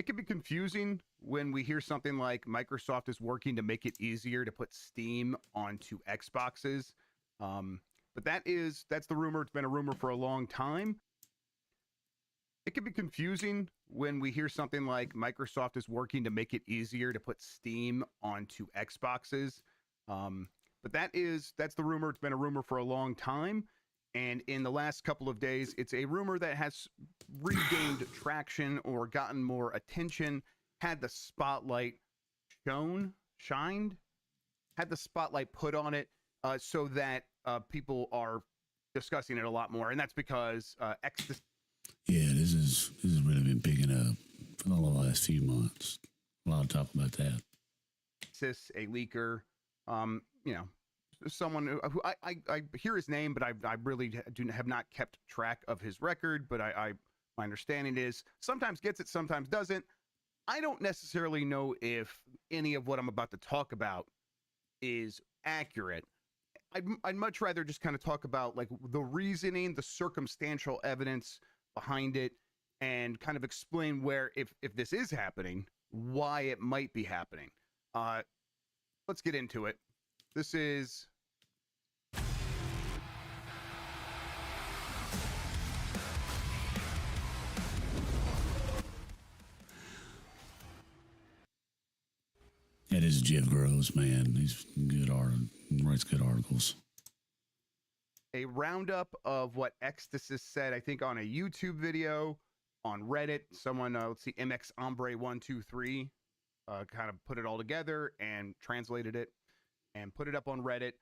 It can be confusing when we hear something like Microsoft is working to make it easier to put Steam onto Xboxes. But that's the rumor. It's been a rumor for a long time. It can be confusing when we hear something like Microsoft is working to make it easier to put Steam onto Xboxes. But that's the rumor. It's been a rumor for a long time. And in the last couple of days, it's a rumor that has regained traction or gotten more attention, had the spotlight shined, had the spotlight put on it so that people are discussing it a lot more. And that's because Yeah, this has really been picking up for the last few months. A lot of talk about that. A leaker, someone who I hear his name, but I really have not kept track of his record. But my understanding is sometimes gets it, sometimes doesn't. I don't necessarily know if any of what I'm about to talk about is accurate. I'd much rather just kind of talk about like the reasoning, the circumstantial evidence behind it, and kind of explain where, if this is happening, why it might be happening. Let's get into it. This is That is Jeff Groves, man. He's good writes good articles. a roundup of what Ecstasis said, I think, on a YouTube video, on Reddit. Someone, let's see, MX Ombre 123, kind of put it all together and translated it and put it up on Reddit.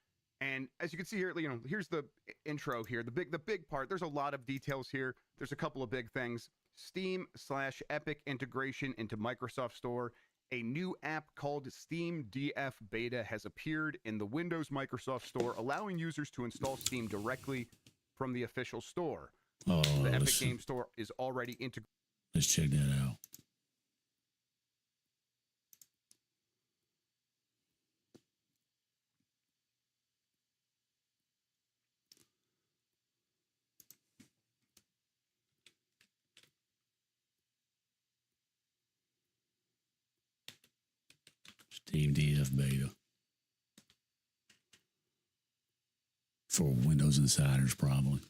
And as you can see here, here's the intro here. The big part. There's a lot of details here. There's a couple of big things. Steam/Epic integration into Microsoft Store. A new app called Steam DF Beta has appeared in the Windows Microsoft Store, allowing users to install Steam directly from the official store. Oh, the Epic Game Store is already integrated. Let's check that out. Steam DF Beta. For Windows Insiders, probably.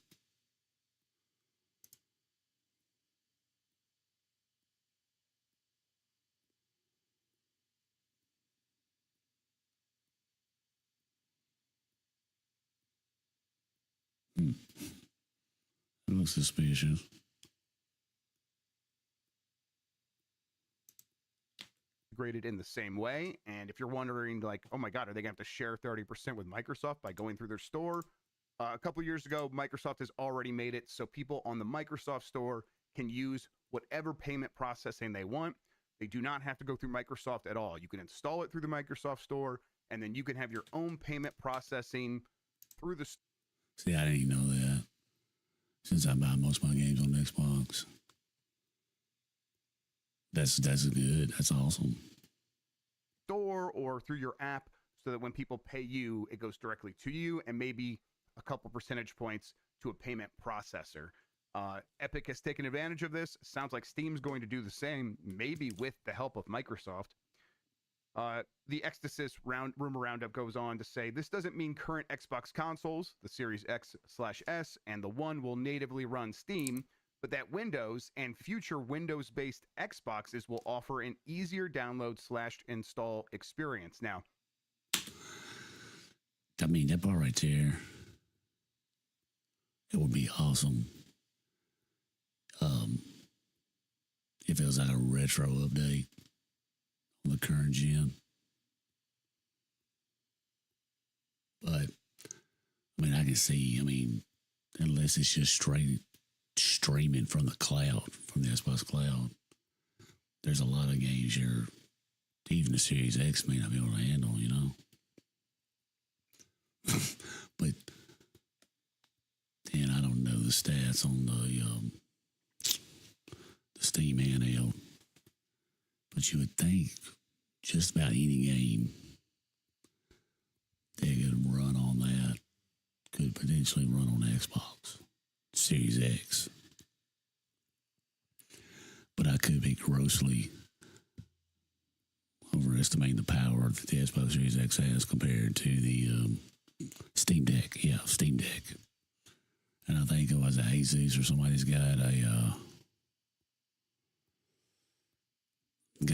It looks suspicious. Integrated in the same way. And if you're wondering, like, oh my God, are they going to have to share 30% with Microsoft by going through their store? A couple years ago, Microsoft has already made it so people on the Microsoft Store can use whatever payment processing they want. They do not have to go through Microsoft at all. You can install it through the Microsoft Store, and then you can have your own payment processing through the. See, I didn't even know that. Since I buy most of my games on Xbox. That's good. That's awesome. Store or through your app, so that when people pay you, it goes directly to you, and maybe a couple percentage points to a payment processor. Epic has taken advantage of this. Sounds like Steam's going to do the same, maybe with the help of Microsoft. The Ecstasis rumor roundup goes on to say this doesn't mean current Xbox consoles, the Series X/S and the One, will natively run Steam, but that Windows and future Windows-based Xboxes will offer an easier download/install experience. Now, I mean, that part right there, it would be awesome if it was like a retro update on the current gen. But, I mean, I can see, unless it's just straight streaming from the cloud, from the Xbox cloud, there's a lot of games here, even the Series X may not be able to handle, you know? But then I don't know the stats on the Steam handheld, but you would think just about any game they could run on that could potentially run on Xbox Series X. but I could be grossly overestimating the power that the Xbox Series X has compared to the Steam Deck. Yeah, Steam Deck. And I think it was a Jesus or somebody's got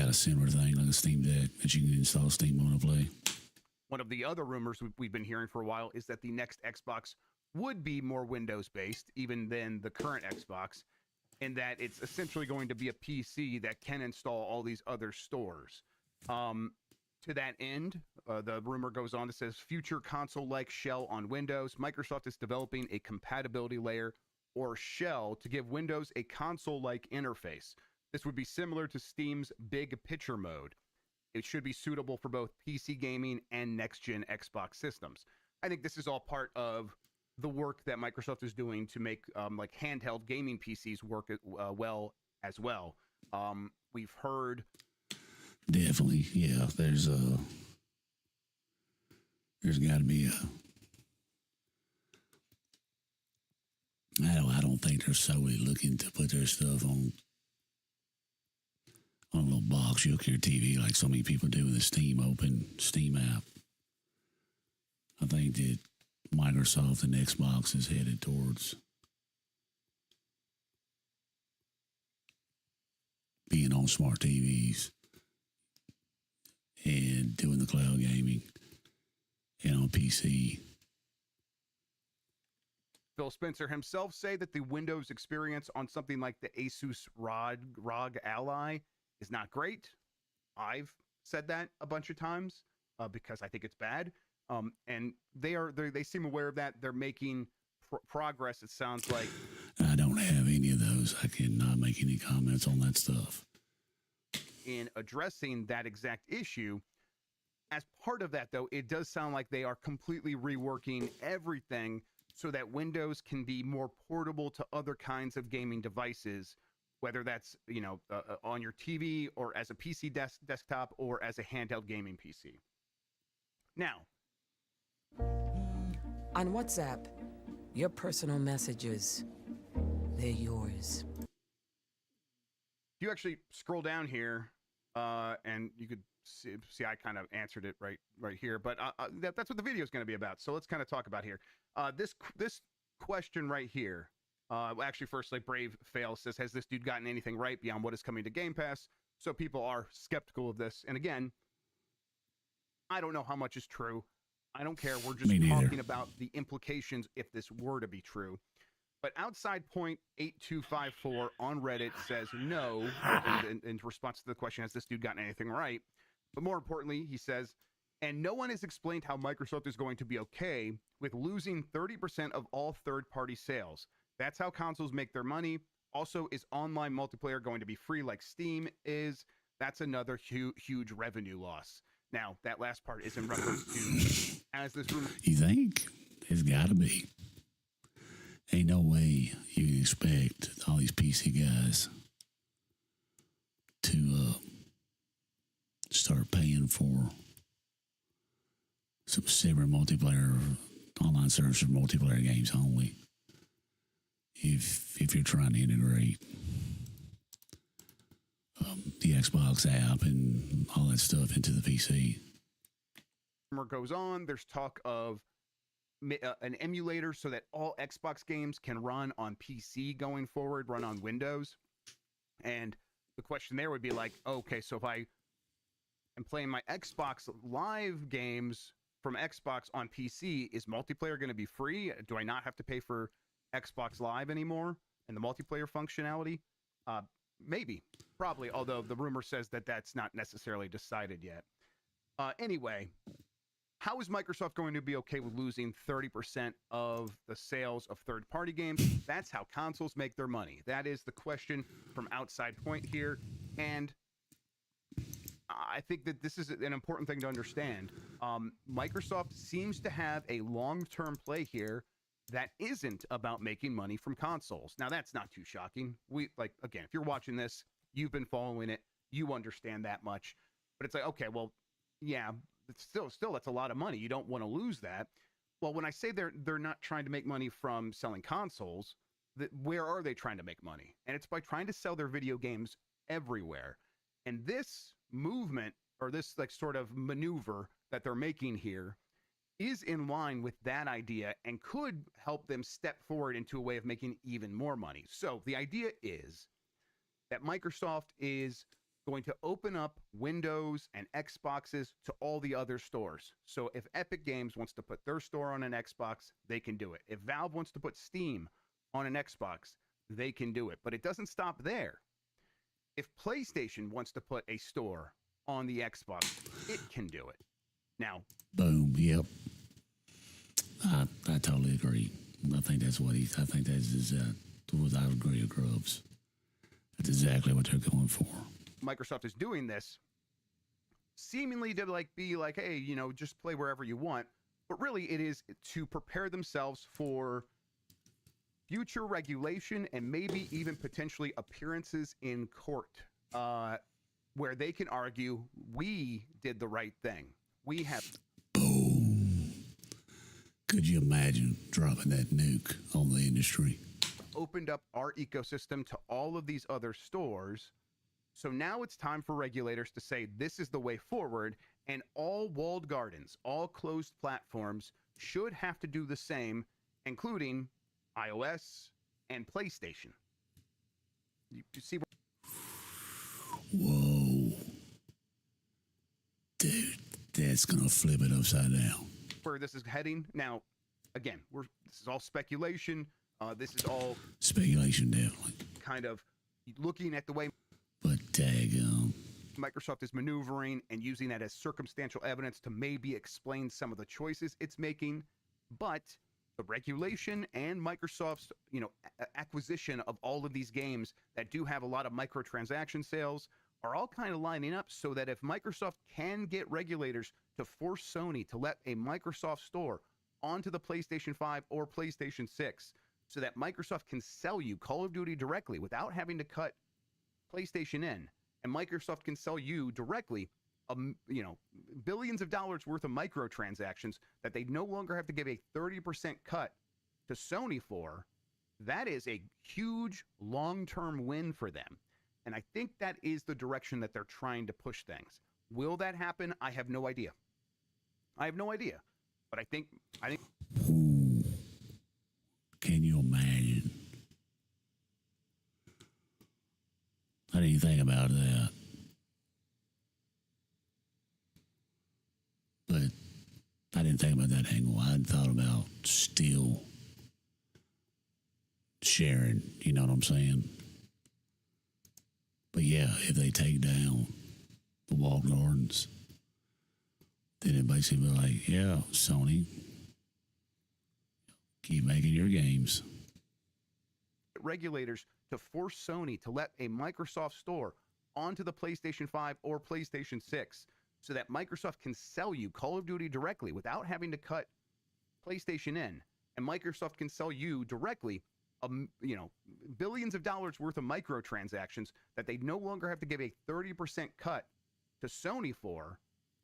a similar thing like a Steam Deck that you can install Steam on to play. One of the other rumors we've been hearing for a while is that the next Xbox would be more Windows-based, even than the current Xbox, and that it's essentially going to be a PC that can install all these other stores. To that end, the rumor goes on. It says future console-like shell on Windows. Microsoft is developing a compatibility layer or shell to give Windows a console-like interface. This would be similar to Steam's Big Picture mode. It should be suitable for both PC gaming and next-gen Xbox systems. I think this is all part of the work that Microsoft is doing to make like handheld gaming PCs work well as well. We've heard definitely, yeah. There's got to be I don't think they're solely looking to put their stuff on a little box you hook your TV like so many people do with the Steam app. I think that Microsoft and Xbox is headed towards being on smart TVs and doing the cloud gaming and on PC. Phil Spencer himself say that the Windows experience on something like the Asus ROG Ally is not great. I've said that a bunch of times because I think it's bad. And they seem aware of that. They're making progress. It sounds like. I don't have any of those. I cannot make any comments on that stuff. In addressing that exact issue, as part of that, though, it does sound like they are completely reworking everything so that Windows can be more portable to other kinds of gaming devices, whether that's on your TV or as a PC desktop or as a handheld gaming PC. Now, on WhatsApp, your personal messages, they're yours. If you actually scroll down here, and you could see I kind of answered it right here, but that's what the video is going to be about. So let's kind of talk about here. This question right here. Actually, first, like Brave Fail says, has this dude gotten anything right beyond what is coming to Game Pass? So people are skeptical of this. And again, I don't know how much is true. I don't care. We're just talking about the implications if this were to be true. But Outside Point 8254 on Reddit says no in response to the question, has this dude gotten anything right? But more importantly, he says, and no one has explained how Microsoft is going to be okay with losing 30% of all third-party sales. That's how consoles make their money. Also, is online multiplayer going to be free like Steam is? That's another huge revenue loss. Now, that last part is in reference to, as this rumor... You think? It's got to be. Ain't no way you can expect all these PC guys to start paying for some separate multiplayer, online service for multiplayer games only. If you're trying to integrate the Xbox app and all that stuff into the PC. Rumor goes on. There's talk of an emulator so that all Xbox games can run on PC going forward, run on Windows. And the question there would be like, okay, so if I am playing my Xbox Live games from Xbox on PC, is multiplayer going to be free? Do I not have to pay for Xbox Live anymore and the multiplayer functionality? Maybe, probably, although the rumor says that that's not necessarily decided yet. Anyway, how is Microsoft going to be okay with losing 30% of the sales of third-party games? That's how consoles make their money. That is the question from Outside Point here. And I think that this is an important thing to understand. Microsoft seems to have a long-term play here that isn't about making money from consoles. Now, that's not too shocking. Again, if you're watching this, you've been following it, you understand that much. But it's like, okay, well, yeah, it's still that's a lot of money. You don't want to lose that. Well, when I say they're not trying to make money from selling consoles, where are they trying to make money? And it's by trying to sell their video games everywhere. And this movement, or this like sort of maneuver that they're making here, is in line with that idea and could help them step forward into a way of making even more money. So the idea is that Microsoft is going to open up Windows and Xboxes to all the other stores. So if Epic Games wants to put their store on an Xbox, they can do it. If Valve wants to put Steam on an Xbox, they can do it. But it doesn't stop there. If PlayStation wants to put a store on the Xbox, it can do it. Now, boom, yep. I totally agree. I think that's what I think that's without a degree of Grubbs. That's exactly what they're going for. Microsoft is doing this seemingly to like be like, hey, you know, just play wherever you want. But really it is to prepare themselves for future regulation and maybe even potentially appearances in court, where they can argue we did the right thing. We have. Boom. Could you imagine dropping that nuke on the industry? Opened up our ecosystem to all of these other stores. So now it's time for regulators to say this is the way forward, and all walled gardens, all closed platforms should have to do the same, including iOS and PlayStation. You see whoa. Dude, that's going to flip it upside down. Where this is heading. Now, again, this is all speculation. This is all speculation, definitely. Kind of looking at the way but Microsoft is maneuvering and using that as circumstantial evidence to maybe explain some of the choices it's making. But the regulation and Microsoft's, you know, acquisition of all of these games that do have a lot of microtransaction sales are all kind of lining up so that if Microsoft can get regulators to force Sony to let a Microsoft store onto the PlayStation 5 or PlayStation 6 so that Microsoft can sell you Call of Duty directly without having to cut PlayStation in, and Microsoft can sell you directly, you know, billions of dollars worth of microtransactions that they no longer have to give a 30% cut to Sony for, that is a huge long-term win for them. And I think that is the direction that they're trying to push things. Will that happen? I have no idea. I have no idea. But I think ooh, can you imagine? I didn't think about that. But I didn't think about that angle. I hadn't thought about still sharing, you know what I'm saying? But yeah, if they take down the walled gardens, then it basically be like, yeah, Sony, keep making your games. Regulators to force Sony to let a Microsoft store onto the PlayStation 5 or PlayStation 6 so that Microsoft can sell you Call of Duty directly without having to cut PlayStation in, and Microsoft can sell you directly, you know, billions of dollars worth of microtransactions that they no longer have to give a 30% cut to Sony for.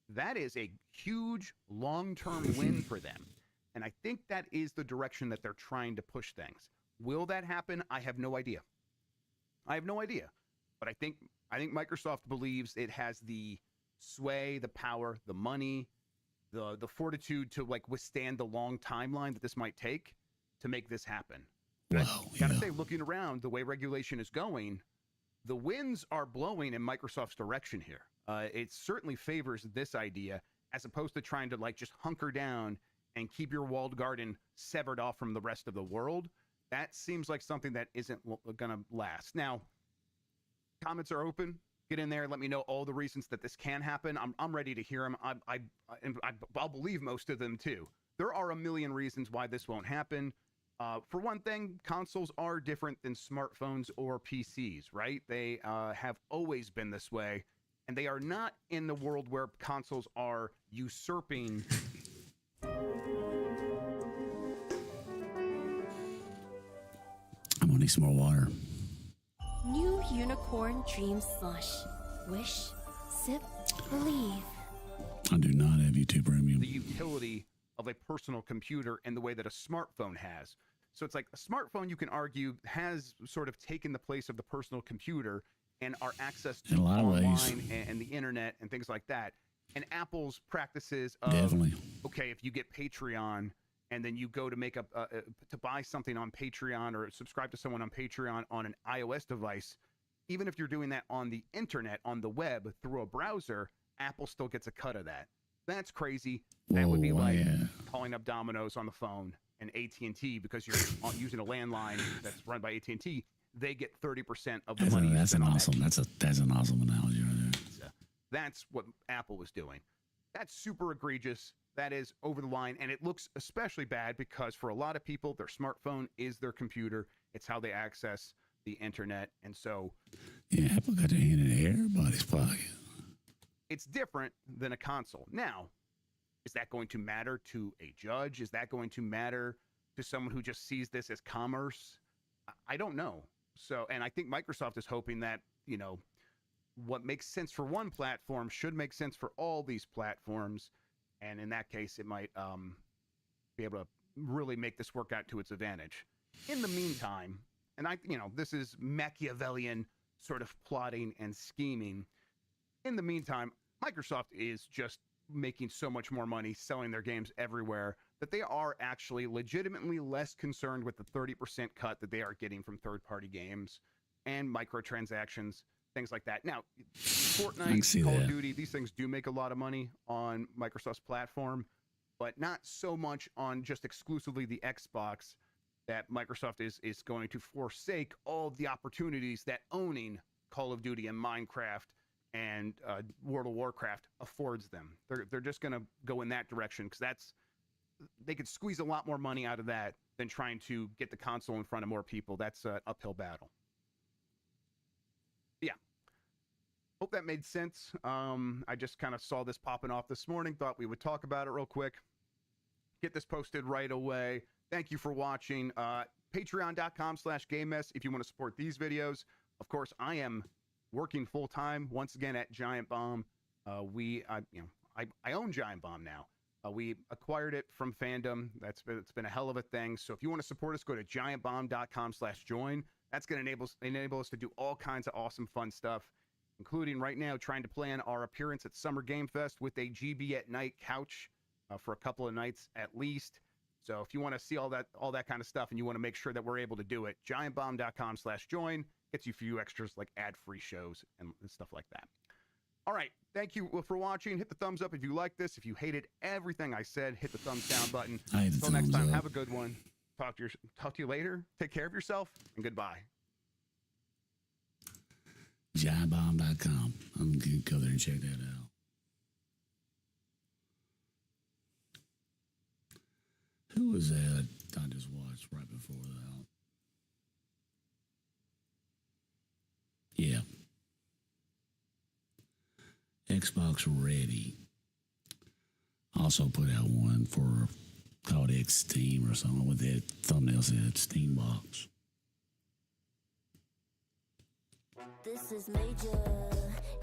That is a huge long-term win for them. And I think that is the direction that they're trying to push things. Will that happen? I have no idea. I have no idea. But I think Microsoft believes it has the sway, the power, the money, the fortitude to like withstand the long timeline that this might take to make this happen. Wow, I gotta say, looking around the way regulation is going, the winds are blowing in Microsoft's direction here. It certainly favors this idea as opposed to trying to like just hunker down and keep your walled garden severed off from the rest of the world. That seems like something that isn't going to last. Now, comments are open. Get in there. Let me know all the reasons that this can happen. I'm ready to hear them. I'll believe most of them too. There are a million reasons why this won't happen. For one thing, consoles are different than smartphones or PCs, right? They have always been this way, and they are not in the world where consoles are usurping. I'm gonna need some more water. New Unicorn Dream Slush. Wish, sip, believe. I do not have YouTube Premium. The utility of a personal computer and the way that a smartphone has. So it's like a smartphone, you can argue, has sort of taken the place of the personal computer and our access In to a lot of ways. online and the internet and things like that. And Apple's practices of, Definitely. okay, if you get Patreon and then you go to make up to buy something on Patreon or subscribe to someone on Patreon on an iOS device, even if you're doing that on the internet, on the web through a browser, Apple still gets a cut of that. That's crazy. That would be Whoa, like yeah. calling up Domino's on the phone and AT&T because you're using a landline that's run by AT&T. They get 30% of the money. That's an awesome analogy right there. So that's what Apple was doing. That's super egregious. That is over the line, and it looks especially bad because for a lot of people, their smartphone is their computer. It's how they access the internet, and so Yeah, Apple got their hand in everybody's pocket. it's different than a console. Now, is that going to matter to a judge? Is that going to matter to someone who just sees this as commerce? I don't know. So, and I think Microsoft is hoping that, you know, what makes sense for one platform should make sense for all these platforms. And in that case, it might be able to really make this work out to its advantage. In the meantime, and this is Machiavellian sort of plotting and scheming. In the meantime, Microsoft is just making so much more money selling their games everywhere that they are actually legitimately less concerned with the 30% cut that they are getting from third-party games and microtransactions, things like that. Now, Fortnite, Call of Duty, these things do make a lot of money on Microsoft's platform, but not so much on just exclusively the Xbox that Microsoft is going to forsake all of the opportunities that owning Call of Duty and Minecraft and World of Warcraft affords them. They're just going to go in that direction because they could squeeze a lot more money out of that than trying to get the console in front of more people. That's an uphill battle. Yeah. Hope that made sense. I just kind of saw this popping off this morning. Thought we would talk about it real quick. Get this posted right away. Thank you for watching. Patreon.com/GameMess if you want to support these videos. Of course, I am working full time once again at Giant Bomb. I own Giant Bomb now. We acquired it from Fandom. It's been a hell of a thing. So if you want to support us, go to giantbomb.com/join. That's going to enable us to do all kinds of awesome fun stuff, including right now trying to plan our appearance at Summer Game Fest with a GB at Night couch for a couple of nights at least. So if you want to see all that kind of stuff and you want to make sure that we're able to do it, giantbomb.com/join gets you a few extras like ad-free shows and stuff like that. All right. Thank you for watching. Hit the thumbs up if you like this. If you hated everything I said, hit the thumbs down button. Until next time, have a good one. Talk to you later. Take care of yourself, and goodbye. Giantbomb.com. I'm going to go there and check that out. Who was that I just watched right before that? Yeah. Xbox Ready also put out one for called X Steam or something with that thumbnail said Steam Box. This is major.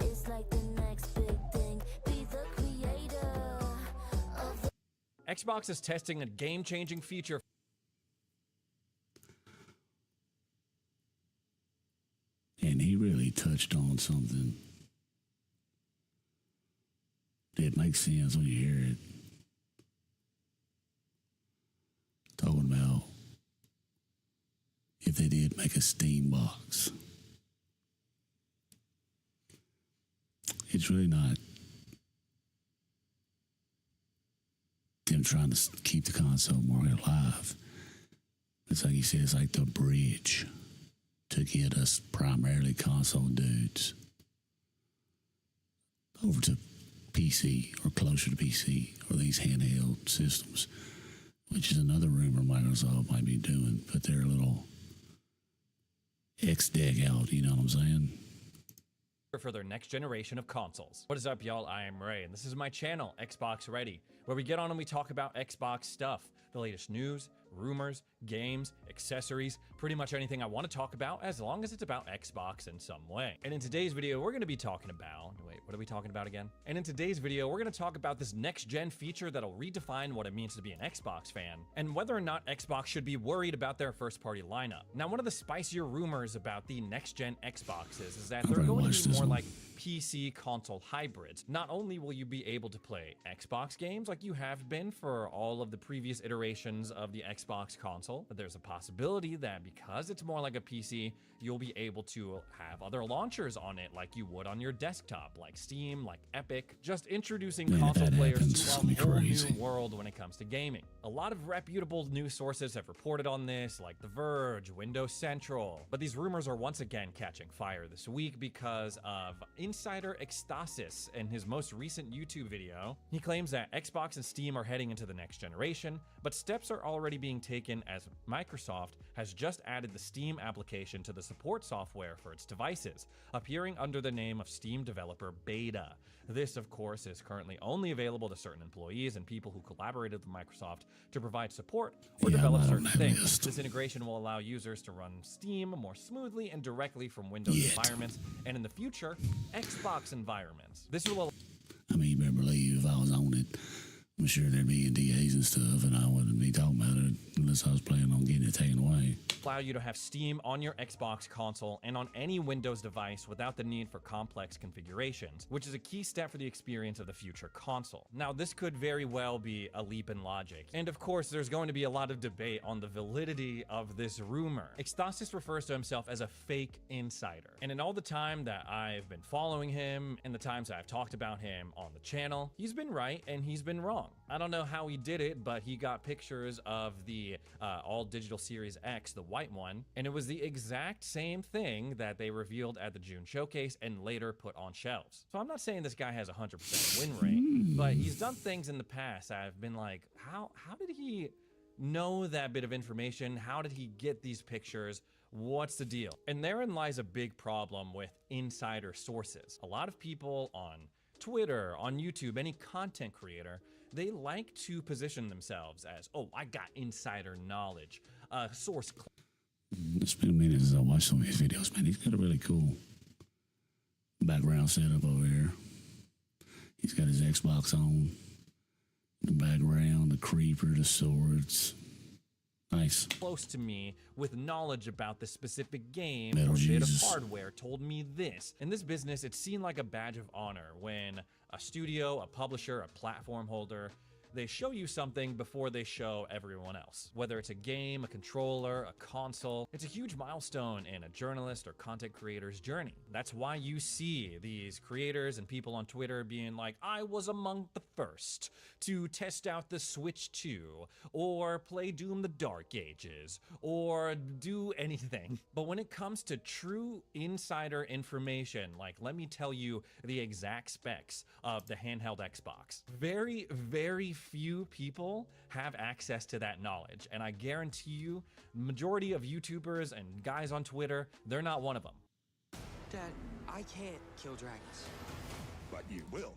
It's like the next big thing. Be the creator of the Xbox is testing a game-changing feature. And he really touched on something that makes sense when you hear it. Talking about if they did make a Steam box. It's really not them trying to keep the console market alive. It's like you said, it's like the bridge to get us primarily console dudes over to PC or closer to PC or these handheld systems, which is another rumor Microsoft might be doing. Put their little X deck out, you know what I'm saying? For their next generation of consoles. What is up, y'all? I am Ray, and this is my channel, Xbox Ready, where we get on and we talk about Xbox stuff, the latest news, rumors, games, accessories, pretty much anything I want to talk about, as long as it's about Xbox in some way. And in today's video, we're going to be talking about, wait, what are we talking about again? And in today's video, we're going to talk about this next-gen feature that'll redefine what it means to be an Xbox fan, and whether or not Xbox should be worried about their first-party lineup. Now, one of the spicier rumors about the next-gen Xboxes is that they're going to be more like PC console hybrids. Not only will you be able to play Xbox games like you have been for all of the previous iterations of the Xbox console, but there's a possibility that because it's more like a PC, you'll be able to have other launchers on it like you would on your desktop, like Steam, like Epic, just introducing console players to a whole new world when it comes to gaming. A lot of reputable news sources have reported on this, like The Verge, Windows Central, but these rumors are once again catching fire this week because of insider Ecstasis. In his most recent YouTube video, he claims that Xbox and Steam are heading into the next generation, but steps are already being taken as Microsoft has just added the Steam application to the support software for its devices, appearing under the name of Steam Developer Beta. This, of course, is currently only available to certain employees and people who collaborated with Microsoft to provide support or develop certain things. This integration will allow users to run Steam more smoothly and directly from Windows environments, and in the future, Xbox environments. This will I mean, you better believe if I was on it, I'm sure there'd be NDAs and stuff, and I wouldn't be talking about it unless I was planning on getting it taken away. allow you to have Steam on your Xbox console and on any Windows device without the need for complex configurations, which is a key step for the experience of the future console. Now, this could very well be a leap in logic, and of course, there's going to be a lot of debate on the validity of this rumor. Ecstasis refers to himself as a fake insider, and in all the time that I've been following him and the times I've talked about him on the channel, he's been right and he's been wrong. I don't know how he did it, but he got pictures of the all digital Series X, the white one, and it was the exact same thing that they revealed at the June showcase and later put on shelves. So I'm not saying this guy has a 100% win rate, but he's done things in the past that I've been like, how did he know that bit of information? How did he get these pictures? What's the deal? And therein lies a big problem with insider sources. A lot of people on Twitter, on YouTube, any content creator, they like to position themselves as, oh, I got insider knowledge, source. It's been a minute since I watched some of his videos, man. He's got a really cool background setup over here. He's got his Xbox on, the background, the creeper, the swords. Nice. Close to me with knowledge about the specific game Metal or bit of Jesus. hardware told me this. In this business, it's seen like a badge of honor when a studio, a publisher, a platform holder, they show you something before they show everyone else. Whether it's a game, a controller, a console, it's a huge milestone in a journalist or content creator's journey. That's why you see these creators and people on Twitter being like, I was among the first to test out the Switch 2, or play Doom the Dark Ages, or do anything. But when it comes to true insider information, like let me tell you the exact specs of the handheld Xbox, very, very few people have access to that knowledge, and I guarantee you the majority of YouTubers and guys on Twitter, they're not one of them. Dad, I can't kill dragons. But you will.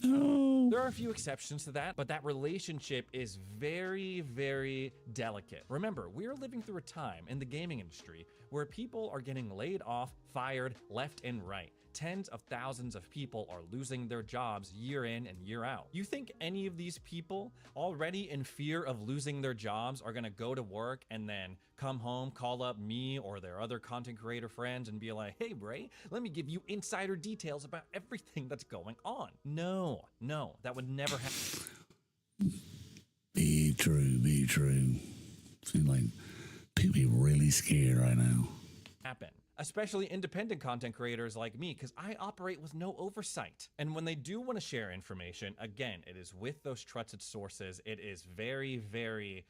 No. There are a few exceptions to that, but that relationship is very, very delicate. Remember, we're living through a time in the gaming industry where people are getting laid off, fired, left and right. Tens of thousands of people are losing their jobs year in and year out. You think any of these people already in fear of losing their jobs are gonna go to work and then come home, call up me or their other content creator friends and be like, hey Ray, let me give you insider details about everything that's going on? No, that would never happen. Be true, be true. Seems like people be really scared right now. Especially independent content creators like me, because I operate with no oversight. And when they do want to share information, again, it is with those trusted sources. It is very, very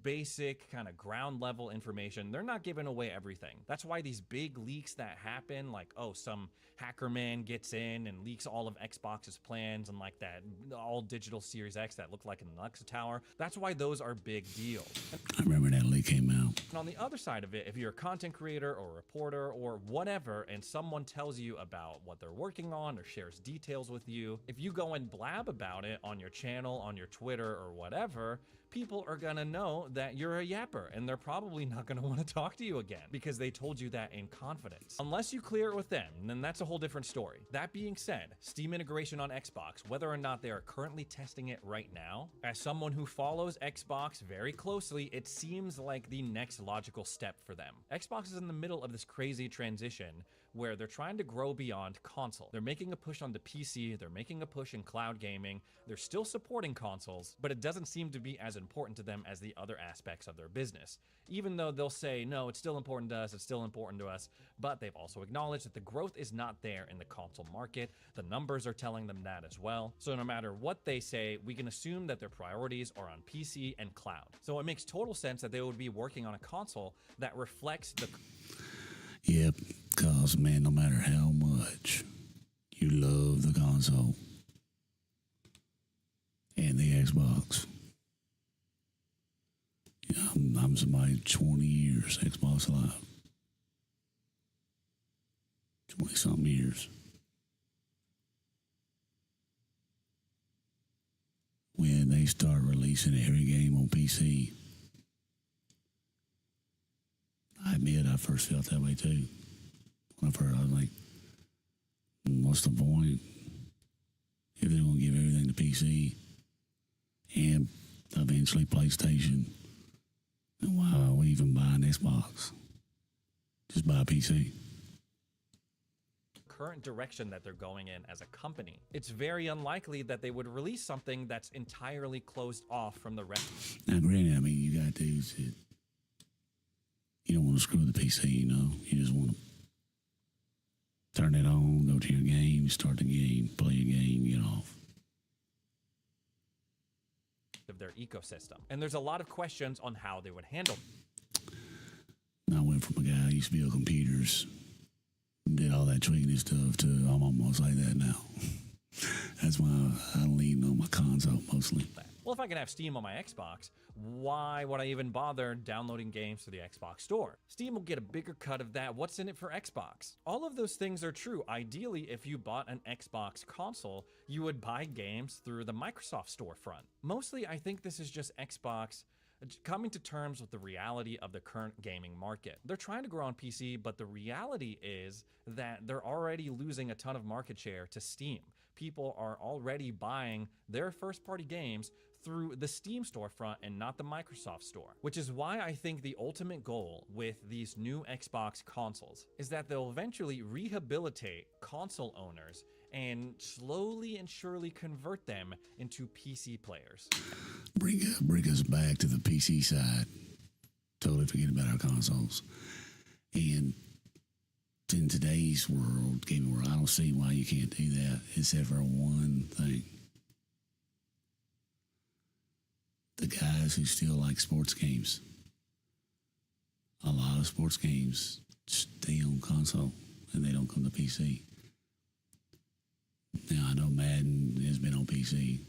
basic, kind of ground level information. They're not giving away everything. That's why these big leaks that happen, like, oh, some hacker man gets in and leaks all of Xbox's plans and like that all digital Series X that looked like an Alexa tower. That's why those are big deals. I remember that leak came out. And on the other side of it, if you're a content creator or a reporter or whatever, and someone tells you about what they're working on or shares details with you, if you go and blab about it on your channel, on your Twitter or whatever, people are gonna know know that you're a yapper and they're probably not going to want to talk to you again because they told you that in confidence. Unless you clear it with them, then that's a whole different story. That being said, Steam integration on Xbox, whether or not they are currently testing it right now, as someone who follows Xbox very closely, it seems like the next logical step for them. Xbox is in the middle of this crazy transition where they're trying to grow beyond console. They're making a push on the PC, they're making a push in cloud gaming, they're still supporting consoles, but it doesn't seem to be as important to them as the other aspects of their business. Even though they'll say, no, it's still important to us, it's still important to us, but they've also acknowledged that the growth is not there in the console market. The numbers are telling them that as well. So no matter what they say, we can assume that their priorities are on PC and cloud. So it makes total sense that they would be working on a console that reflects the... Yep, because, man, no matter how much you love the console and the Xbox, you know, I'm somebody 20 years Xbox Live. 20-something years. When they start releasing every game on PC, I admit I first felt that way too. When I first, I was like, what's the point? If they're going to give everything to PC and eventually PlayStation, then why are we even buying Xbox? Just buy a PC. current direction that they're going in as a company, it's very unlikely that they would release something that's entirely closed off from the rest. Now, granted, I mean, you got dudes that you don't want to screw with the PC, you know. You just want to turn it on, go to your game, start the game, play a game, get off. Of their ecosystem. And there's a lot of questions on how they would handle. I went from a guy who used to build computers, did all that tweaking and stuff, to I'm almost like that now. That's why I lean on my console mostly. Well, if I can have Steam on my Xbox, why would I even bother downloading games to the Xbox store? Steam will get a bigger cut of that. What's in it for Xbox? All of those things are true. Ideally, if you bought an Xbox console, you would buy games through the Microsoft storefront. Mostly, I think this is just Xbox coming to terms with the reality of the current gaming market. They're trying to grow on PC, but the reality is that they're already losing a ton of market share to Steam. People are already buying their first-party games through the Steam storefront and not the Microsoft store, which is why I think the ultimate goal with these new Xbox consoles is that they'll eventually rehabilitate console owners and slowly and surely convert them into PC players. Bring us back to the PC side. Totally forget about our consoles. And in today's world, gaming world, I don't see why you can't do that, except for one thing. The guys who still like sports games. A lot of sports games stay on console, and they don't come to PC. Now, I know Madden has been on PC,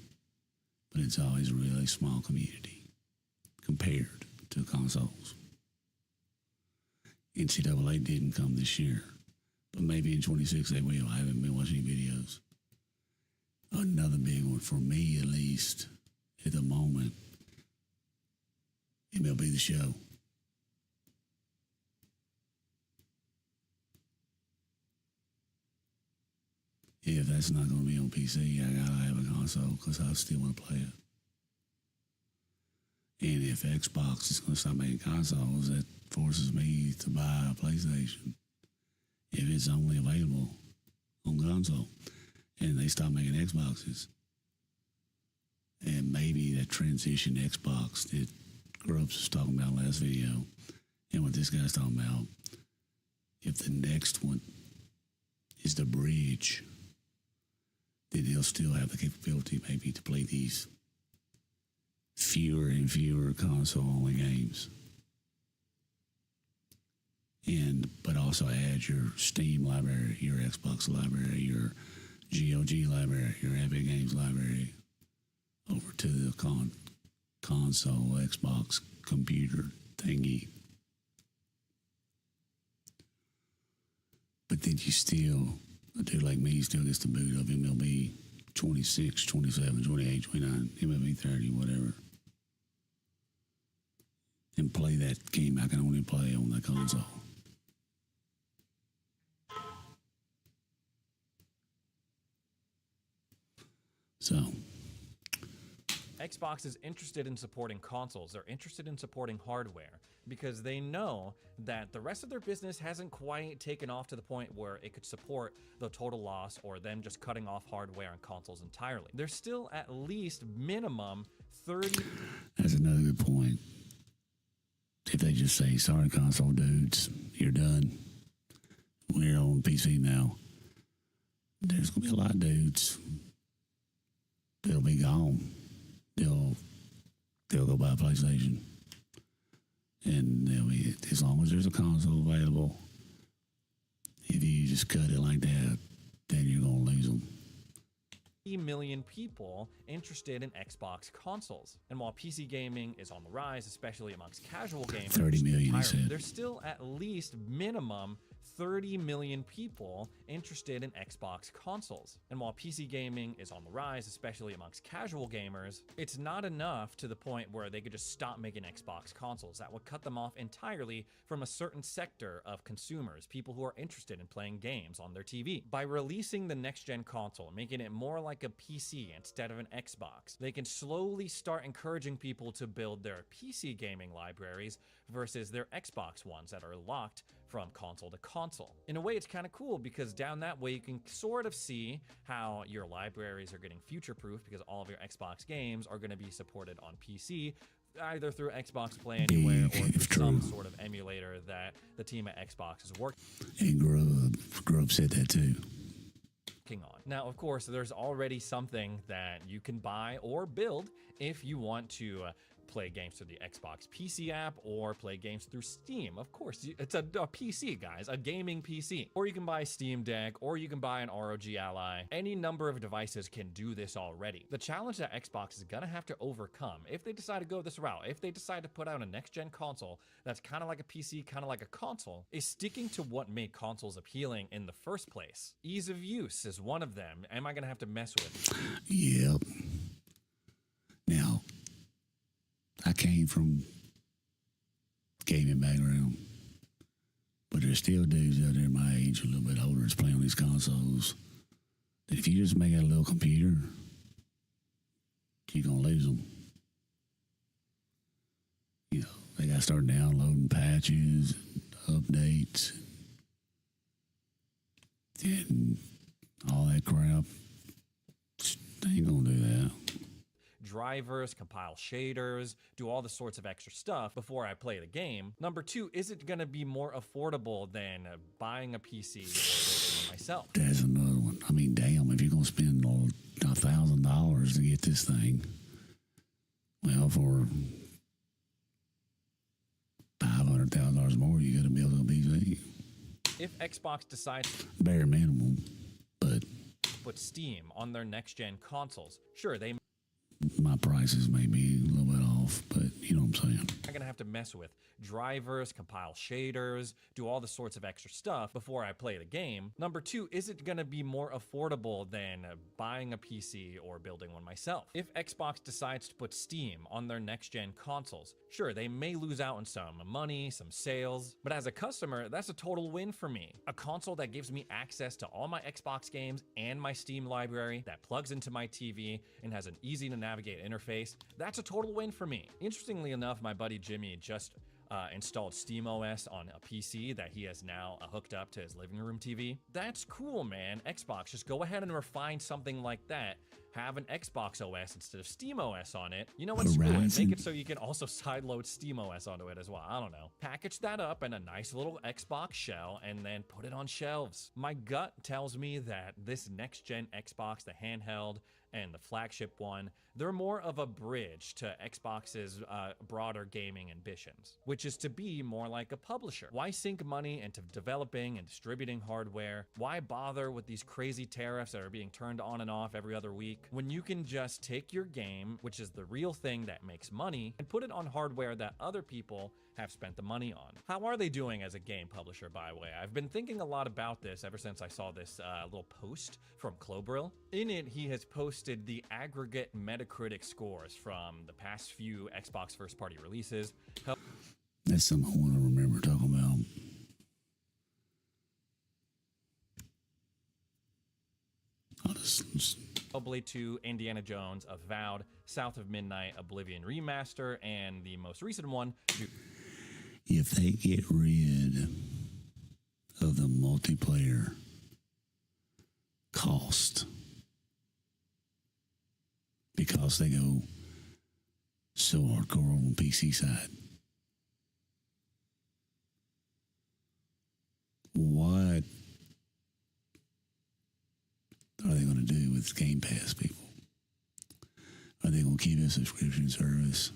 but it's always a really small community compared to consoles. NCAA didn't come this year, but maybe in 26 they will. I haven't been watching any videos. Another big one, for me at least, at the moment, MLB The Show. If that's not going to be on PC, I gotta have a console because I still want to play it. And if Xbox is going to stop making consoles, that forces me to buy a PlayStation if it's only available on console. And they stop making Xboxes. And maybe that transition to Xbox that Grubbs was talking about last video, and what this guy's talking about, if the next one is the bridge, then they'll still have the capability maybe to play these fewer and fewer console-only games. But also add your Steam library, your Xbox library, your GOG library, your Epic Games library over to the console, Xbox, computer thingy. But then you still, a dude like me still gets the boot of MLB 26, 27, 28, 29, MLB 30, whatever. and play that game I can only play on the console. So, Xbox is interested in supporting consoles. They're interested in supporting hardware because they know that the rest of their business hasn't quite taken off to the point where it could support the total loss or them just cutting off hardware and consoles entirely. There's still at least minimum 30. that's another good point. If they just say, sorry, console dudes, you're done. We're on PC now. There's going to be a lot of dudes that'll be gone. They'll go buy a PlayStation. And they'll be, as long as there's a console available, if you just cut it like that, then you're going to lose them. Million people interested in Xbox consoles. And while PC gaming is on the rise, especially amongst casual gamers, 30 million, he said. there's still at least minimum 30 million people interested in Xbox consoles. And while PC gaming is on the rise, especially amongst casual gamers, it's not enough to the point where they could just stop making Xbox consoles. That would cut them off entirely from a certain sector of consumers, people who are interested in playing games on their TV. By releasing the next-gen console, making it more like a PC instead of an Xbox, they can slowly start encouraging people to build their PC gaming libraries versus their Xbox ones that are locked from console to console. In a way, it's kind of cool because down that way you can sort of see how your libraries are getting future-proof because all of your Xbox games are going to be supported on PC, either through Xbox Play Anywhere or through some sort of emulator that the team at Xbox is working. And Grub said that too. On. Now, of course, there's already something that you can buy or build if you want to play games through the Xbox PC app or play games through Steam. Of course, it's a PC, guys, a gaming PC. Or you can buy Steam Deck, or you can buy an ROG Ally. Any number of devices can do this already. The challenge that Xbox is gonna have to overcome, if they decide to go this route, if they decide to put out a next-gen console that's kind of like a PC, kind of like a console, is sticking to what made consoles appealing in the first place. Ease of use is one of them. Am I gonna have to mess with? Yep. Now, I came from gaming background, but there's still dudes out there my age, a little bit older, that's playing on these consoles. That if you just make a little computer, you're gonna lose them. You know, they got to start downloading patches, updates, and all that crap. They ain't gonna do that. Drivers, compile shaders, do all the sorts of extra stuff before I play the game. Number two, is it gonna be more affordable than buying a PC or building it myself? That's another one. I mean, damn, if you're gonna spend $1,000 to get this thing, well, for $500,000 more, you gotta build a PC. If Xbox decides Bare minimum, but to put Steam on their next-gen consoles, sure, they my prices may be a little bit off, but you know what I'm saying. I'm gonna have to mess with drivers, compile shaders, do all the sorts of extra stuff before I play the game. Number two, is it gonna be more affordable than buying a PC or building one myself? If Xbox decides to put Steam on their next-gen consoles, sure, they may lose out on some money, some sales, but as a customer, that's a total win for me. A console that gives me access to all my Xbox games and my Steam library, that plugs into my TV and has an easy to navigate interface, that's a total win for me. Interestingly enough, my buddy Jimmy just installed SteamOS on a PC that he has now hooked up to his living room TV. That's cool, man. Xbox, just go ahead and refine something like that. Have an Xbox OS instead of SteamOS on it. You know what? Screw it. Make it so you can also sideload SteamOS onto it as well. I don't know. Package that up in a nice little Xbox shell and then put it on shelves. My gut tells me that this next-gen Xbox, the handheld and the flagship one, they're more of a bridge to Xbox's broader gaming ambitions, which is to be more like a publisher. Why sink money into developing and distributing hardware? Why bother with these crazy tariffs that are being turned on and off every other week when you can just take your game, which is the real thing that makes money, and put it on hardware that other people have spent the money on? How are they doing as a game publisher, by the way? I've been thinking a lot about this ever since I saw this little post from Clobril. In it, he has posted the aggregate Metacritic Metacritic scores from the past few Xbox first-party releases. That's something I want to remember talking about. Hellblade 2, Indiana Jones, Avowed, South of Midnight, Oblivion Remaster, and the most recent one. If they get rid of the multiplayer cost because they go so hardcore on the PC side, what are they going to do with Game Pass people? Are they going to keep a subscription service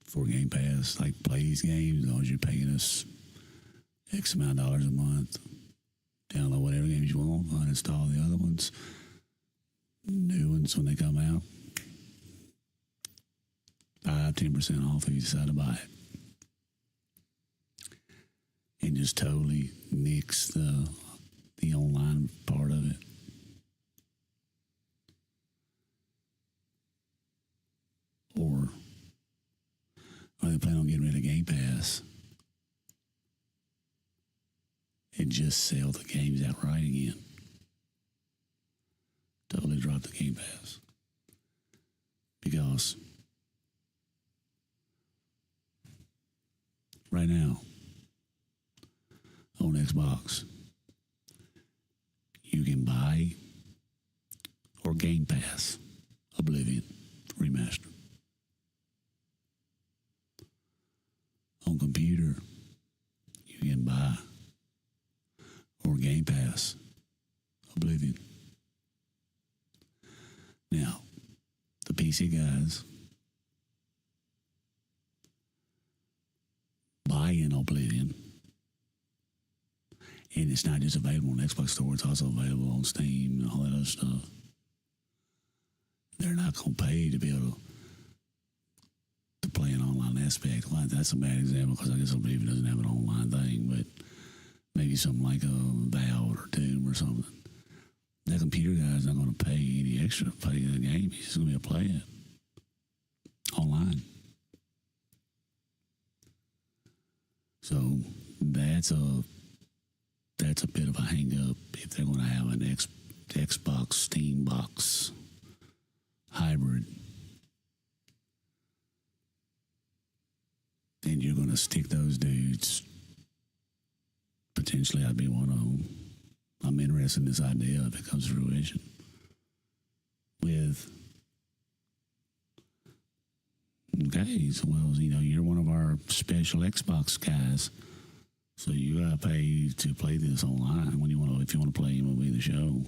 for Game Pass, like play these games, as long as you're paying us X amount of dollars a month, download whatever games you want, uninstall the other ones, new ones when they come out, 5-10% off if you decide to buy it, and just totally nix the online part of it. Or are they planning on getting rid of Game Pass and just sell the games outright again? Totally drop the Game Pass. Because right now on Xbox, you can buy or Game Pass Oblivion Remastered. On computer, you can buy or Game Pass Oblivion. Now, the PC guys buy in Oblivion, and it's not just available on Xbox Store, it's also available on Steam and all that other stuff. They're not going to pay to be able to play an online aspect. Well, that's a bad example because I guess Oblivion doesn't have an online thing, but maybe something like a Valve or Doom or something. That computer guy's not going to pay any extra to play the game. He's just going to be able to play it online. So that's a bit of a hang up if they're going to have an Xbox Steam box hybrid. Then you're going to stick those dudes. Potentially, I'd be one of them. I'm interested in this idea if it comes to fruition. With, okay, so, well, you know, you're one of our special Xbox guys, so you got to pay to play this online when you want to, if you want to play MLB The Show.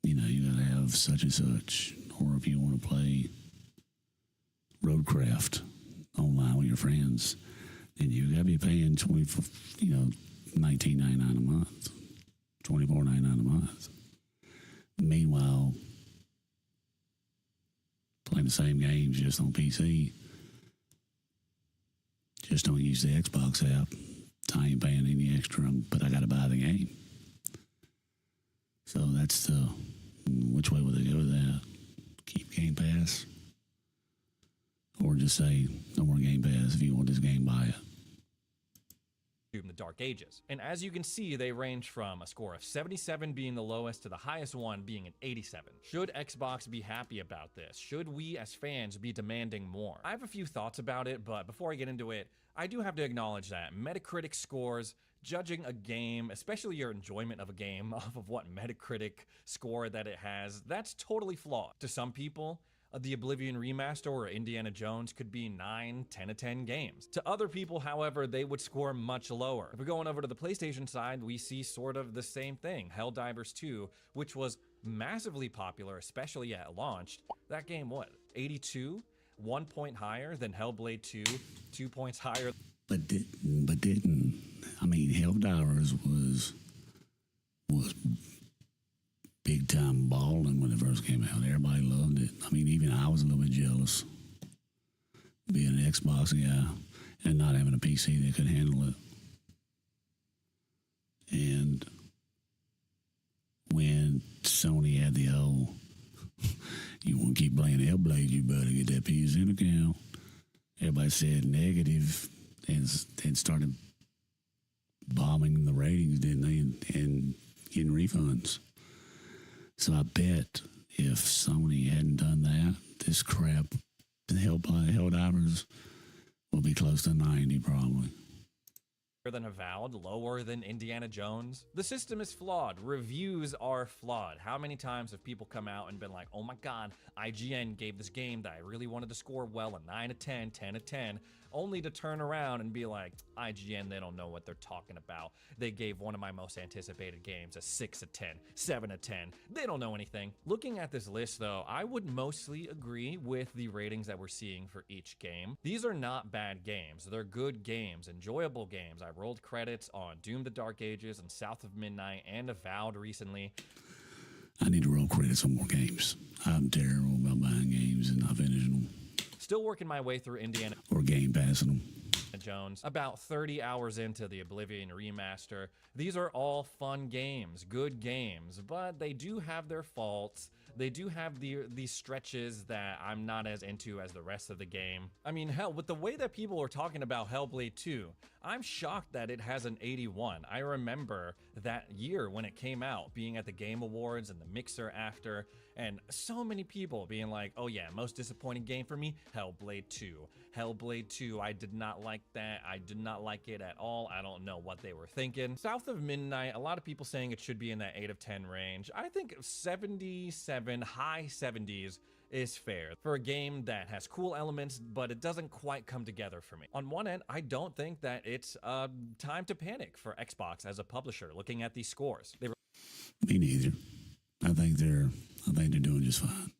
You know, you got to have such and such, or if you want to play Roadcraft online with your friends, then you got to be paying $19.99 a month, $24.99 a month. Meanwhile, playing the same games just on PC, just don't use the Xbox app. I ain't paying any extra, but I got to buy the game. So that's which way would they go with that? Keep Game Pass? Or just say, no more Game Pass. If you want this game, buy it. In the Dark Ages. And as you can see, they range from a score of 77 being the lowest to the highest one being an 87. Should Xbox be happy about this? Should we as fans be demanding more? I have a few thoughts about it, but before I get into it, I do have to acknowledge that Metacritic scores, judging a game, especially your enjoyment of a game off of what Metacritic score that it has, that's totally flawed. To some people, the Oblivion Remaster or Indiana Jones could be 9, 10 of 10 games. To other people, however, they would score much lower. If we're going over to the PlayStation side, we see sort of the same thing. Helldivers 2, which was massively popular, especially at launch. That game, what, 82? 1 point higher than Hellblade 2, 2 points higher. But didn't, I mean, Helldivers was big time balling when it first came out. Everybody loved it. I mean, even I was a little bit jealous being an Xbox guy and not having a PC that could handle it. And when Sony had the whole You want to keep playing Hellblade, you better get that PSN account. Everybody said negative and started bombing the ratings, didn't they, and getting refunds. So I bet if Sony hadn't done that, this crap, Helldivers will be close to 90 probably. Than Avowed, lower than Indiana Jones. The system is flawed. Reviews are flawed. How many times have people come out and been like, oh my god, IGN gave this game that I really wanted to score well a 9 of 10, 10 of 10, only to turn around and be like, IGN, they don't know what they're talking about. They gave one of my most anticipated games a 6 of 10, 7 of 10. They don't know anything. Looking at this list though, I would mostly agree with the ratings that we're seeing for each game. These are not bad games. They're good games, enjoyable games. I rolled credits on Doom the Dark Ages and South of Midnight and Avowed recently. I need to roll credits on more games. I'm terrible about buying games and not finishing them. Still working my way through Indiana Or game passing them. Jones, about 30 hours into the Oblivion remaster. These are all fun games, good games, but they do have their faults. They do have these stretches that I'm not as into as the rest of the game. I mean, hell, with the way that people are talking about Hellblade 2, I'm shocked that it has an 81. I remember that year when it came out, being at the Game Awards and the Mixer after, and so many people being like, oh yeah, most disappointing game for me, Hellblade 2. Hellblade 2, I did not like that. I did not like it at all. I don't know what they were thinking. South of Midnight, a lot of people saying it should be in that 8 of 10 range. I think 77, high 70s is fair for a game that has cool elements, but it doesn't quite come together for me. On one end, I don't think that it's time to panic for Xbox as a publisher, looking at these scores. They Me neither. I think they're doing just fine.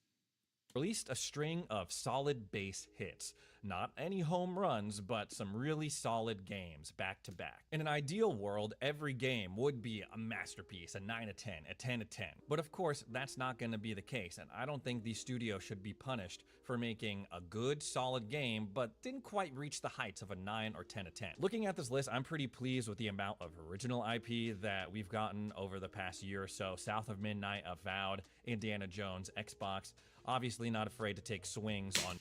released a string of solid base hits. Not any home runs, but some really solid games back to back. In an ideal world, every game would be a masterpiece, a 9 of 10, a 10 of 10. But of course, that's not going to be the case, and I don't think these studios should be punished for making a good, solid game, but didn't quite reach the heights of a 9 or 10 of 10. Looking at this list, I'm pretty pleased with the amount of original IP that we've gotten over the past year or so. South of Midnight, Avowed, Indiana Jones, Xbox. Obviously not afraid to take swings on...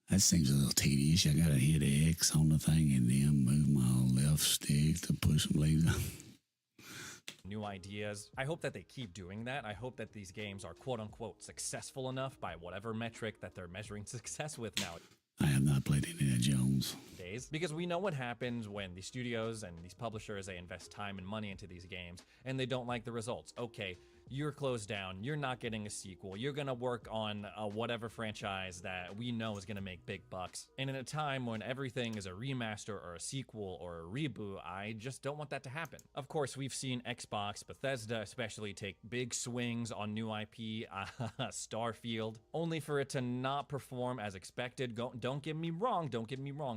That seems a little tedious. I gotta hit X on the thing and then move my left stick to push some leaves out. New ideas. I hope that they keep doing that. I hope that these games are quote unquote successful enough by whatever metric that they're measuring success with now. I have not played Indiana Jones. Because we know what happens when the studios and these publishers, they invest time and money into these games and they don't like the results. Okay, you're closed down, you're not getting a sequel, you're gonna work on whatever franchise that we know is gonna make big bucks. And in a time when everything is a remaster or a sequel or a reboot, I just don't want that to happen. Of course, we've seen Xbox, Bethesda especially, take big swings on new IP, Starfield, only for it to not perform as expected. Don't get me wrong,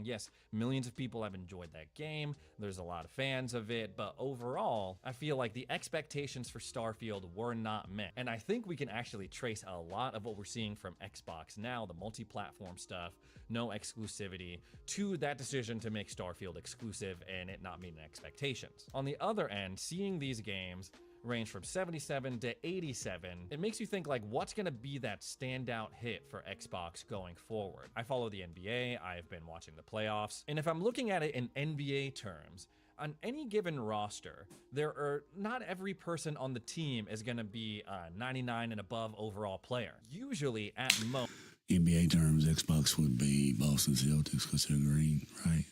yes, millions of people have enjoyed that game, there's a lot of fans of it, but overall, I feel like the expectations for Starfield were not met. And I think we can actually trace a lot of what we're seeing from Xbox now, the multi-platform stuff, no exclusivity, to that decision to make Starfield exclusive and it not meeting expectations. On the other end, seeing these games range from 77 to 87, it makes you think like, what's gonna be that standout hit for Xbox going forward? I follow the NBA, I've been watching the playoffs, and if I'm looking at it in NBA terms, on any given roster, not every person on the team is going to be a 99 and above overall player. Usually, at most, NBA terms, Xbox would be Boston Celtics because they're green, right?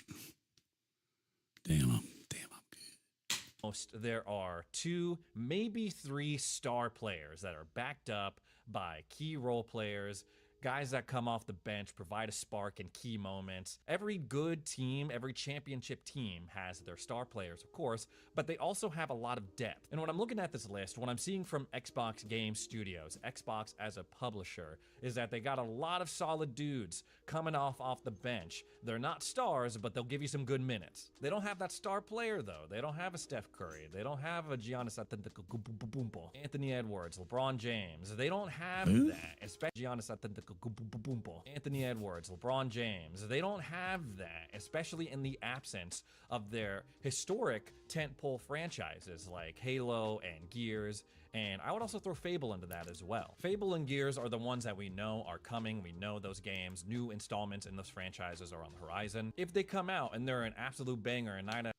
Damn, I'm good. There are 2, maybe 3 star players that are backed up by key role players, guys that come off the bench, provide a spark in key moments. Every good team, every championship team has their star players, of course, but they also have a lot of depth. And when I'm looking at this list, what I'm seeing from Xbox Game Studios, Xbox as a publisher, is that they got a lot of solid dudes coming off the bench. They're not stars, but they'll give you some good minutes. They don't have that star player, though. They don't have a Steph Curry. They don't have a Giannis Antetokounmpo, Anthony Edwards, LeBron James. They don't have that, especially Giannis Antetokounmpo. Anthony Edwards, LeBron James. They don't have that, especially in the absence of their historic tentpole franchises like Halo and Gears And I would also throw Fable into that as well. Fable and Gears are the ones that we know are coming. We know those games, new installments in those franchises are on the horizon. If they come out and they're an absolute banger and 9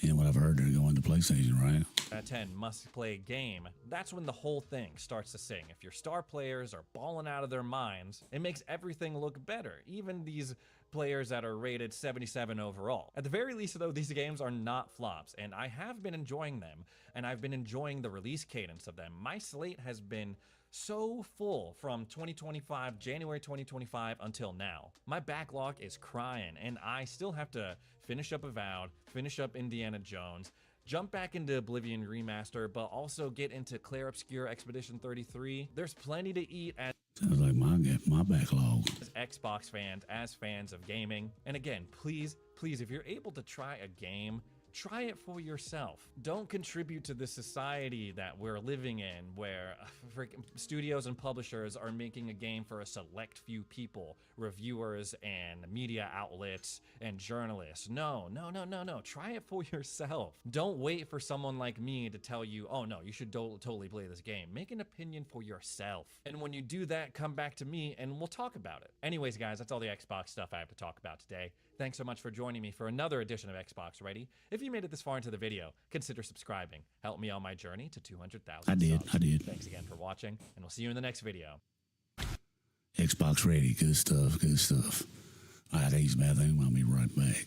And what I've heard, they're going to PlayStation, right? out of 10 must-play game, that's when the whole thing starts to sing. If your star players are balling out of their minds, it makes everything look better. Even these players that are rated 77 overall. At the very least, though, these games are not flops, and I have been enjoying them, and I've been enjoying the release cadence of them. My slate has been so full from 2025, January 2025 until now. My backlog is crying, and I still have to finish up Avowed, finish up Indiana Jones, jump back into Oblivion Remaster, but also get into Clair Obscur Expedition 33. There's plenty to eat as Sounds like my backlog. Xbox fans, as fans of gaming. And again, please, if you're able to try a game, try it for yourself. Don't contribute to the society that we're living in where freaking studios and publishers are making a game for a select few people, reviewers and media outlets and journalists. No. Try it for yourself. Don't wait for someone like me to tell you, oh no, you should totally play this game. Make an opinion for yourself. And when you do that, come back to me and we'll talk about it. Anyways, guys, that's all the Xbox stuff I have to talk about today. Thanks so much for joining me for another edition of Xbox Ready. If you made it this far into the video, consider subscribing. Help me on my journey to 200,000 I did. Thanks again for watching, and we'll see you in the next video. Xbox ready. Good stuff. All right, thanks, man. I'll be right back.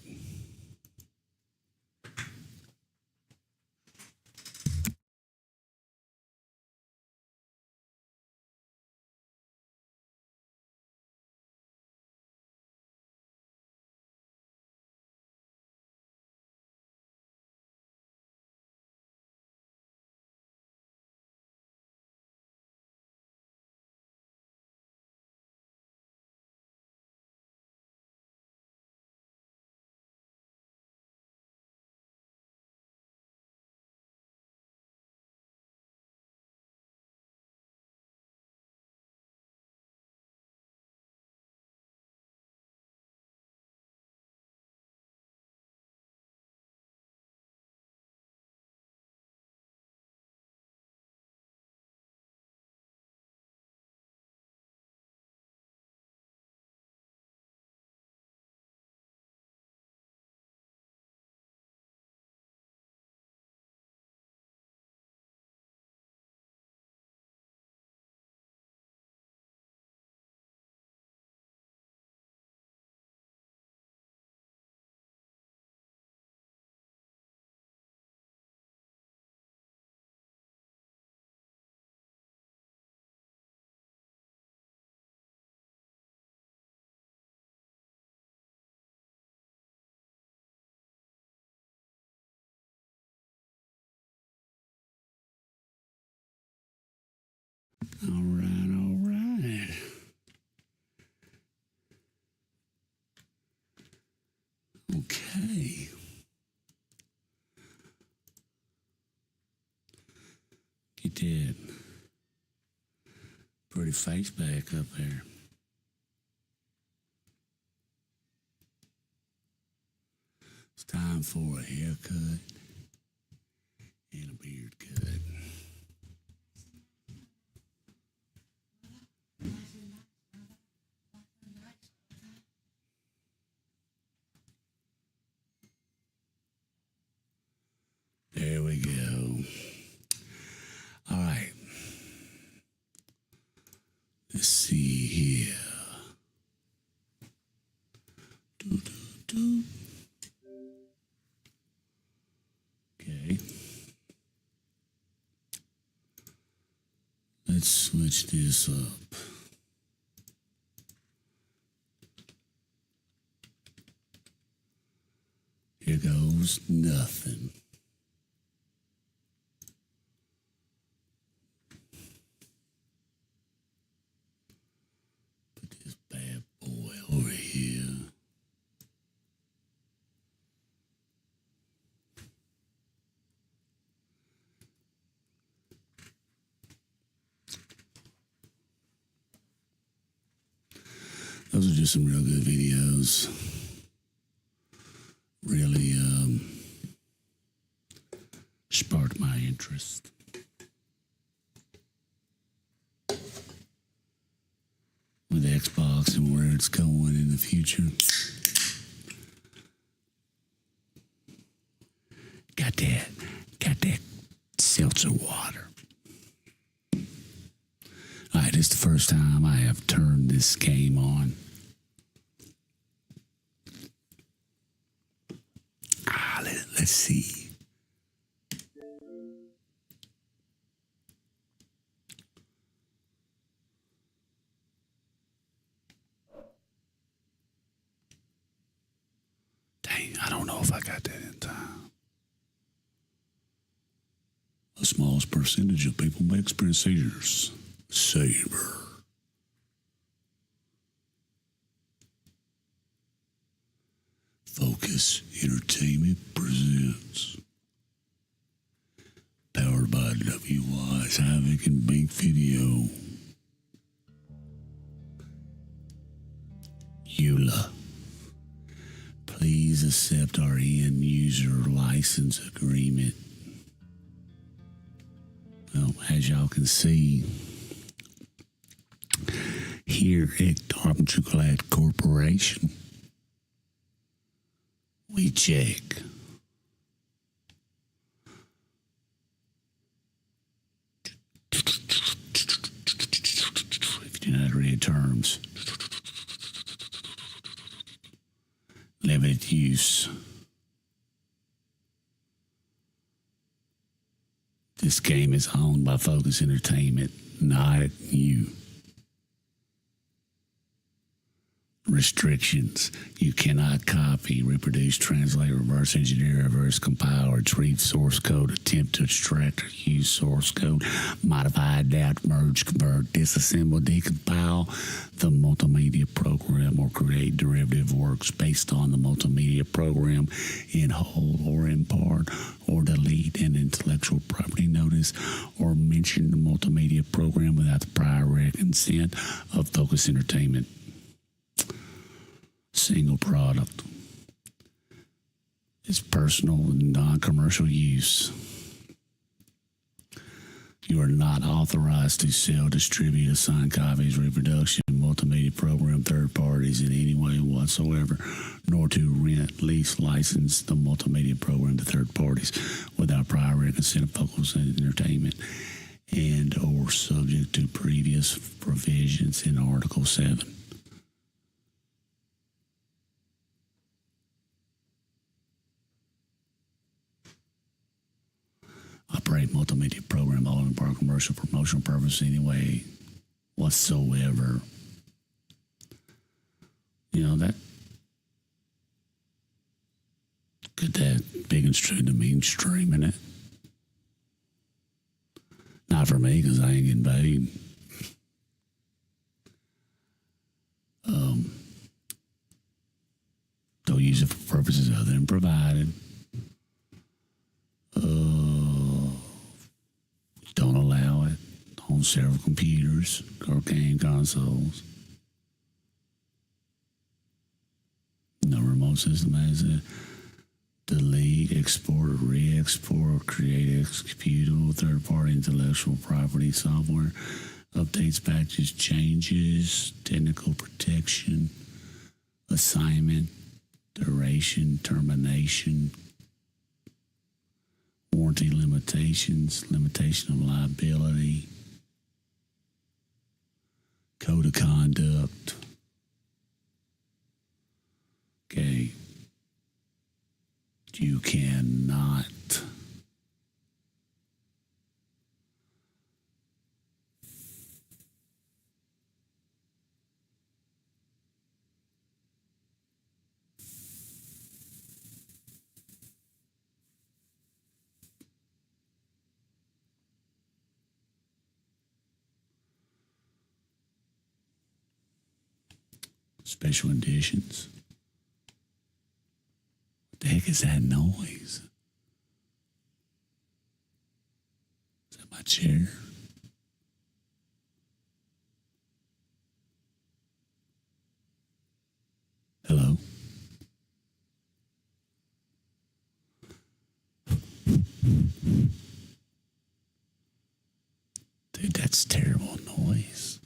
All right. Okay. Get that pretty face back up there. It's time for a haircut and a beard cut. There we go. All right. Let's see here. Okay. Let's switch this up. Here goes nothing. Put this bad boy over here. Those are just some real good videos. Really sparked my interest. with Xbox and where it's going in the future. Got that seltzer water. All right, this is the first time I have turned this game on. Let's see. Dang, I don't know if I got that in time. The smallest percentage of people may experience seizures. Saber. Focus Entertainment presents. Powered by WY's Havoc and Big Video. EULA. Please accept our end user license agreement. Well, as y'all can see, here at Dark Chocolate Corporation, we check. If you do not read terms, limited use. This game is owned by Focus Entertainment, not you. Restrictions. You cannot copy, reproduce, translate, reverse engineer, reverse compile, or retrieve source code, attempt to extract or use source code, modify, adapt, merge, convert, disassemble, decompile the multimedia program, or create derivative works based on the multimedia program in whole or in part, or delete an intellectual property notice, or mention the multimedia program without the prior consent of Focus Entertainment. Single product. It's personal and non-commercial use. You are not authorized to sell, distribute, assign copies, reproduction, multimedia program third parties in any way whatsoever, nor to rent, lease, license the multimedia program to third parties without prior consent of Focus Entertainment and or subject to previous provisions in Article 7. Operate multimedia program all in part commercial promotional purpose anyway whatsoever. You know, that could that big and straight to mean streaming it? Not for me, because I ain't getting paid. Don't use it for purposes other than provided. Don't allow it on several computers or game consoles. No remote system has it. Delete, export, re-export, create executable third-party intellectual property software, updates, patches, changes, technical protection, assignment, duration, termination, warranty limitations, limitation of liability, code of conduct. Okay. You cannot special editions. What the heck is that noise? Is that my chair? Hello? Dude, that's terrible noise.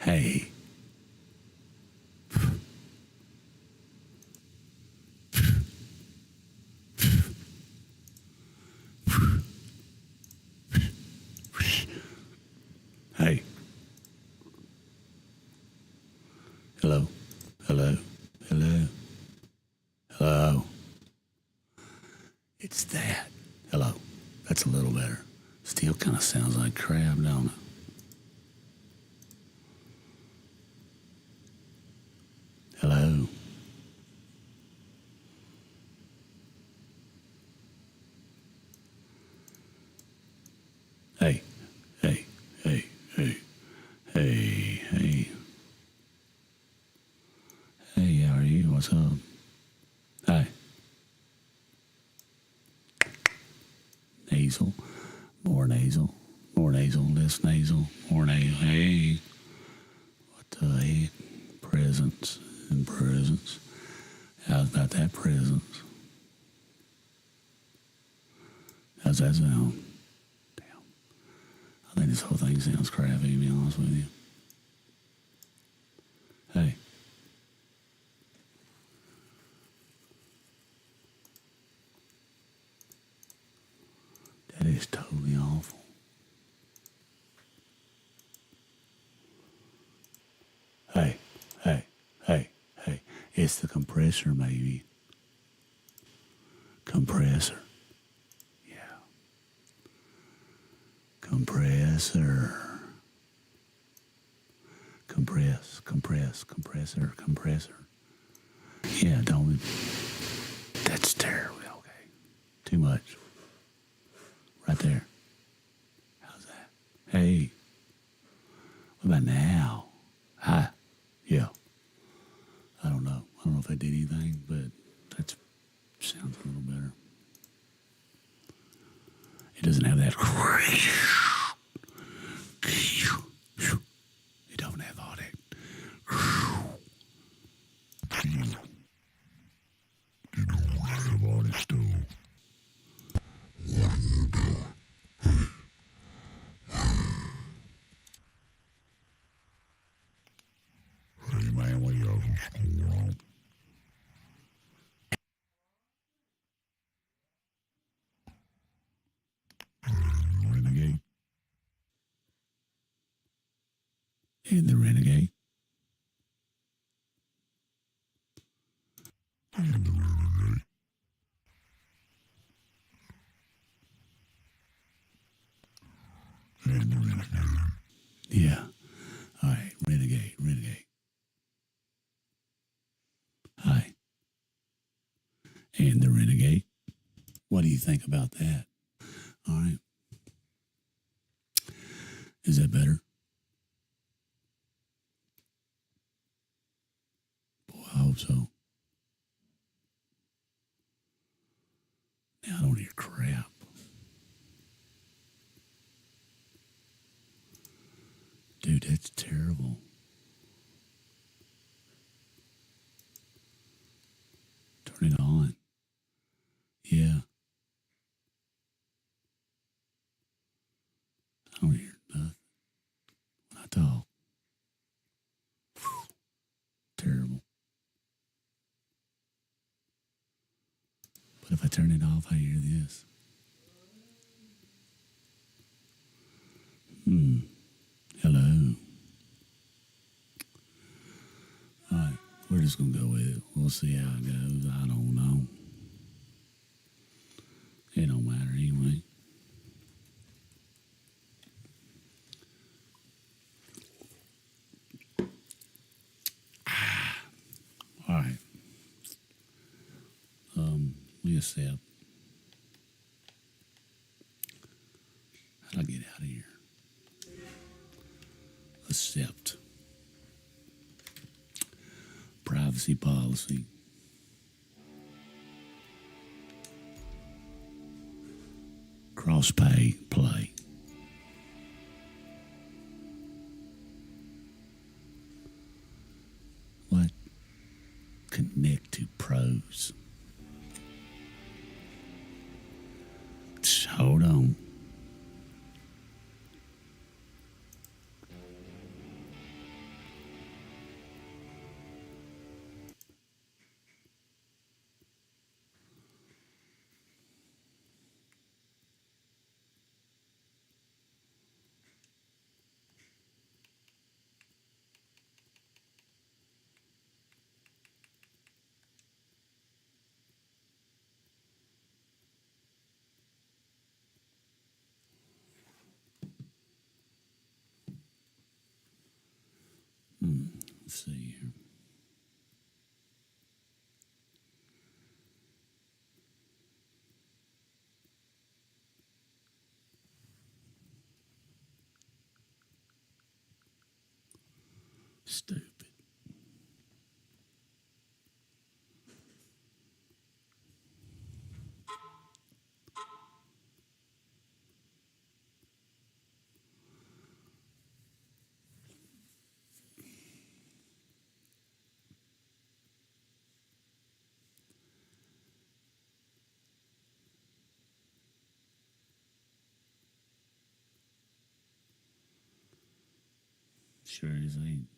Hey. Hey. Hello. Hello. Hello. Hello. It's that. Hello. That's a little better. Still kind of sounds like crap, don't it? Hello. Hey. Hey. Hey. Hey. Hey. Hey. Hey, how are you? What's up? Hi. Nasal. More nasal. More nasal. Less nasal. More nasal. Hey. What the heck? Presents and presents. How's about that presents? How's that sound? Damn. I think this whole thing sounds crappy, to be honest with you. Hey. That is totally awful. Hey, hey, hey, hey. It's the compressor, maybe. Compressor. Yeah. Compressor. Compressor. Yeah, don't we? That's terrible. Okay. Too much. Right there. How's that? Hey. What about now? Hi. Yeah. I don't know. I don't know if I did anything, but that sounds a little better. It doesn't have that. It don't have all that. You don't have all that stuff. What do you do? Hey man, what you got from school on? Renegade. And the renegade. And the renegade. And the renegade. Yeah. All right, renegade. Hi. And the renegade. What do you think about that? All right. Is that better? Boy, I hope so. Now I don't hear crap. Dude, that's terrible. Turn it on. Yeah. I don't hear nothing when I talk. Terrible. But if I turn it off, I hear this. Hello. All right. We're just going to go with it. We'll see how it goes. I don't know. It don't matter anyway. All right. We accept. How'd I get out of here? Accept. Privacy policy. Cross pay play. What? Connect to pros. Hold on. Let's see here. Stupid. Sure as ain't.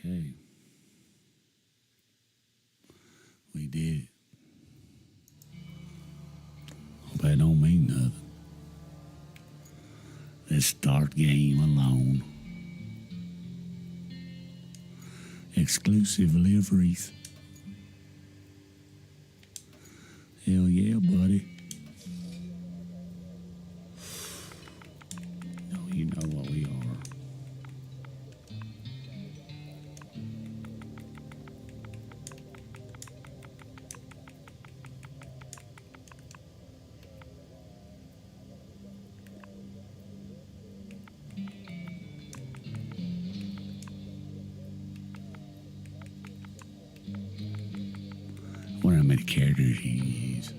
Okay. We did it. Hope that don't mean nothing. Let's start game alone. Exclusive liveries. Hell yeah, buddy. No, you know what we are. I wonder how many characters you use.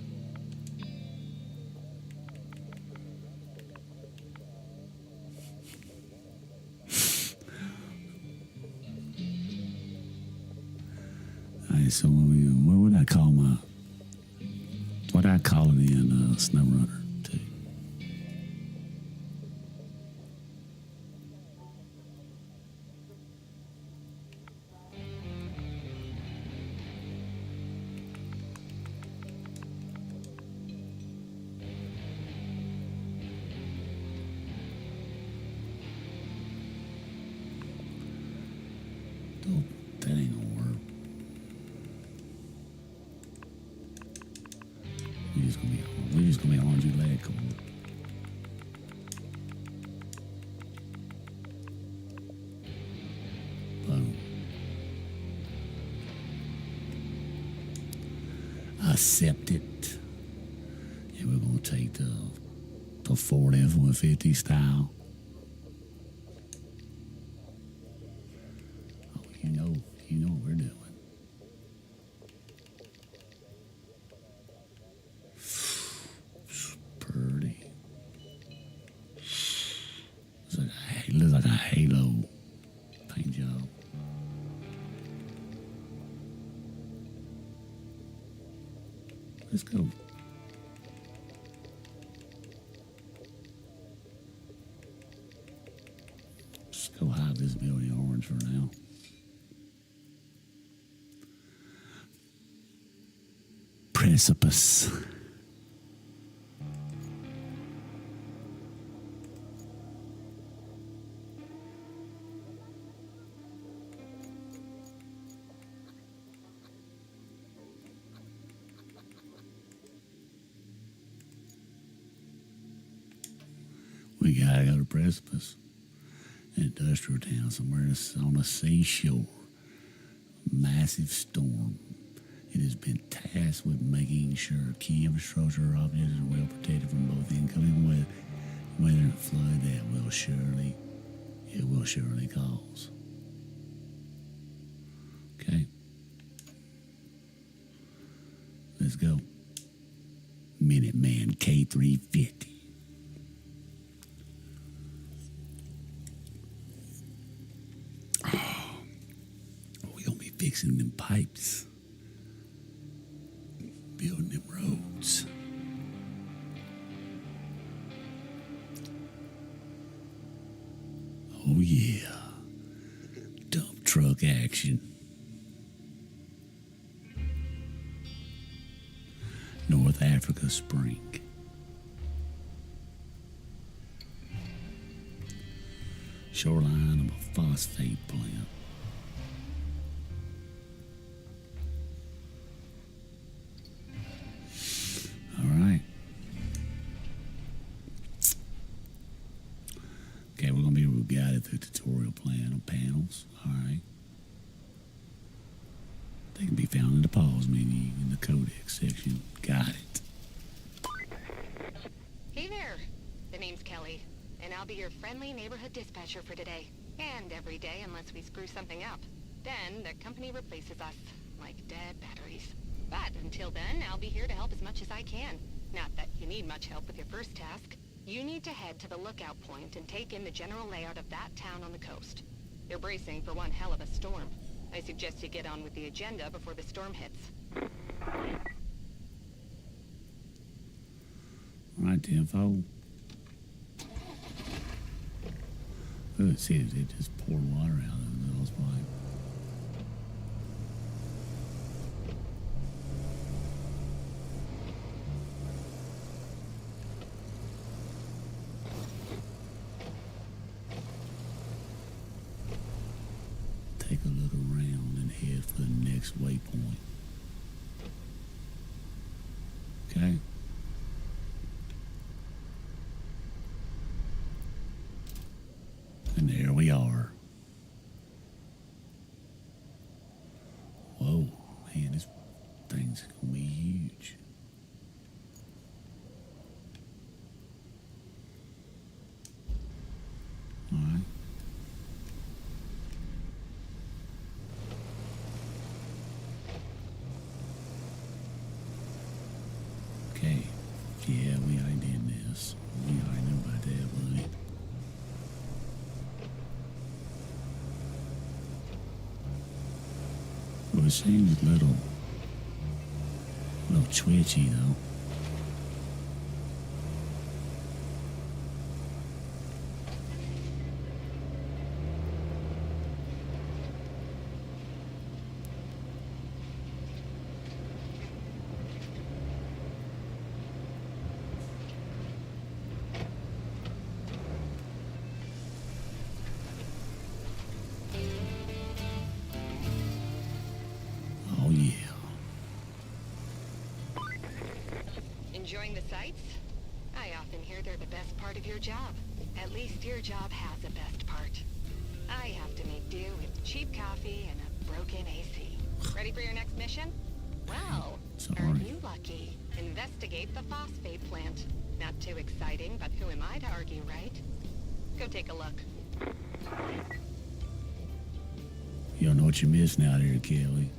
Alright, so what would I call my... What I call it in SnowRunner 2? Oh, that ain't gonna work. We're just gonna be orange and leg corn. Boom. Accept it. And we're gonna take the Ford F-150 style. Oh, you know what we're doing. Pretty. Looks like a halo paint job. Let's go. Just go hide this building orange for now. Precipice. We gotta go to Precipice, industrial town somewhere on the seashore. Massive storm. It has been tasked with making sure key infrastructure objects are well protected from both incoming weather and flood that will surely cause. Okay. Let's go. Minuteman K350. We gonna be fixing them pipes, building them roads. Oh yeah, dump truck action. North Africa Spring. Shoreline of a phosphate plant. All right. Okay, we're going to be guided through tutorial plan on panels. All right. They can be found in the pause menu in the codex section. Got it. Hey there. The name's Kelly, and I'll be your friendly neighborhood dispatcher for today. And every day unless we screw something up. Then the company replaces us, like dead batteries. But until then, I'll be here to help as much as I can. Not that you need much help with your first task. You need to head to the lookout point and take in the general layout of that town on the coast. They're bracing for one hell of a storm. I suggest you get on with the agenda before the storm hits. All right, the info. Let's see if they just poured water out of the middle pipe. Take a look around and head for the next waypoint. Okay? And there we are. Whoa, man, this thing's gonna be huge. All right. Okay. Yeah, we already did this. We already knew about that, buddy. Well, it seems a little twitchy, though. Oh, yeah. Enjoying the sights? I often hear they're the best part of your job. At least your job has a best part. I have to make do with cheap coffee and a broken AC. Ready for your next mission? Well, aren't you lucky? Investigate the phosphate plant. Not too exciting, but who am I to argue, right? Go take a look. You don't know what you're missing out here, Kelly.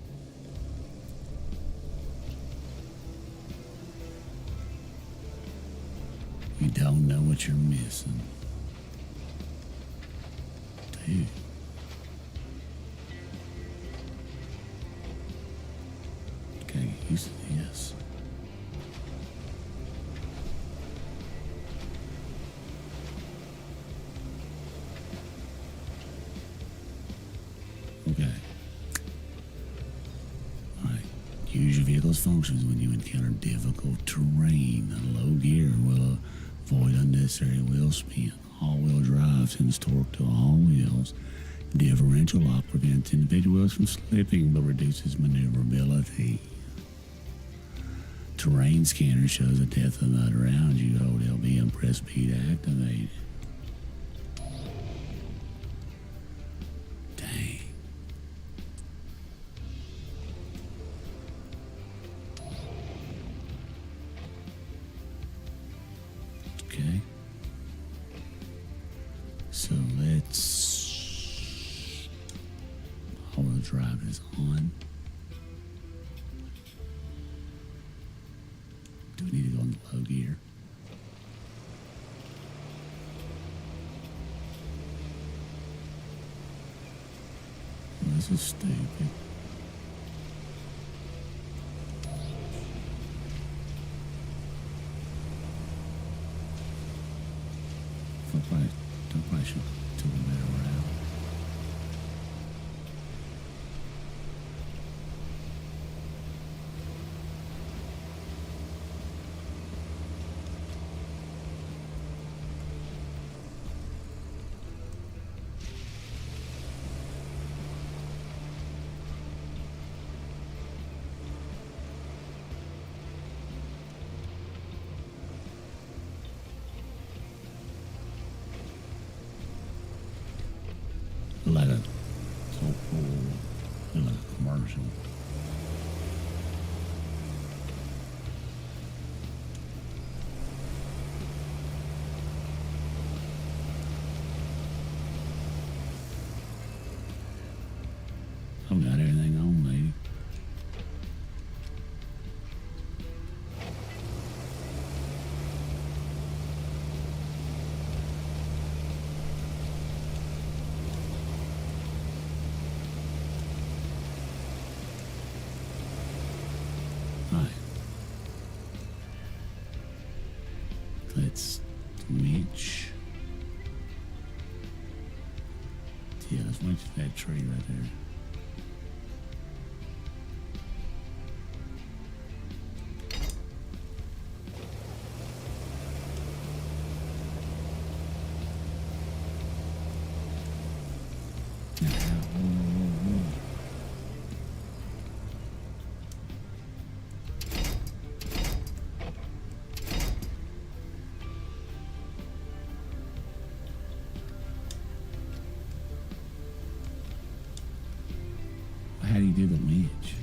You don't know what you're missing. Dude. Okay, use this. Okay. Alright. Use your vehicle's functions when you encounter difficult terrain. Low gear will avoid unnecessary wheel spin. All-wheel drive sends torque to all wheels. Differential lock prevents individuals from slipping but reduces maneuverability. Terrain scanner shows a depth of mud around you. Hold LB and press B to activate. Dang. Okay. So let's. All-wheel drive is on. Do we need to go in the low gear? This is stupid. I've got everything on, lady. Right. Let's reach. Yeah, let's reach that tree right there. How do you do the winch?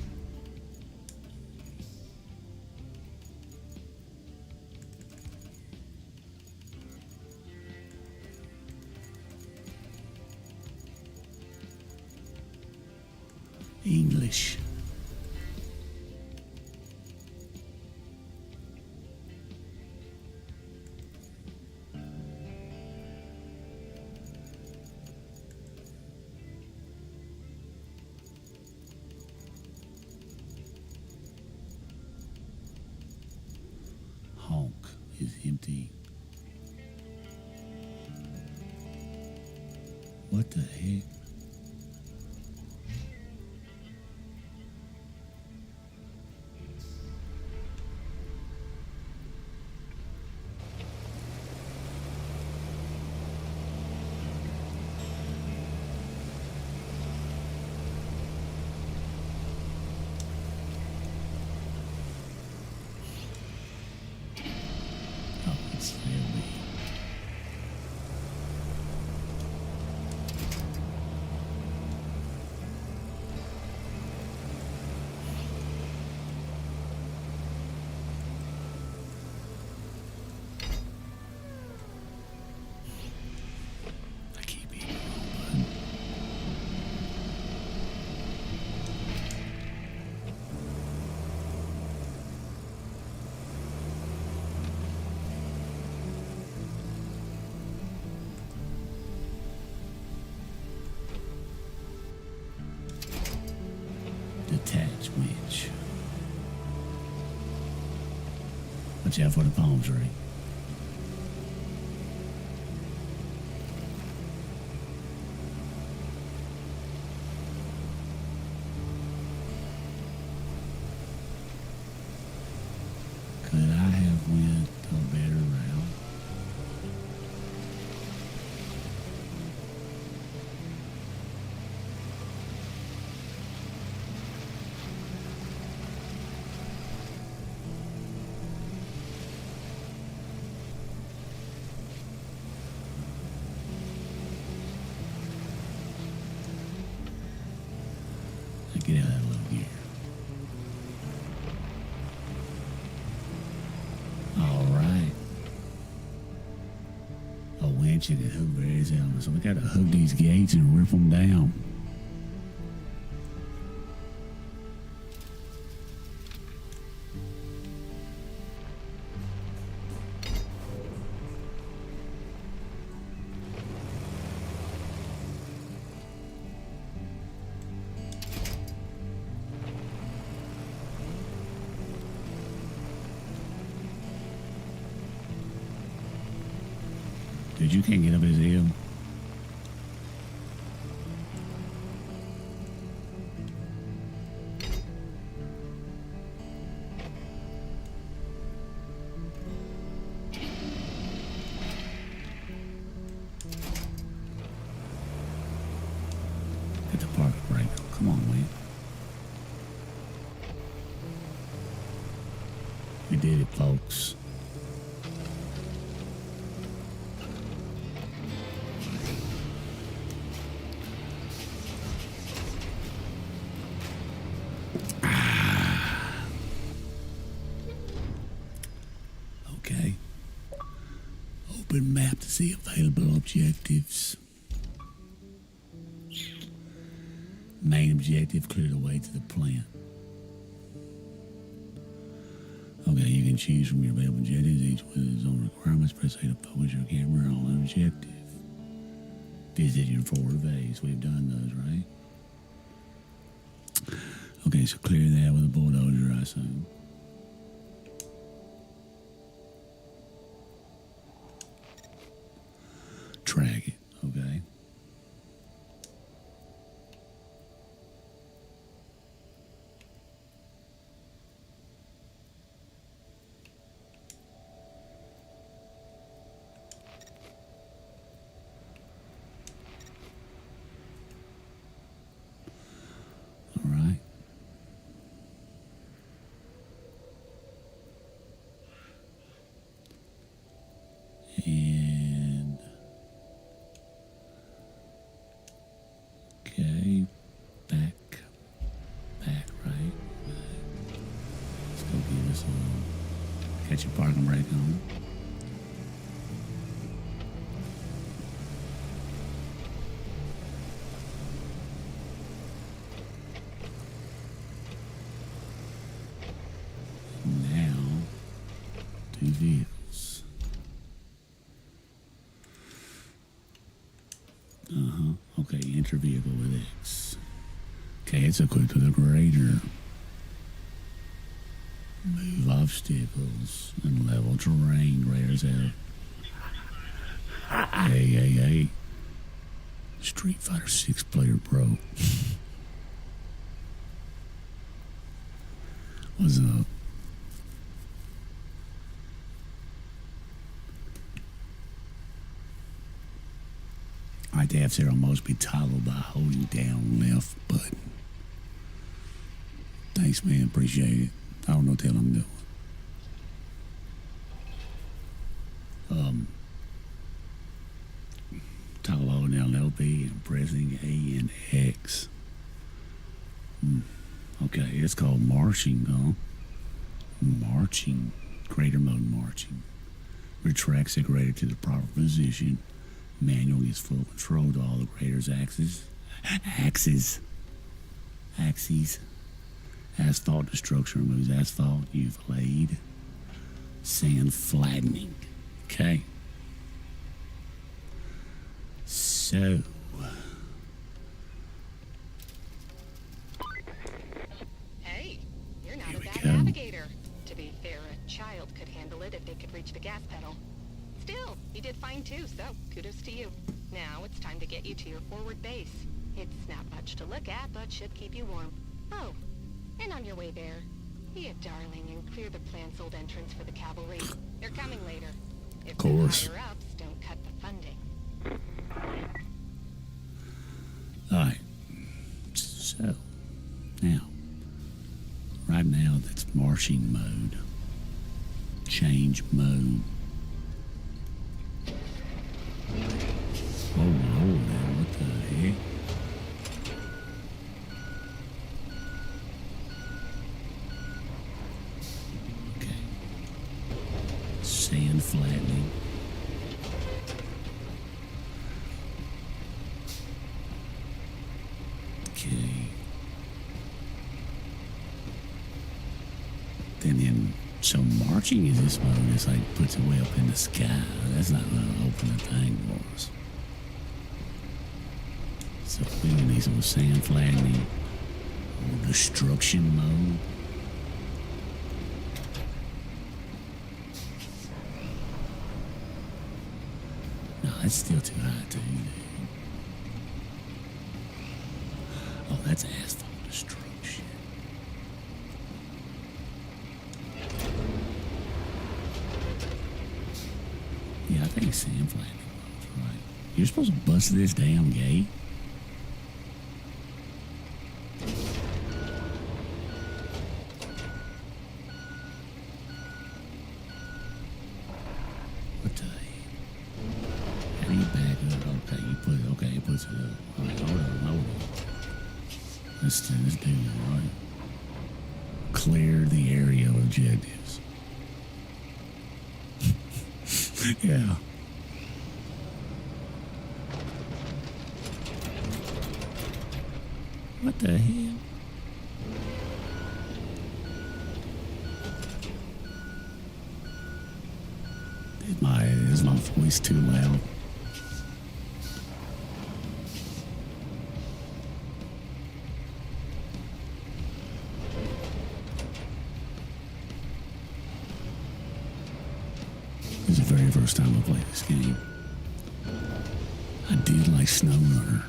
English. Honk is empty. What the heck? Oh, it's heavy. I keep hitting the wrong button. Detach winch. Watch out for the palm tree. Could I have went a better route? Get out of that little gear. All right. A winch and a hook various elements. So we got to hook these gates and rip them down. Dude, you can't get up his hill. Get the park brake. Come on, man. We did it, folks. Okay. Open map to see available objectives. Main objective, clear the way to the plant. Okay, you can choose from your available objectives, each with its own requirements. Press A to focus your camera on an objective. Decision forward phase. We've done those, right? Okay, so clear that with a bulldozer, I assume. Track it, okay? All right. And okay, back, right. Let's go give this a catch a parking brake on. Now, two vehicles. Okay, enter vehicle with X. Okay, it's equipped with a grader. Move obstacles and level terrain. Graders have. Hey. Street Fighter 6 player pro. What's up? Right, the F-Zero must be toggled by holding down left button. Thanks, man. Appreciate it. I don't know what the hell I'm doing. Toggle holding down LB and pressing A and X. Okay, it's called marching, huh? Marching. Grader mode marching. Retracts the grader to the proper position. Manual gives full control to all the grader's axes. Asphalt destruction removes asphalt you've laid. Sand flattening. Okay. So. Hey, you're not Here a we bad go. navigator. To be fair, a child could handle it if they could reach the gas pedal. Still, you did fine too, so kudos to you. Now it's time to get you to your forward base. It's not much to look at, but should keep you warm. Oh, and on your way there, be a darling and clear the plant's old entrance for the cavalry. They're coming later. If the Course. higher-ups don't cut the funding. Alright. So. Now. Right now, that's marching mode. Change mode. Oh, Lord, man, what the heck? Okay. Sand flattening. Okay. Then, so marching is this mode. It's like puts it way up in the sky. That's not going to open the thing for us. So we're going to need some sand flattening or destruction mode. No, that's still too high too. Oh, that's asphalt destruction. Yeah, I think sand flattening was right. You're supposed to bust this damn gate? What the heck? How do you back up? Okay, you puts it up. All right, hold on. Let's do this, all right? Clear the area of objectives. Yeah. What the hell? Is my voice too loud? This is the very first time I played this game. I did like SnowRunner.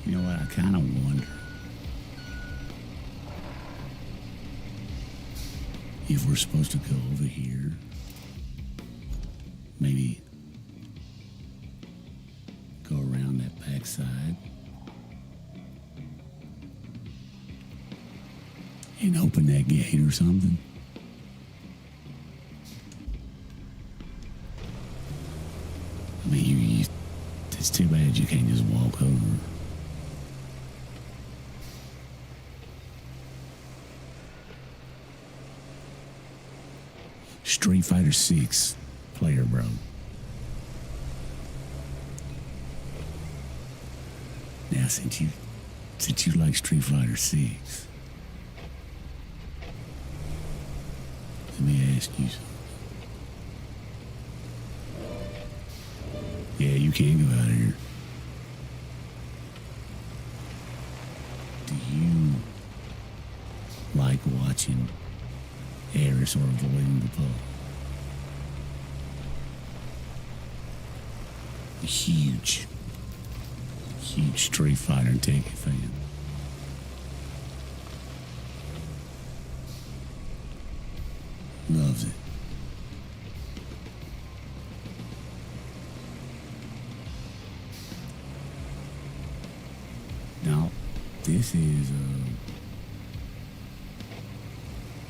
You know what? I kind of wonder if we're supposed to go over here. Maybe go around that backside and open that gate or something. I mean, it's too bad you can't just walk over. Street Fighter 6 player, bro. Now, since you like Street Fighter 6, let me ask you something. Yeah, you can go out of here. Do you like watching Eris or avoiding the puzzle? A huge Street Fighter and Tekken fan. Loves it. Now, this is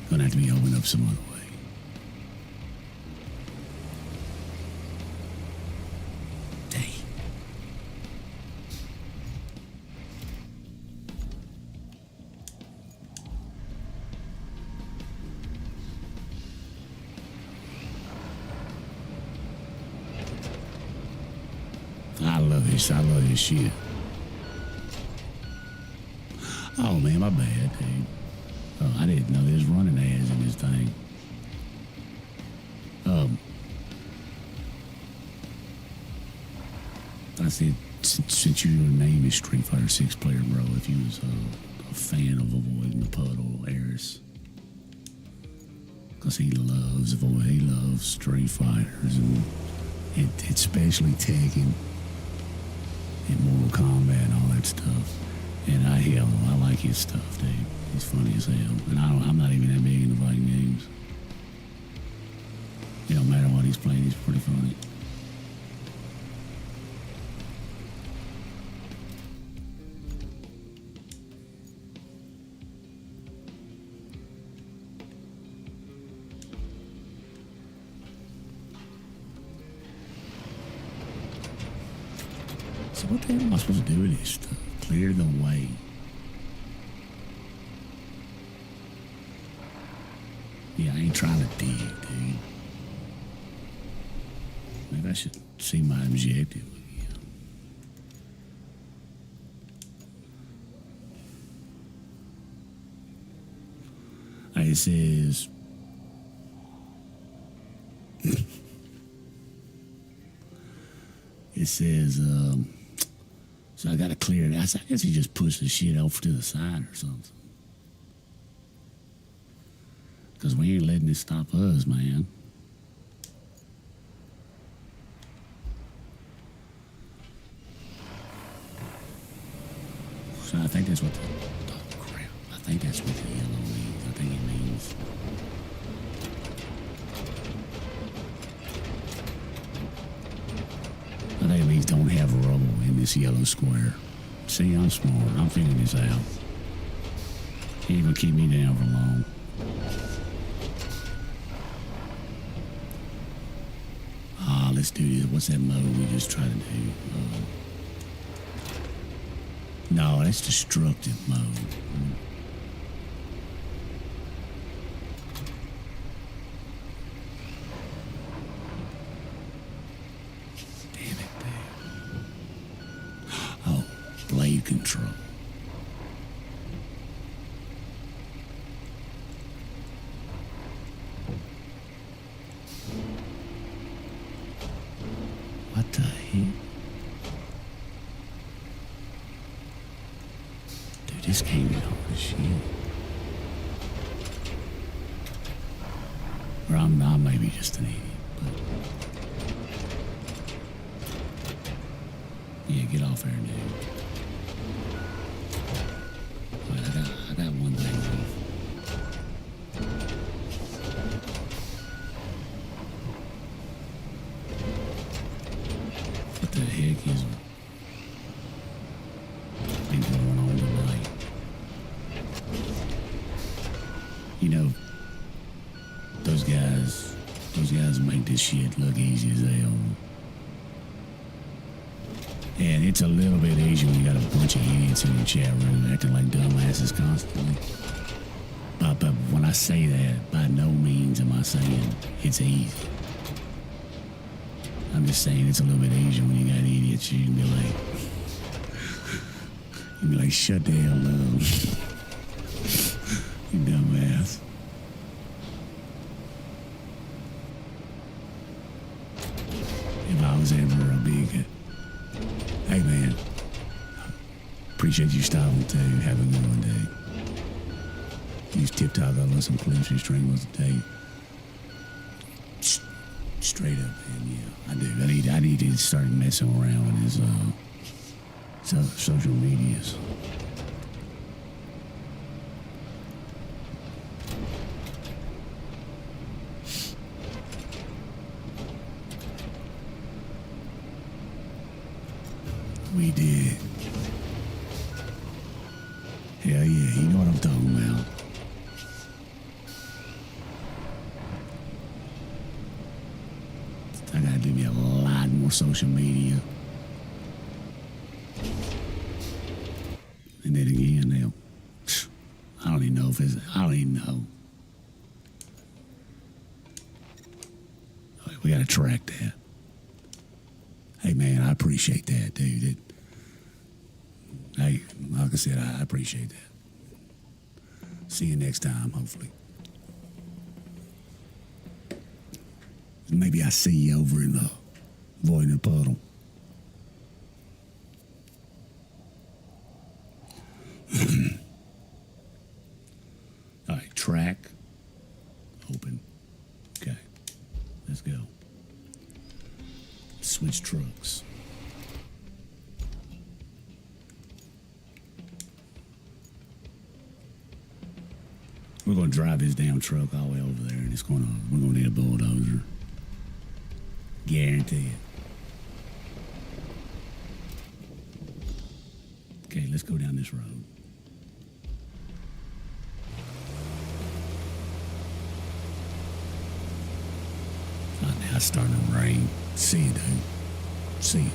gonna have to be opened up some other way. Dang. I love this shit. Oh man, my bad, dude. Oh, I didn't know there's running ads in this thing. I said, since your name is Street Fighter 6 player, bro, if you was a fan of avoiding the puddle, Eris. Because he loves Street Fighters, and especially Tekken and Mortal Kombat and all that stuff. And I like his stuff, dude. He's funny as hell. And I'm not even that big into fighting games. It don't matter what he's playing, he's pretty funny. So what the hell am I supposed to do with this stuff? Clear the way. Yeah, I ain't trying to dig, dude. Maybe I should see my objective again. It says... it says, so I gotta clear it. I guess he just pushed the shit off to the side or something. Because we ain't letting it stop us, man. So I think that's what crap. I think that's what the yellow means. I think it means... I think it means don't have rubble in this yellow square. See, I'm smart. I'm figuring this out. Can't even keep me down for long. Let's do this. What's that mode we just tried to do? No, that's destructive mode. truck. What the heck? Dude, this came in hard as shit. Or I may be just an idiot, but... Yeah, get off there, dude. Alright, I got one thing off. What the heck is been going on tonight? You know, those guys make this shit look easy as hell. And it's a little bit easier when you got a bunch of idiots in the chat room acting like dumbasses constantly. But when I say that, by no means am I saying it's easy. I'm just saying it's a little bit easier when you got idiots. You can be like, shut the hell up. You dumbass. If I was ever a big... Hey man, appreciate you stopping too. Have a good one, dude. Use TikTok, I love some clips and stream once a day. Straight up, man, yeah, I do. I need to start messing around with his social medias. We did. Hell yeah, you know what I'm talking about. I gotta do me a lot more social media. And then again, I don't even know if it's, I don't even know. We gotta track that. Hey man, I appreciate that, dude. Hey, like I said, I appreciate that. See you next time, hopefully. Maybe I see you over in the void and puddle. All right, track. Open. Okay, let's go. Switch trucks. We're gonna drive his damn truck all the way over there, and we're gonna need a bulldozer. Guarantee it. Okay, let's go down this road. Oh, now it's starting to rain. See you, dude. See you.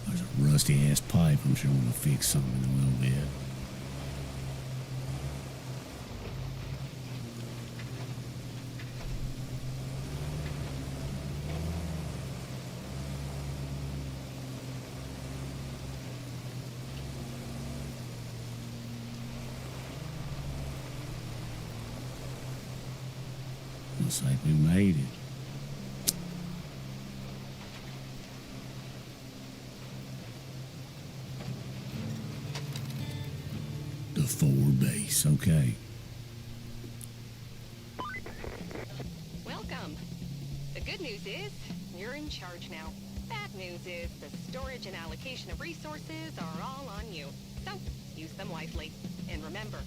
There's a rusty ass pipe. I'm sure we'll fix something in a little bit. Looks like we made it. The forward base, okay. Welcome. The good news is you're in charge now. Bad news is the storage and allocation of resources are all on you. So use them wisely. And remember,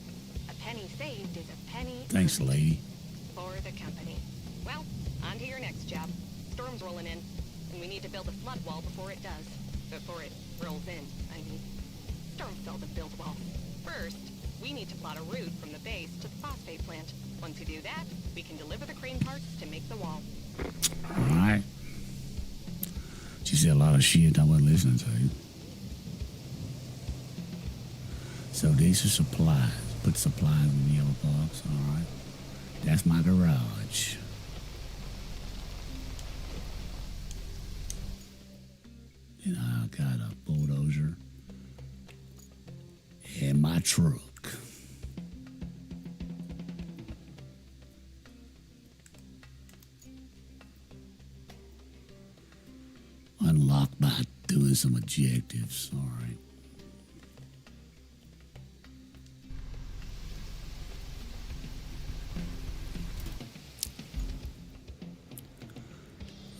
a penny saved is a penny Thanks, earned lady. for the company. Well, on to your next job. Storm's rolling in, and we need to build a flood wall before it does. Before it rolls in, I mean. Storms seldom build walls. First, we need to plot a route from the base to the phosphate plant. Once we do that, we can deliver the crane parts to make the wall. All right. She said a lot of shit I wasn't listening to. So these are supplies. Put supplies in the yellow box. All right. That's my garage. And I got a bulldozer and my truck. Unlocked by doing some objectives. All right.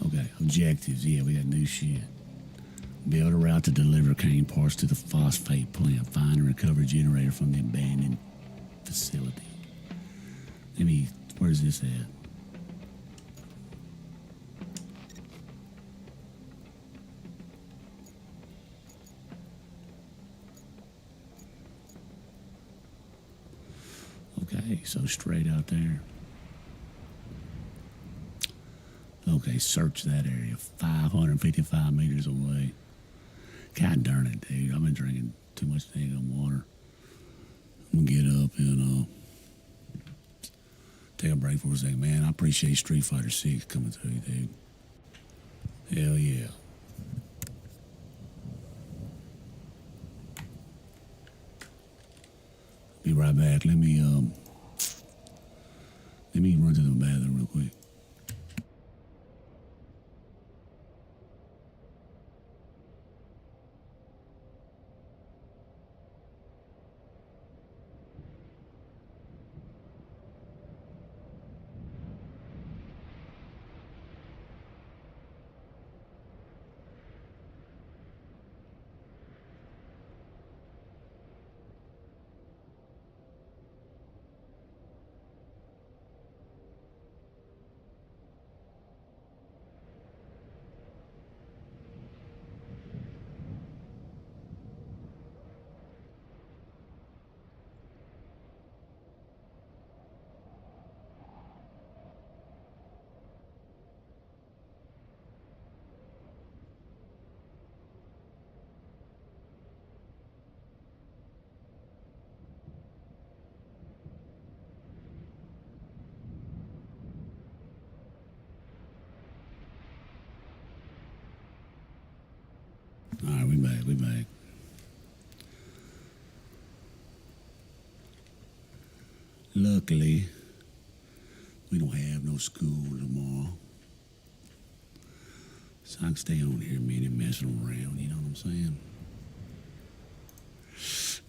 Okay, objectives. Yeah, we got new shit. Build a route to deliver cane parts to the phosphate plant. Find and recover a generator from the abandoned facility. Where's this at? Okay, so straight out there. Okay, search that area. 555 meters away. God darn it, dude. I've been drinking too much dang water. I'm gonna get up and take a break for a second, man. I appreciate Street Fighter 6 coming through, dude. Hell yeah. Be right back. Let me run to the bathroom real quick. All right, we back. Luckily, we don't have no school tomorrow. So I can stay on here a minute messing around, you know what I'm saying?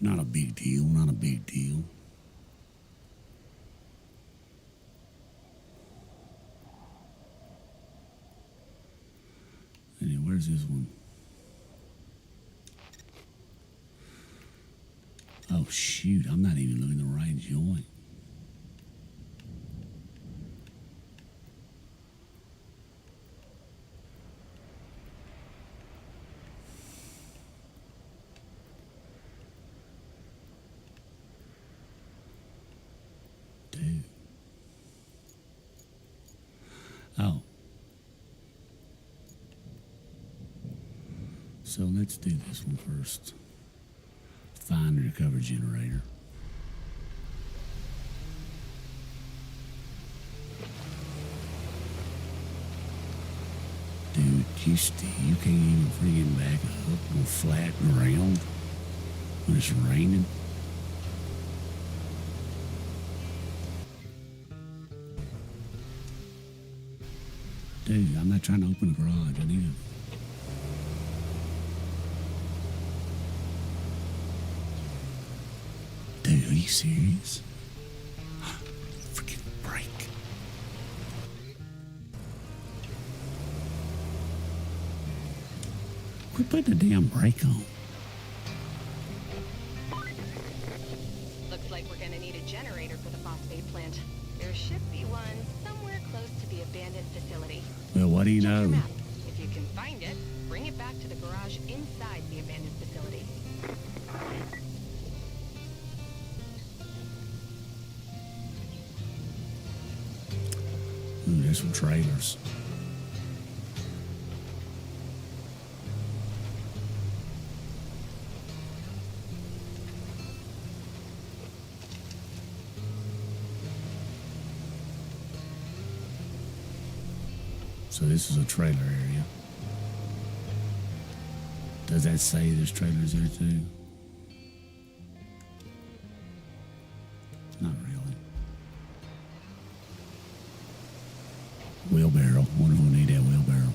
Not a big deal, not a big deal. Anyway, where's this one? Oh, shoot, I'm not even looking at the right joint. Dude. Oh. So let's do this one first. Find and recover generator. Dude, you can't even freaking back up on flat ground when it's raining. Dude, I'm not trying to open the garage. I need a... Dude, are you serious? Freaking brake. Quit putting the damn brake on. Looks like we're gonna need a generator for the phosphate plant. There should be one somewhere close to the abandoned facility. Well, what do you Check your know? map. If you can find it, bring it back to the garage inside the abandoned facility. Ooh, there's some trailers. So this is a trailer area. Does that say there's trailers there too? Not really. Wheelbarrow. Wonder if we'll need that wheelbarrow.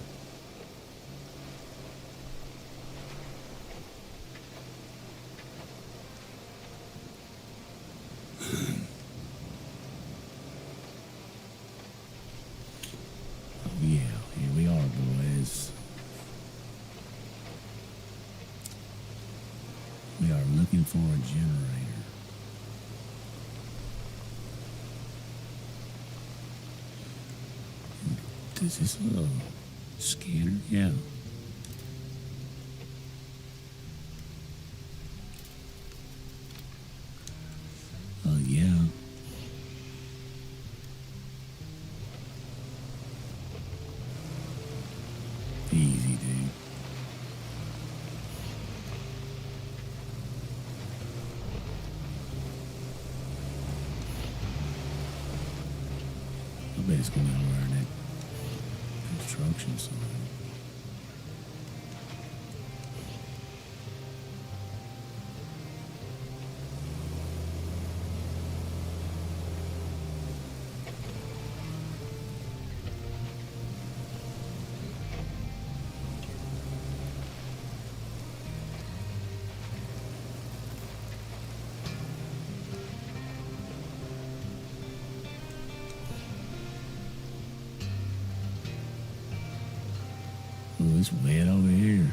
Oh yeah, here we are, boys. We are looking for a generator. Is this a scanner? Yeah. Yeah. Easy, dude. I bet it's going to be all around that construction site. Oh, it's wet over here.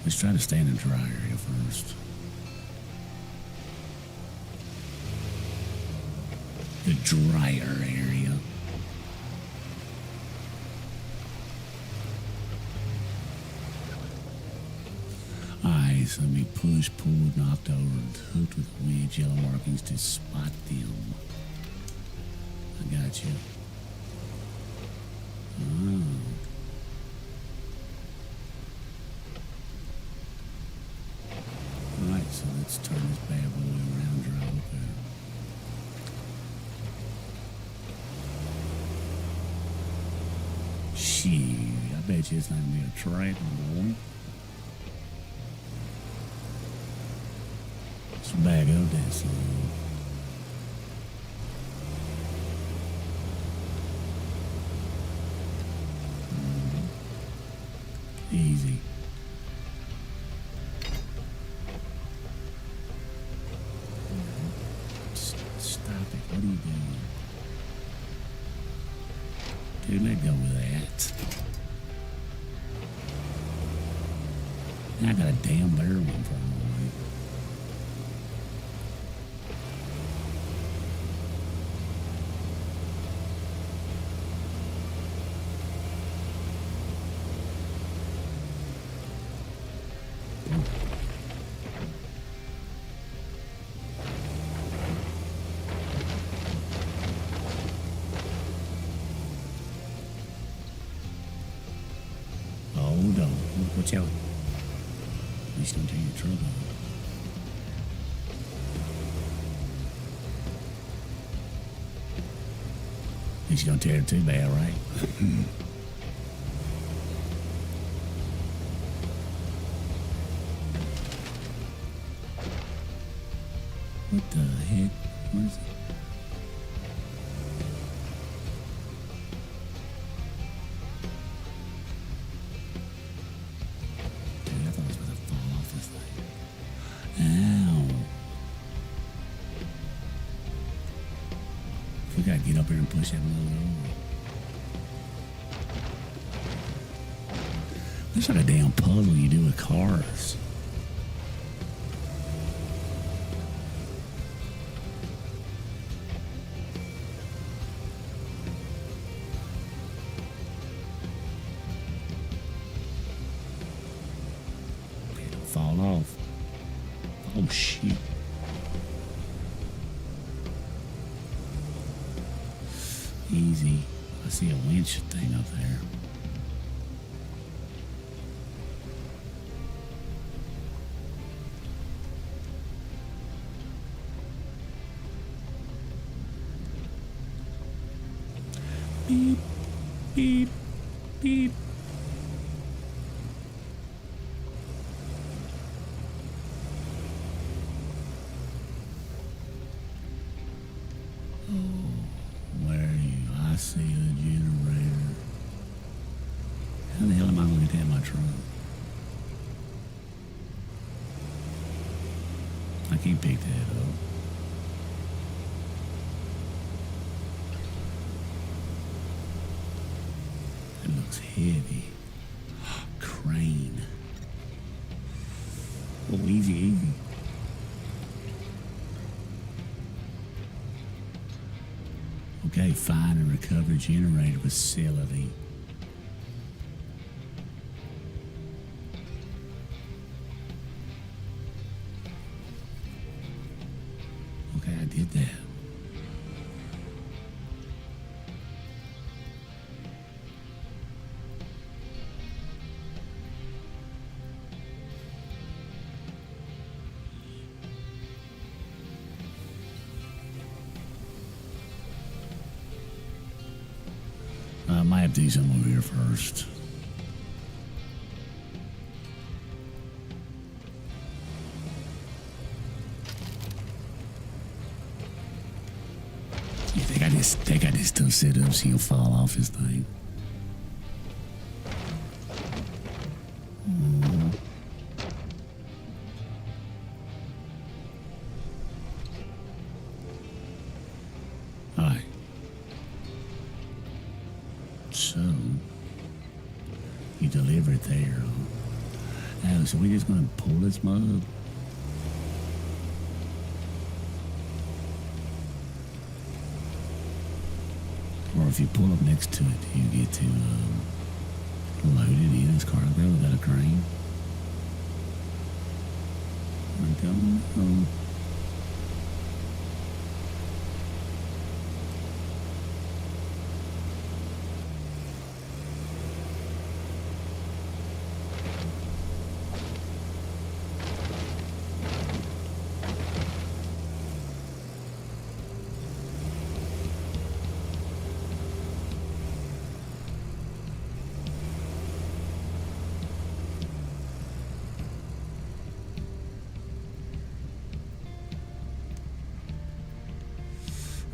Let's try to stay in a dry area first. The drier area. Eyes, let me push, pulled, knocked over, and hooked with weird yellow markings to spot them. I got you. Oh. Alright, so let's turn this bad boy around and drive up there. Shoot, I bet you it's not gonna be a trap, boy. Let's back up that son. Easy. Stop it. What are you doing? Dude, let go of that. I got a damn bear one for a moment. Hold on. Watch out. He's gonna take your truck on. He's gonna tear it too bad, right? What the heck? Where is it? Dude, I thought I was about to fall off this thing. Ow. We gotta get up here and push that load over. Looks like a damn puzzle you do with cars. Fall off. Oh shit. Easy. I see a winch thing up there. Beep, beep, beep. Where are you? I see a generator. How the hell am I going to get that in my truck? I can't pick that up. It looks heavy. Crane. Oh, easy, easy. Okay, find and recover generator facility. Okay, I did that. I might have to do something over here first. You think I just still sit up so he'll fall off his thing? All right. So, you deliver it there. Oh, so we just gonna pull this mug? Or if you pull up next to it, do you get to load it in as cargo without a crane? I don't know.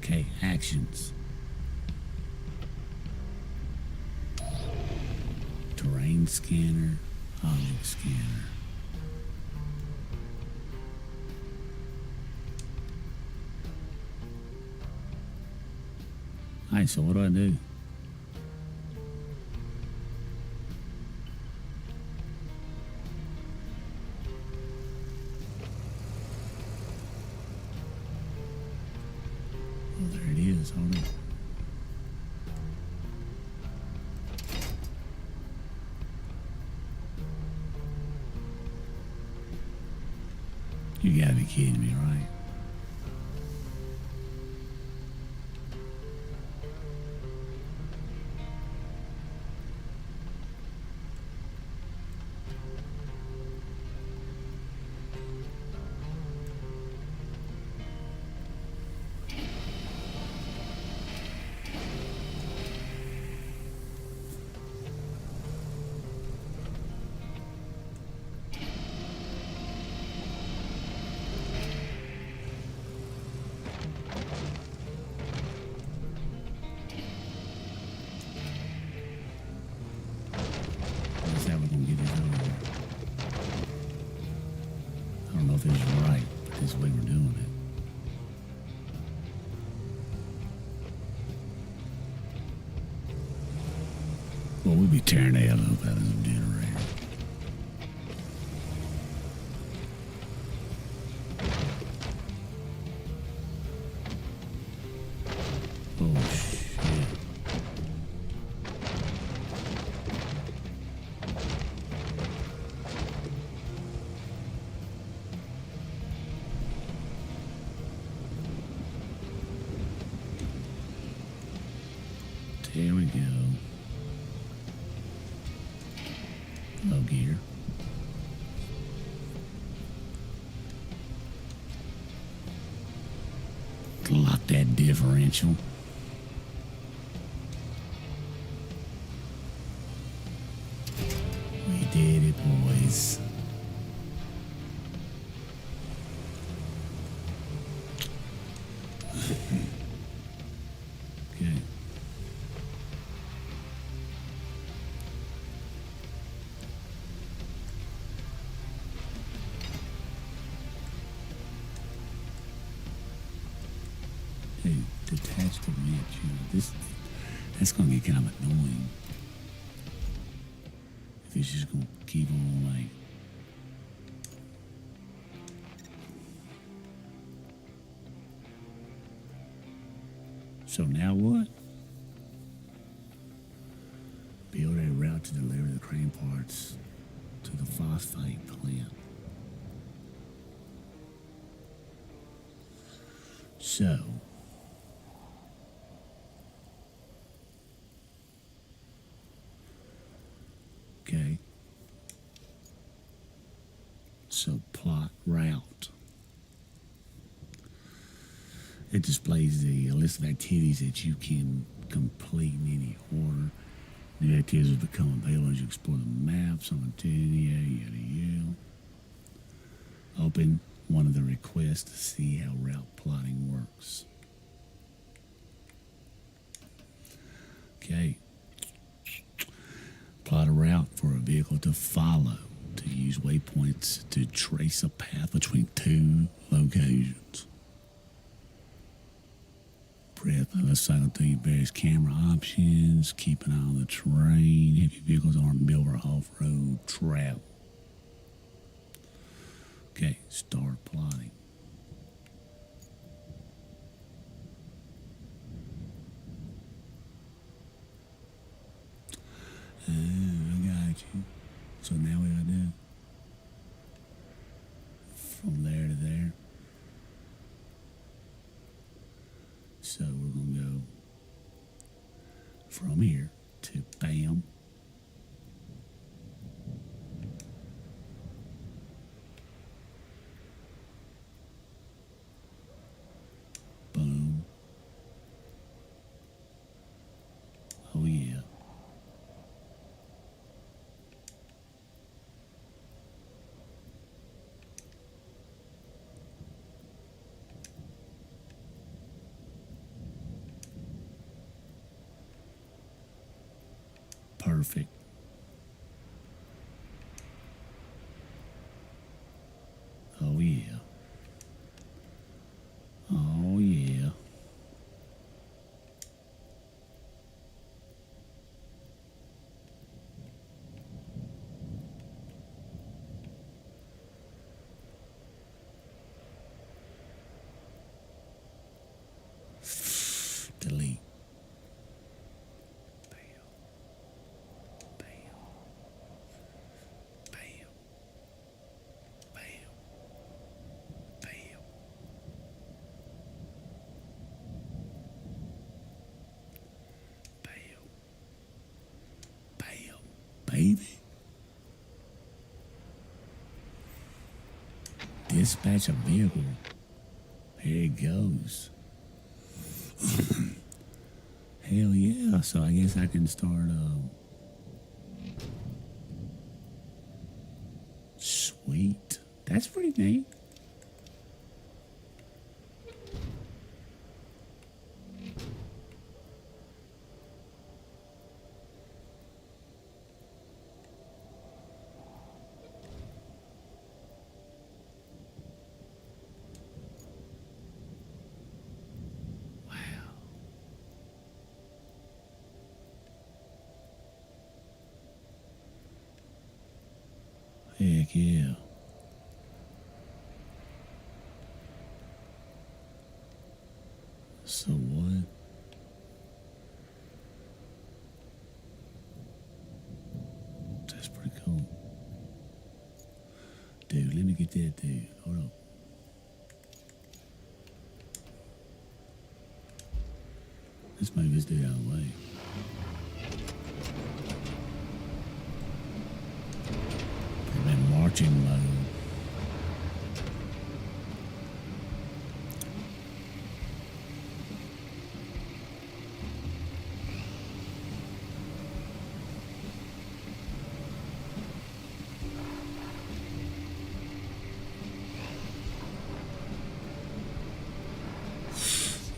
Okay, actions. Terrain scanner, object scanner. Alright, so what do I do? Oh, there it is. Hold on. You gotta be kidding me, right? That's how we're gonna get this over here. I don't know if it's right, but this is the way we're doing it. Well, we'll be tearing the hell up out of some generator. Oh, shit. There we go. Low gear. Lock that differential. We did it, boys. Okay. Hey, detach the winch. That's gonna get kind of annoying. If it's just gonna keep on like. So now what? Build a route to deliver the crane parts to the phosphate plant. So. Okay. So plot route. It displays the list of activities that you can complete in any order. The activities will become available as you explore the maps on the yada yada. Open one of the requests to see how route plotting works. Okay. Plot a route for a vehicle to follow to use waypoints to trace a path between two locations. Press the left side to various camera options. Keep an eye on the terrain. Heavy vehicles aren't built for off-road travel. Okay, start plotting. I got you. So now what do I do? From there to there. So we're going to go from here to bam. Boom. Oh yeah. Perfect. Oh yeah. Oh yeah. Delete. Baby. Dispatch a vehicle. Here it goes. Hell yeah. So I guess I can start sweet. That's pretty neat. Heck yeah. So what? That's pretty cool. Dude, let me get that dude. Hold on. Let's move this dude out of the way. Searching mode.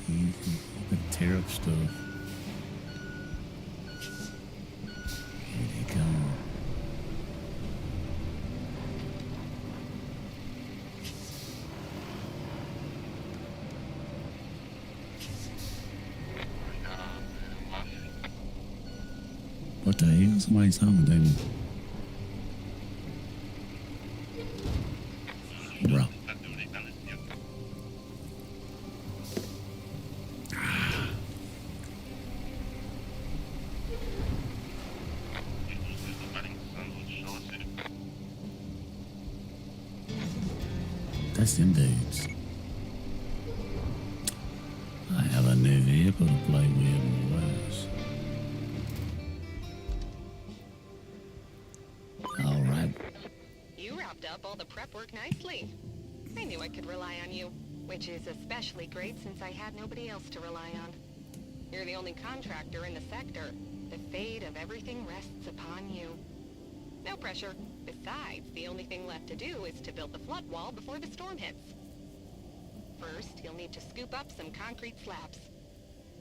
You can tear up stuff. Here they come. What the hell? Somebody's talking to me. Bro. That's them dudes. I have a new vehicle to play with in the West. All right. You wrapped up all the prep work nicely. I knew I could rely on you, which is especially great since I had nobody else to rely on. You're the only contractor in the sector. The fate of everything rests upon you. No pressure. Besides, the only thing left to do is to build the flood wall before the storm hits. First, you'll need to scoop up some concrete slabs.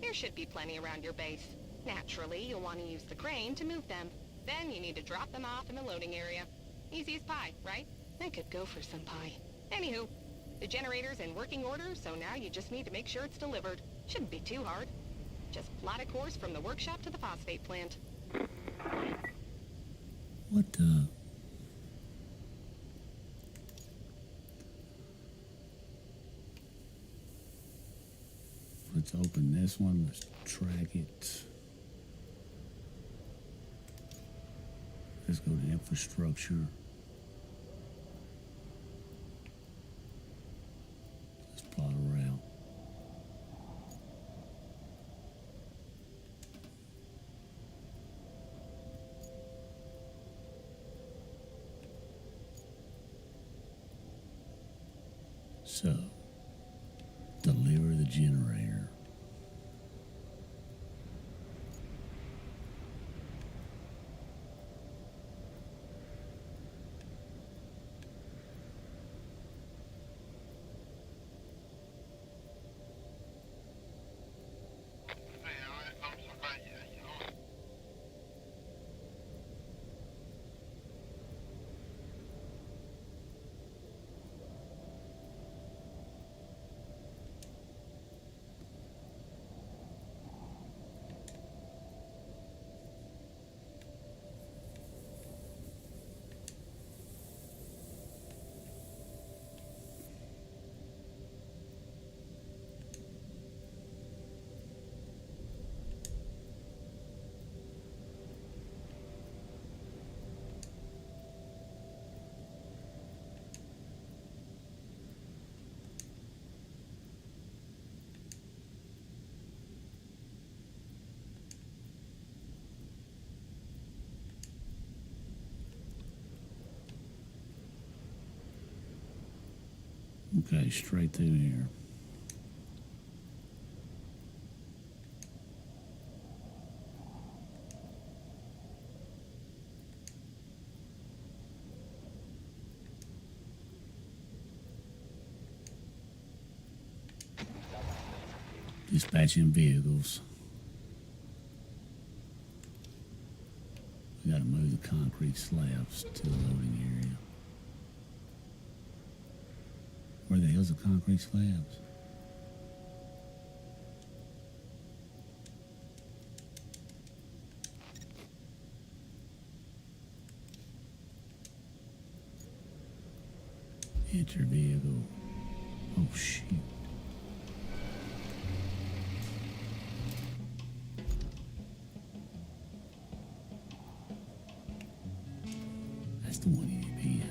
There should be plenty around your base. Naturally, you'll want to use the crane to move them. Then you need to drop them off in the loading area. Easy as pie, right? I could go for some pie. Anywho, the generator's in working order, so now you just need to make sure it's delivered. Shouldn't be too hard. Just plot a course from the workshop to the phosphate plant. What the? Let's open this one. Let's track it. Let's go to infrastructure. Let's plot a route. So, deliver the generator. Okay, straight through here. Dispatching vehicles. We gotta move the concrete slabs to the loading area. Where the hell's the concrete slabs? Enter vehicle. Oh shoot. That's the one you need to be in.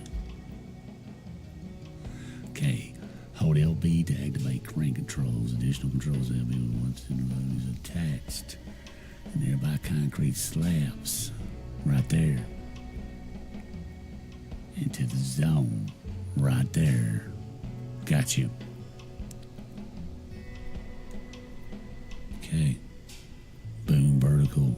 Okay. Hold LB to activate crane controls. Additional controls LB once in the road is attached. And nearby concrete slabs. Right there. into the zone right there. Got you. Okay. Boom, vertical.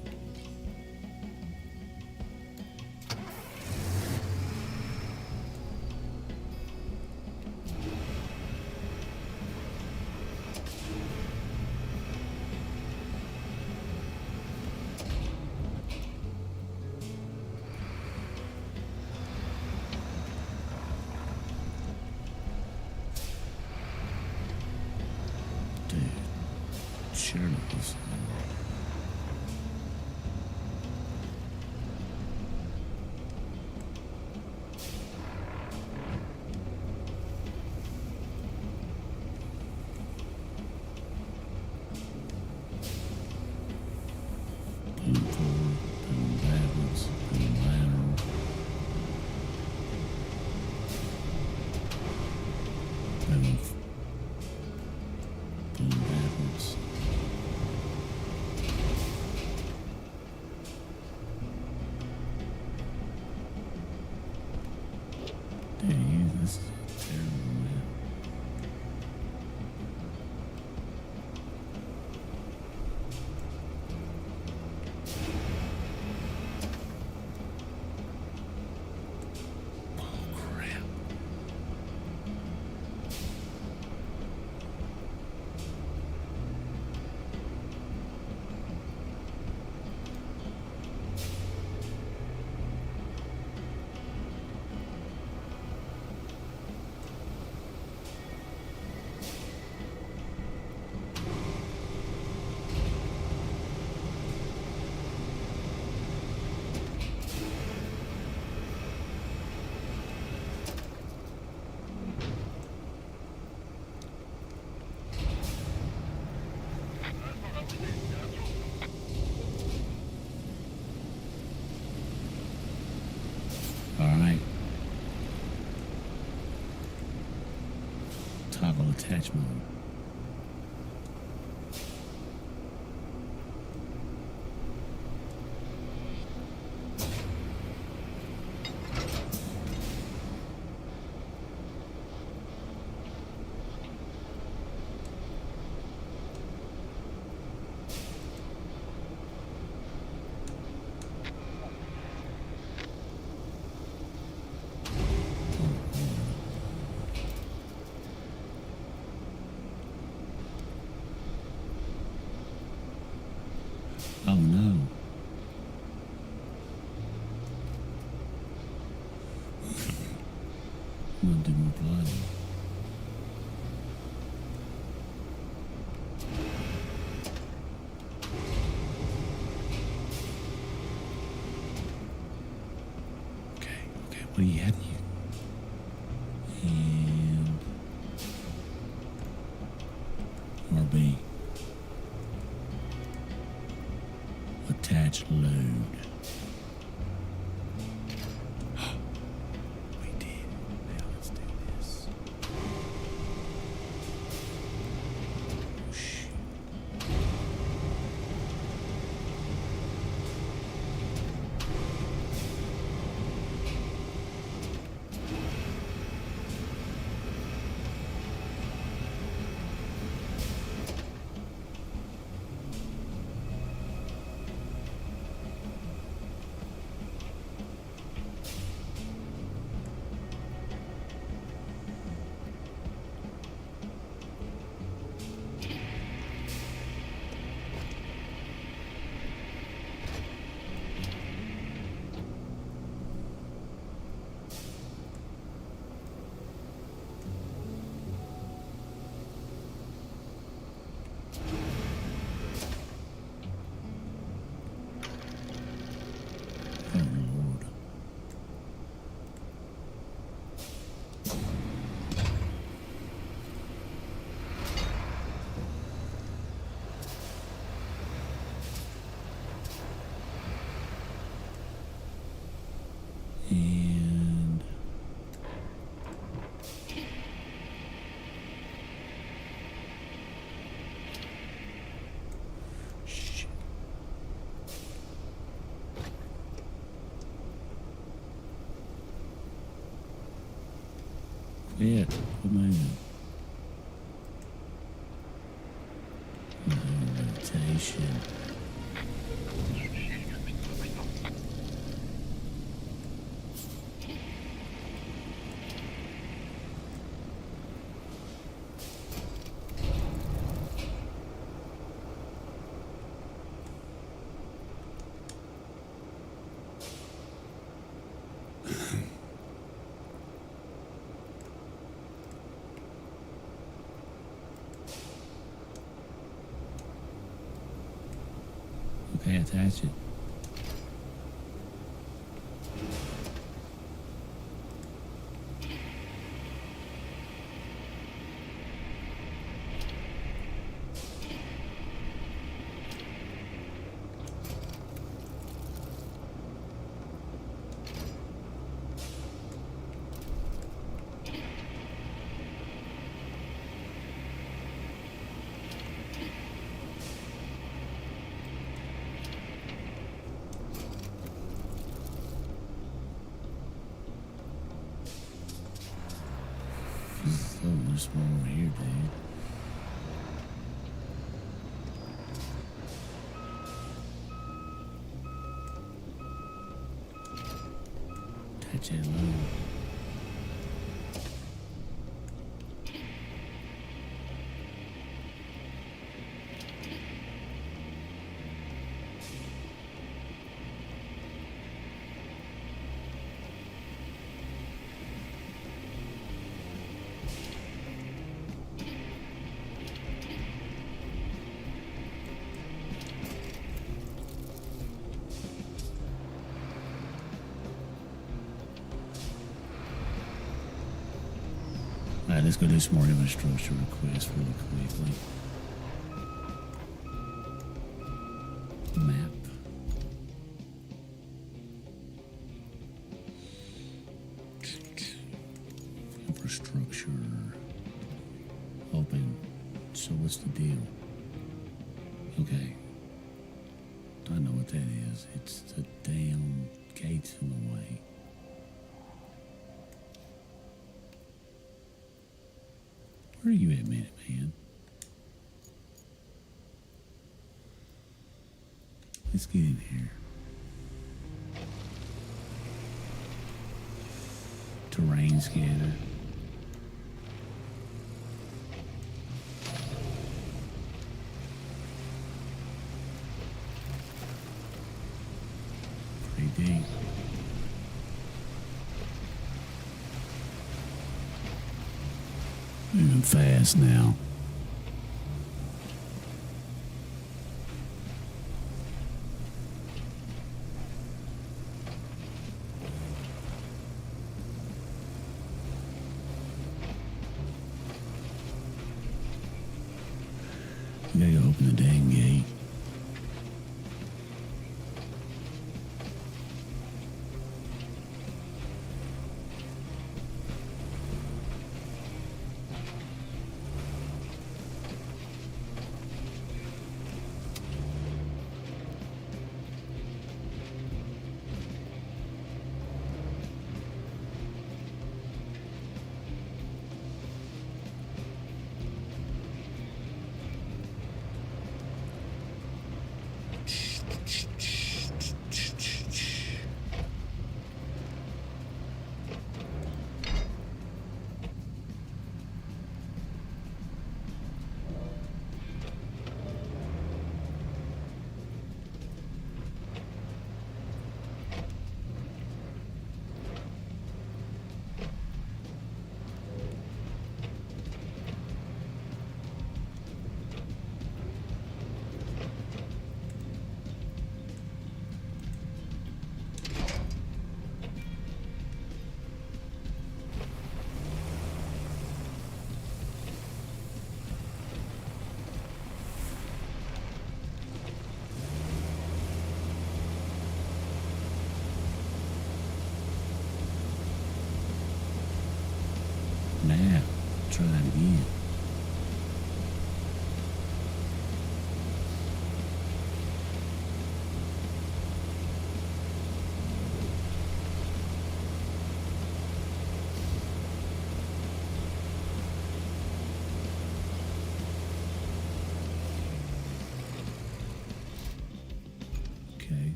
Dude, shirtless. Boom forward, boom backwards, boom lateral. Boom. Boom backwards. Dude, this is terrible, man. Oh, crap. All right. Toggle attach mode. Oh no. I'm gonna do more blood. Okay, what do you have you? And RB. Attach load. We did. Now let's do this. Oh, shit. shit. Quit moving. Rotation. Okay, attach it. Oh, there's one over here, dude. Touch it low. Alright, let's go do some more infrastructure requests really quickly. Map. Infrastructure. Open. So what's the deal? Okay. I know what that is. It's the damn gates in the way. Where are you at, Minute Man? Let's get in here. Terrain scanner. Pretty deep. Moving fast now. We gotta go open the dang gate.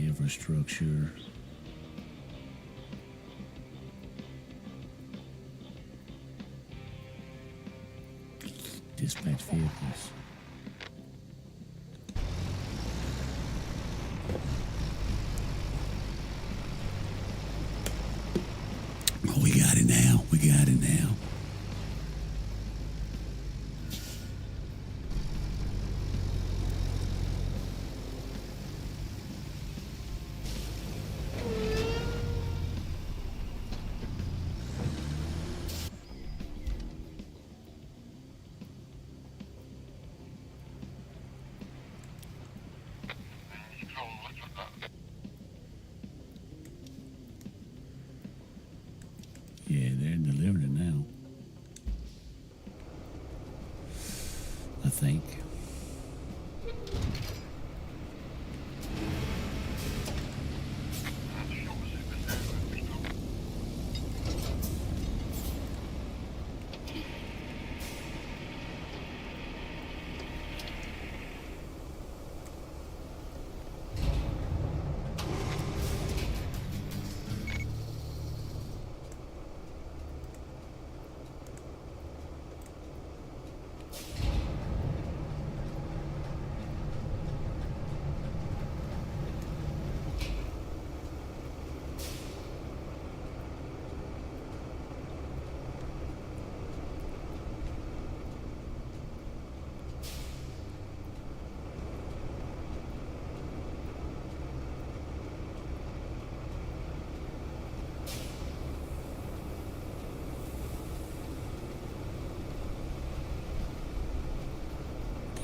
Infrastructure. Dispatch vehicles. Oh, we got it now. We got it now. Yeah, they're delivering it now. I think.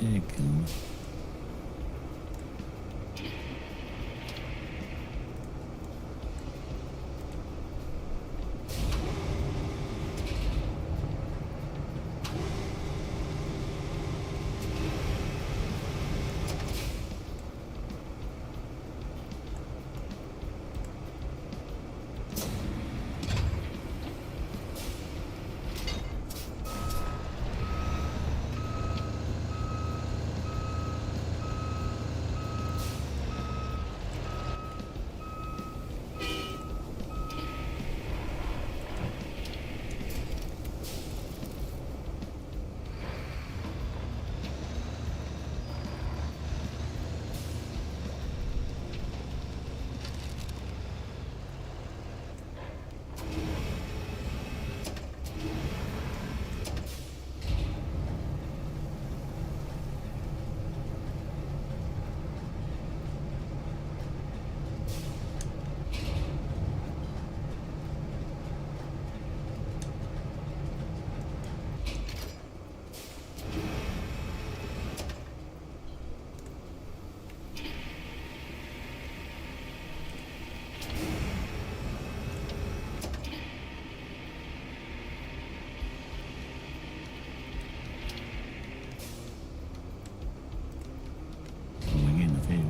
There it comes.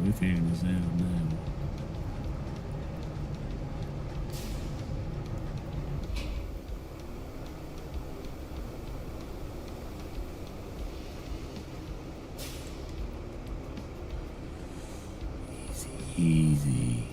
We're figuring this out now. Easy.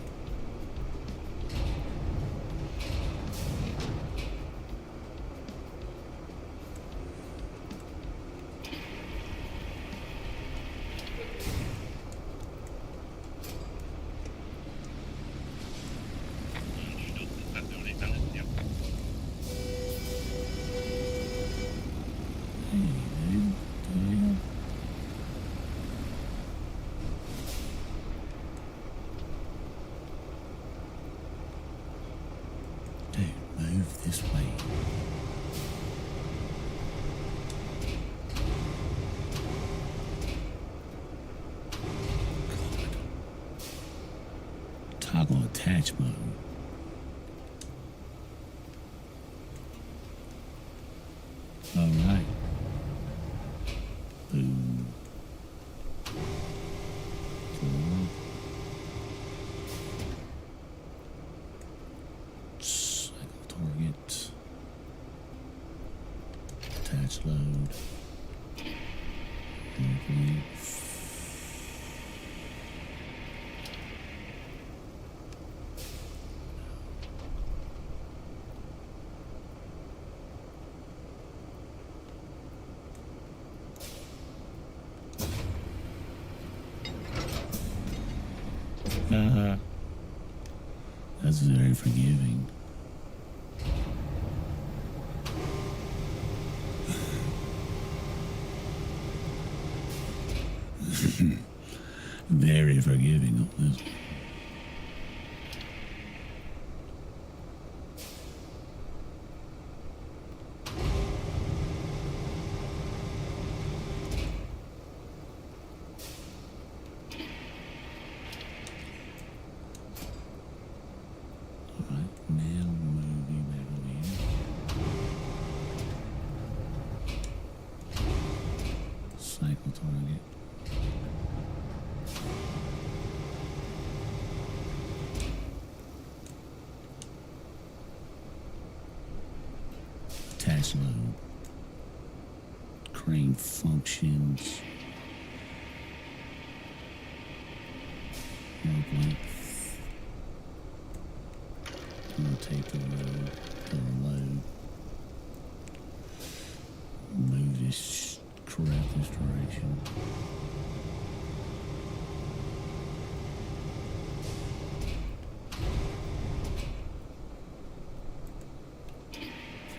Move this way. God. Toggle attach mode. All right. Boom. Target. Attach load. Okay. That's very forgiving. Very forgiving on this one. Alright, now moving back over here. Cycle target. Attach load. Crane functions. Rope length. Rotate the load. Load. Move this crap this direction.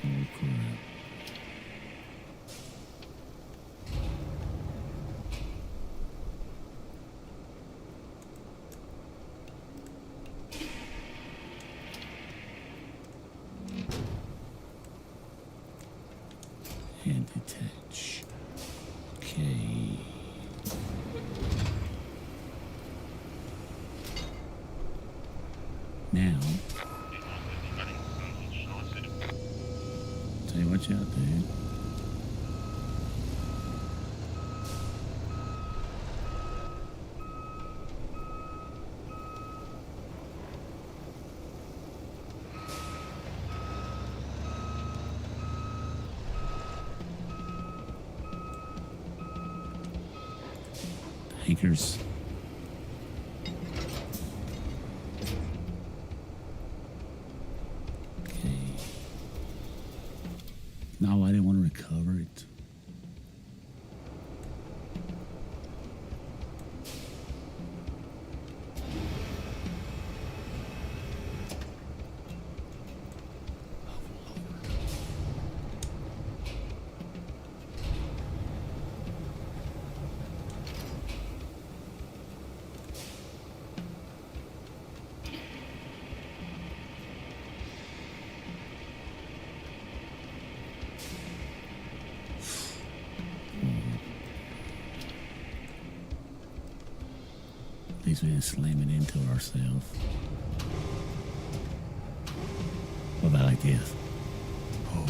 Oh crap. And detach. Okay. Now, tell you what y'all do. Anchors. Okay. No, I didn't want to recover it. At least we didn't slam it into ourselves. What about like this? Oh,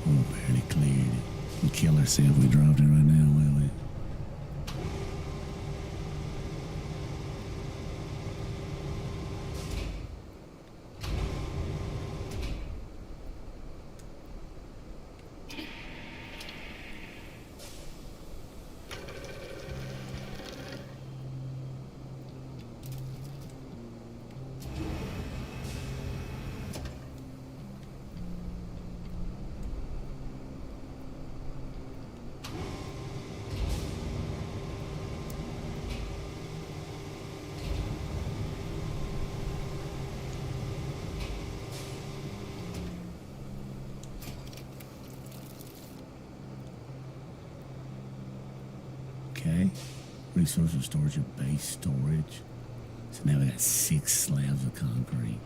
barely cleared it. We'll kill ourselves if we dropped it right now, will we? Okay. Resource and storage of base storage. So now we got 6 slabs of concrete.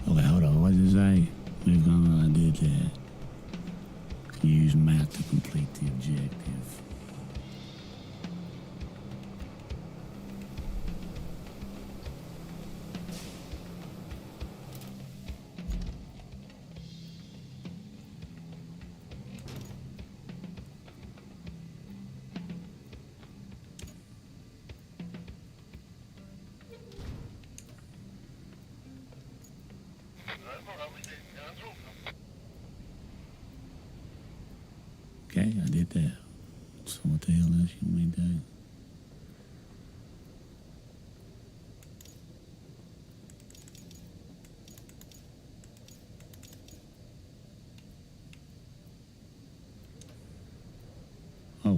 Okay, hold on. What did it say? We've gone, I did that. Use map to complete the objective. Okay, I did that. So what the hell else you want me to do?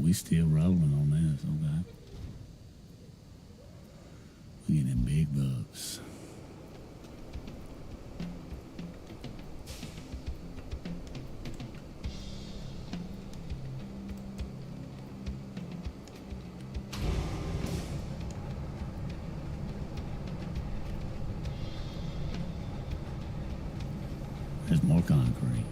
we still rolling on this, okay? We getting big bucks. There's more concrete.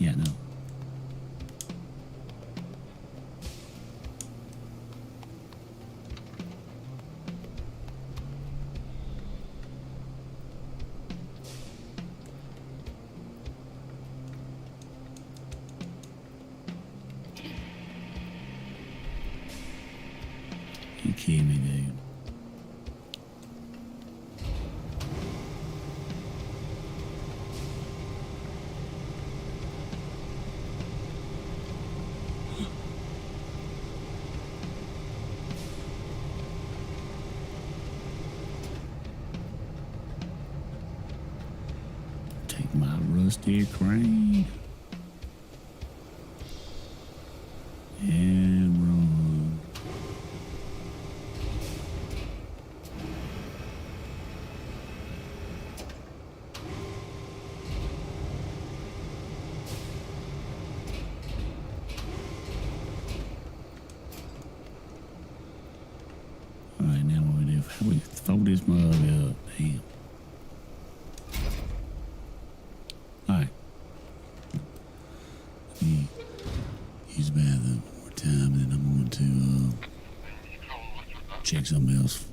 Yeah, no. You kidding me, dude? Take my rusty crane and run. All right, now what we do? How we fold this mug up? Damn. All right. Let me use the bathroom one more time, and then I'm going to check something else.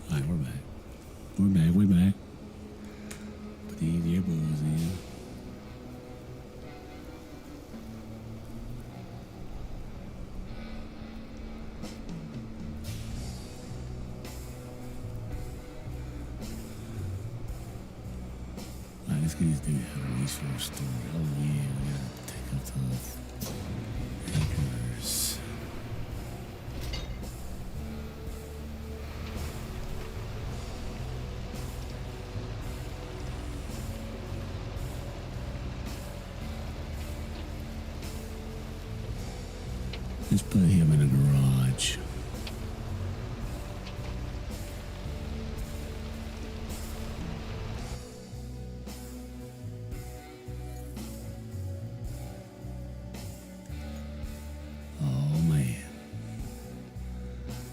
All right, we're back. We're back. Put these earbuds in. All right, let's get this dude out of resource story. Oh yeah, we gotta take up the anchors. Let's put him in a garage. Oh man.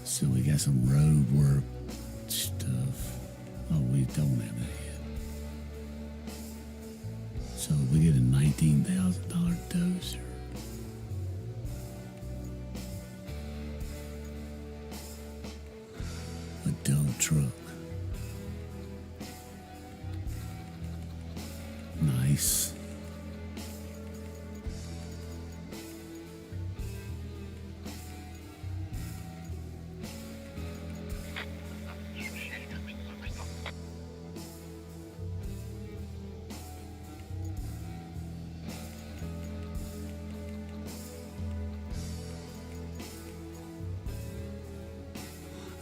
So we got some road work stuff. Oh, we don't have that yet. So we get a $19,000 dozer. A dump truck. Nice.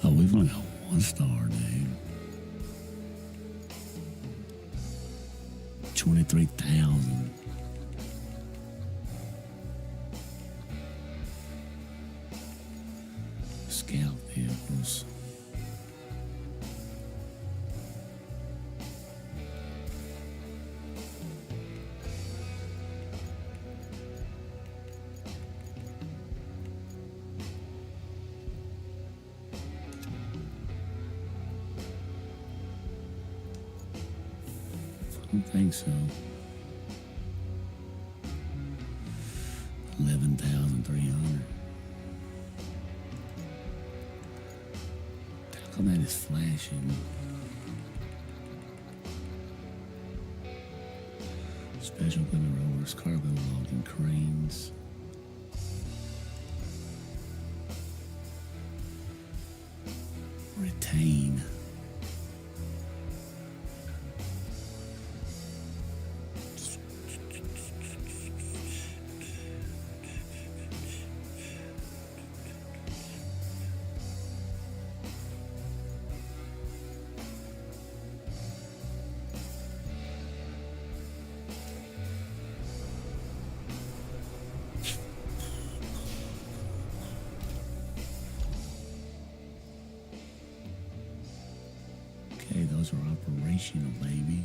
Oh, we've only got 1 star, dude. 23,000. Scout vehicles. I don't think so. 11,300. How come that is flashing? Special equipment rollers, cargo logging cranes. Retain. Okay, those are operational, baby.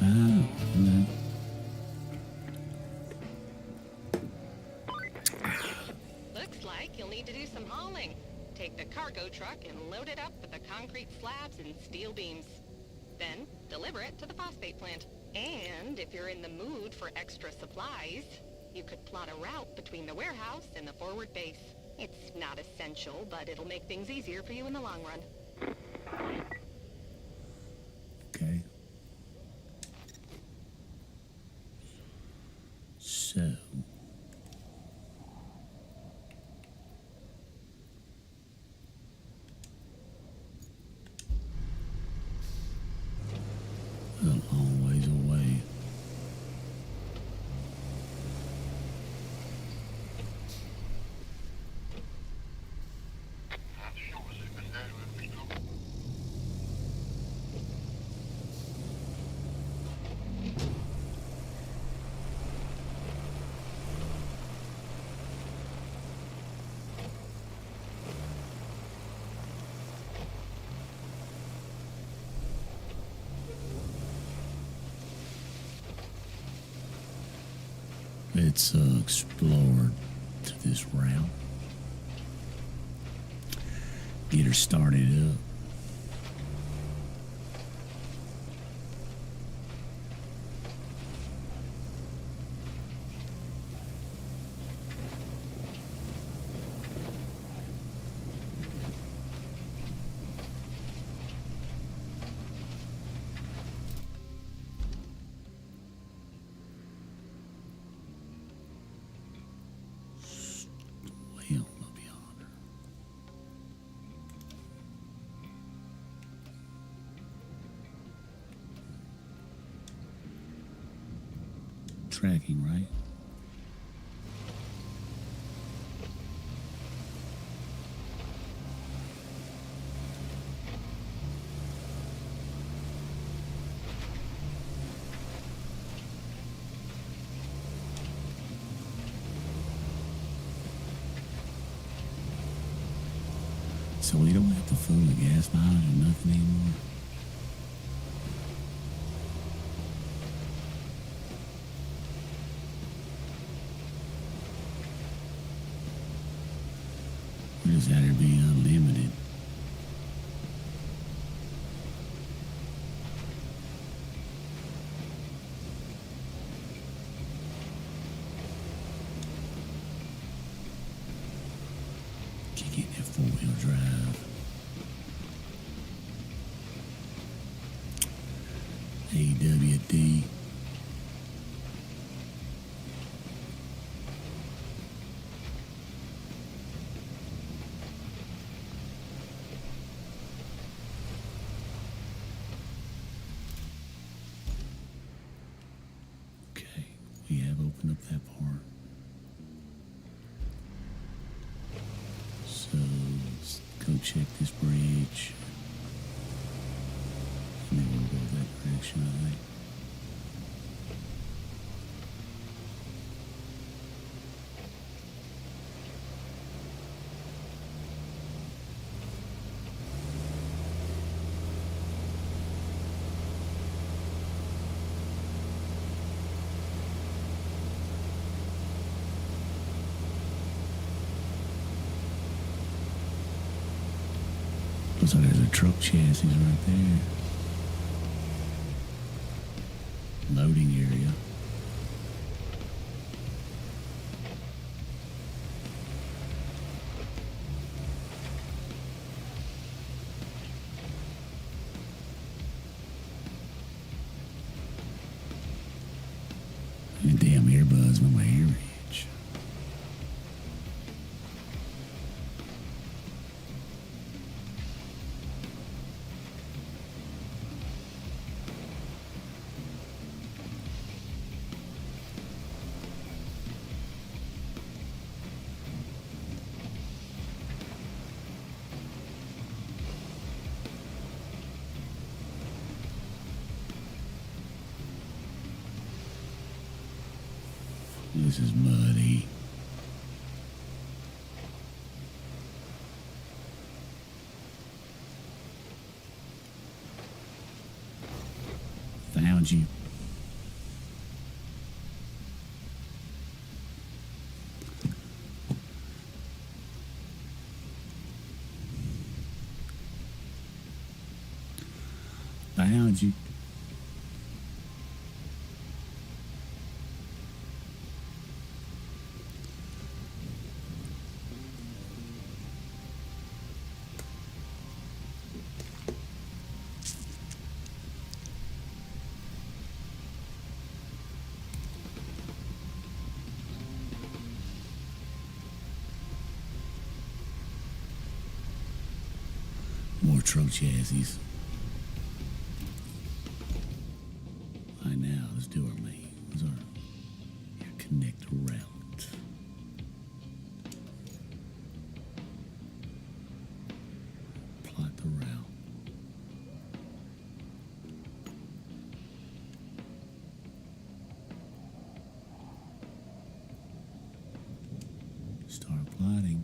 Oh, hello. Looks like you'll need to do some hauling. Take the cargo truck and load it up with the concrete slabs and steel beams. Then deliver it to the phosphate plant. And if you're in the mood for extra supplies, you could plot a route between the warehouse and the forward base. It's not essential, but it'll make things easier for you in the long run. Okay. So. A long ways away. Let's explore to this route. Get her started up. Way on up yonder. Tracking, right? So we don't have to fool the gas mileage or nothing anymore? We're just out here being check this bridge. And then we'll go that direction, I think. Looks like there's a truck chassis right there. Loading area. And damn earbuds with my ear itch. This is muddy. Found you. Found you. More truck chassis. Right now, let's do our main. What's our connect route? Plot the route. Start plotting.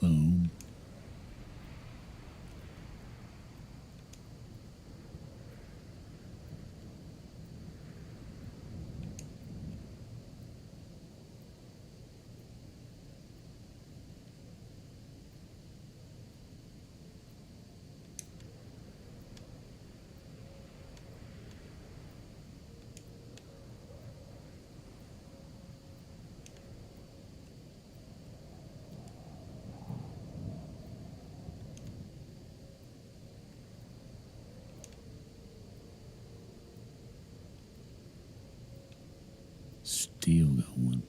Boom. Still going.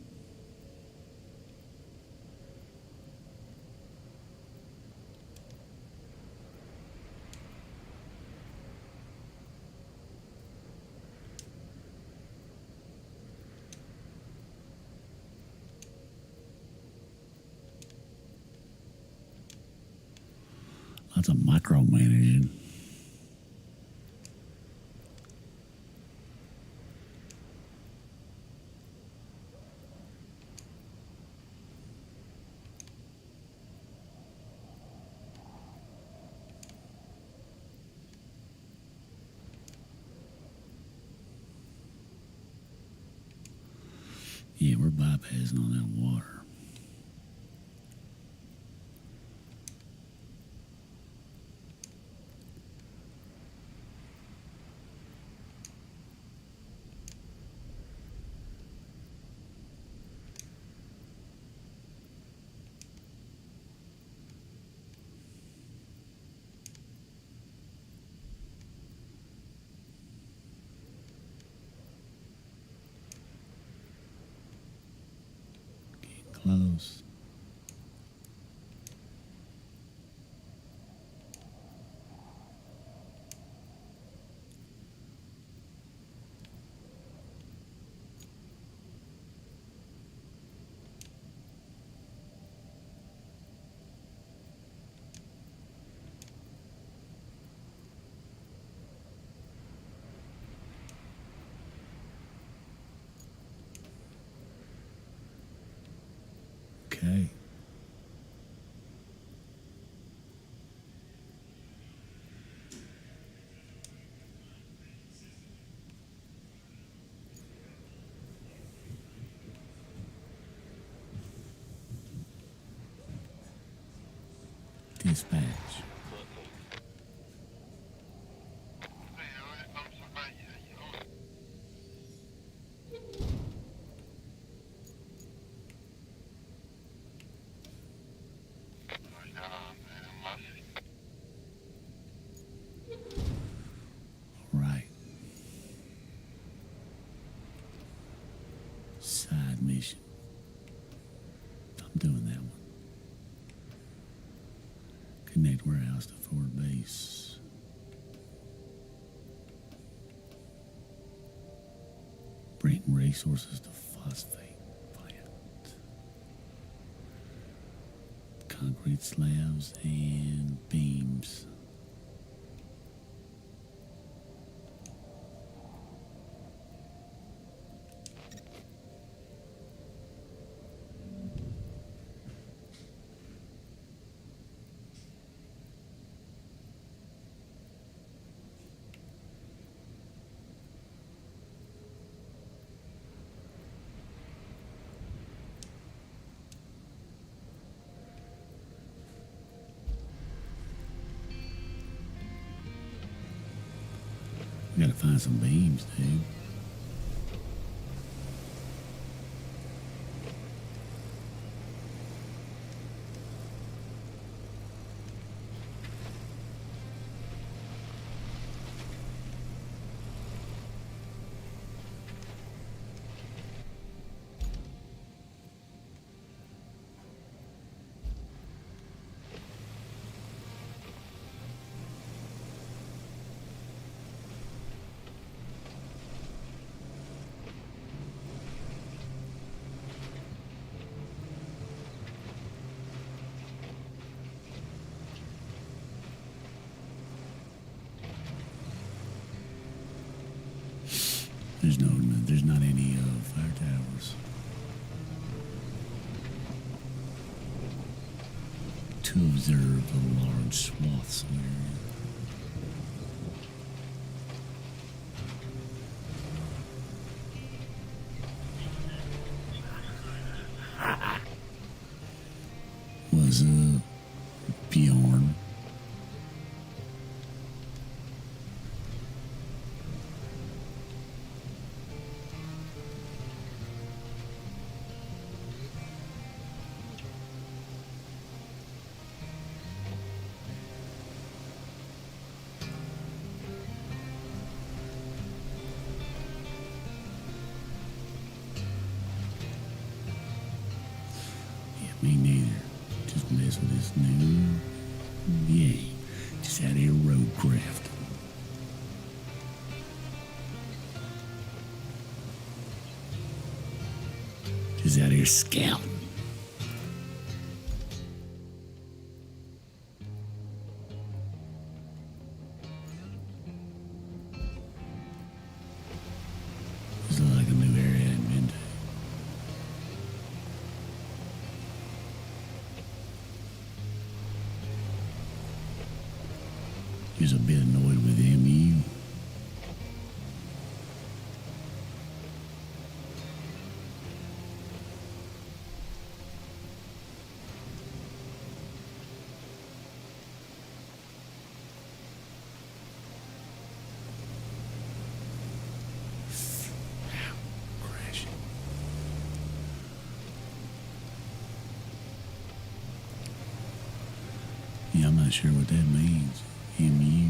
Lots of micromanaging. Yeah, we're bypassing on that water. Close. Okay. Dispatch. Right. Side mission. I'm doing that one. Connect warehouse to forward base. Bring resources to phosphate plant. Concrete slabs and beams. We gotta find some beams, dude. There's not any fire towers. To observe a large swaths of area. Was Bjorn. Me neither. Just mess with this new. Yeah. Just out here roadcraft. Just out here scouting. This is like a new area I hadn't been to. He was a bit annoyed with MU. Crashing. Yeah, I'm not sure what that means. MU.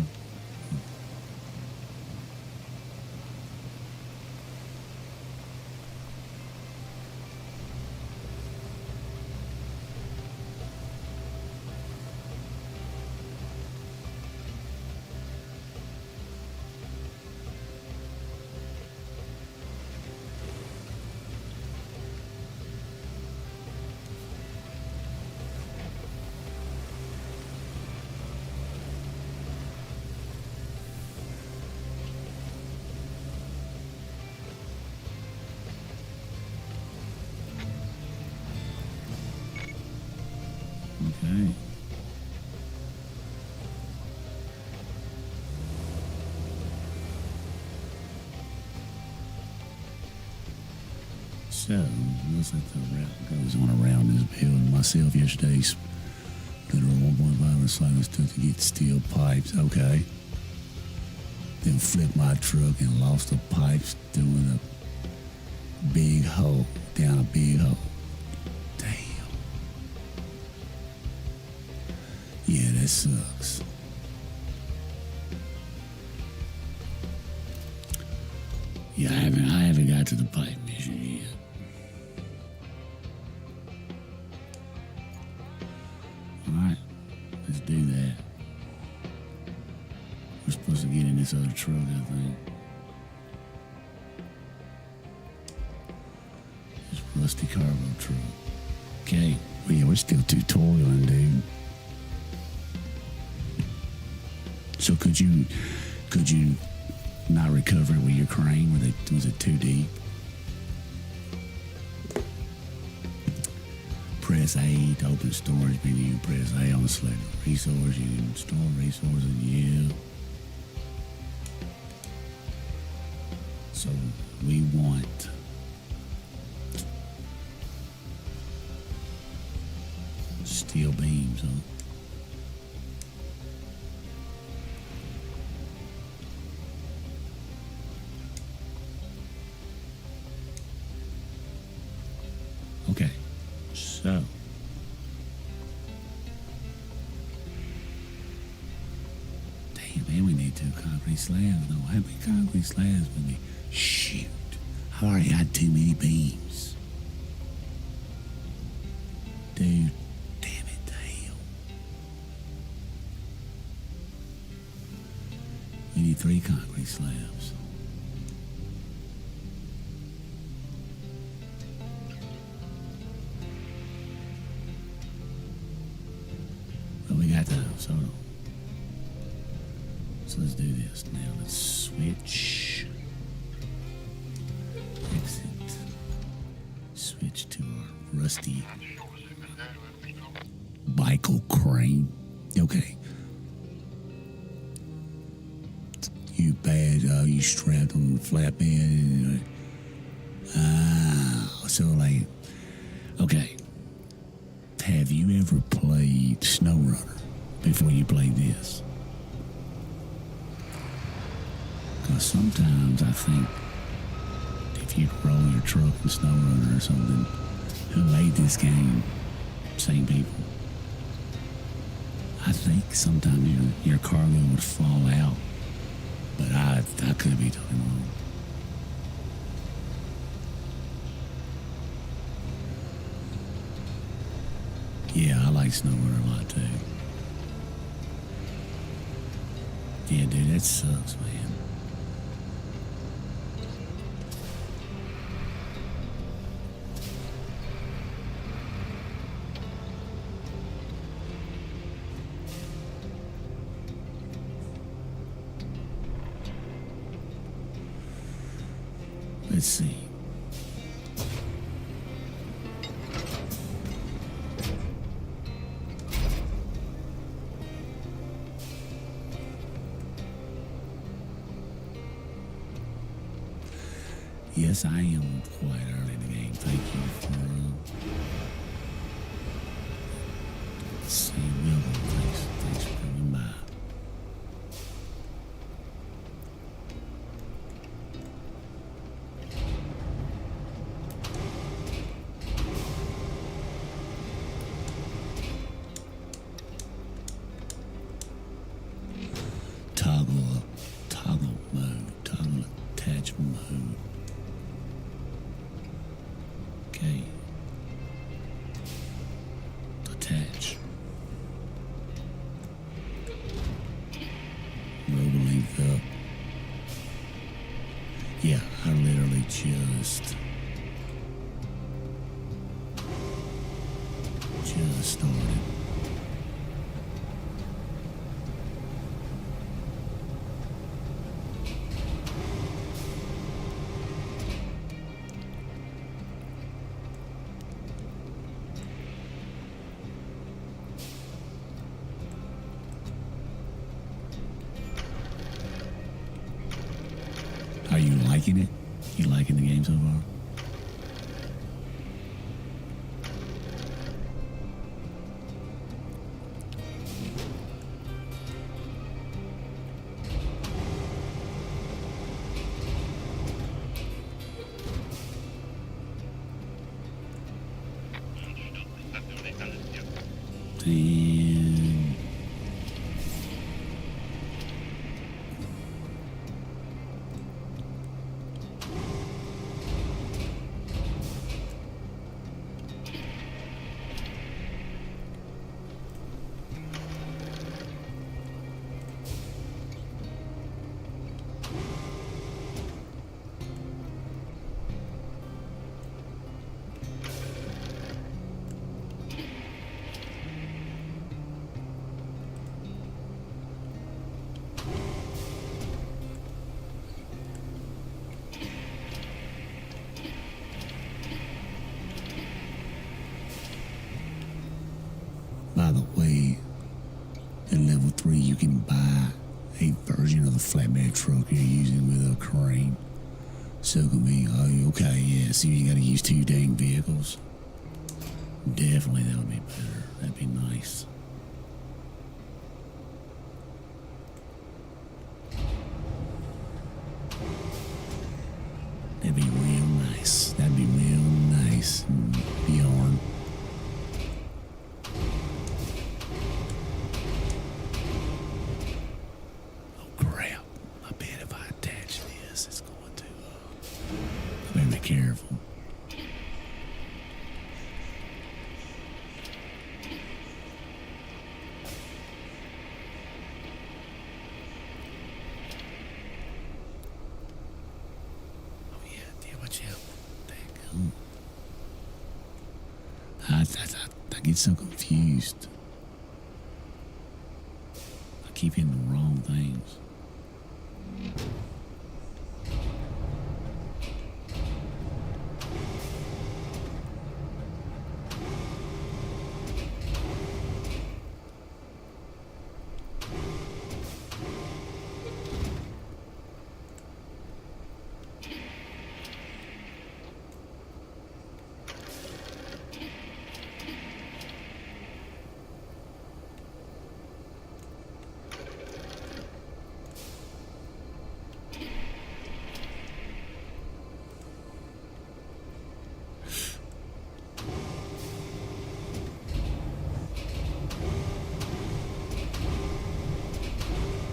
Okay. So, looks like the route goes on around this building. Myself yesterday, literally 1.5 seconds took to get steel pipes. Okay. Then flipped my truck and lost the pipes doing a big hole, down a big hole. Damn. Yeah, that sucks. Yeah, I haven't got to the pipe mission yet. Alright, let's do that. We're supposed to get in this other truck, I think. This rusty cargo truck. Okay, well, yeah, we're still tutorialing, dude. So could you not recover it with your crane? Was it too deep? Press A to open storage menu. Press A on the select resource. You can store resources. Yeah. So we want steel beams, huh? Okay, so damn, man, we need 2 concrete slabs. No, how many concrete slabs we need? Shoot, I already got too many beams, dude. Damn it, damn. We need 3 concrete slabs. We got those. Hold on. So let's do this now. Let's switch. Exit. Switch to our rusty Michael crane. Okay. You bad. You strapped on the flatbed. So like, okay. Have you ever played SnowRunner before you played this? Because sometimes I think if you roll your truck in SnowRunner or something, who made this game? Same people. I think sometimes your cargo would fall out, but I could be totally wrong. Yeah, I like SnowRunner a lot too. Yeah, dude, that sucks, man. Let's see. Yes, I am quite early in the game. Thank you for saying welcome. Thanks for coming by. Toggle mode, toggle attachment mode. Okay. Attach. Roll the length up. Yeah, I literally just started. Are you liking it? You liking the game so far? And by the way, at level 3 you can buy a version of the flatbed truck you're using with a crane. So it can be, oh, okay, yeah, so you ain't got to use 2 dang vehicles. Definitely that would be better. That'd be nice. That'd be real nice. That'd be real nice. Bjorn. Oh crap. I bet if I attach this, it's going to, I better be careful. I get so confused. I keep hitting the wrong things.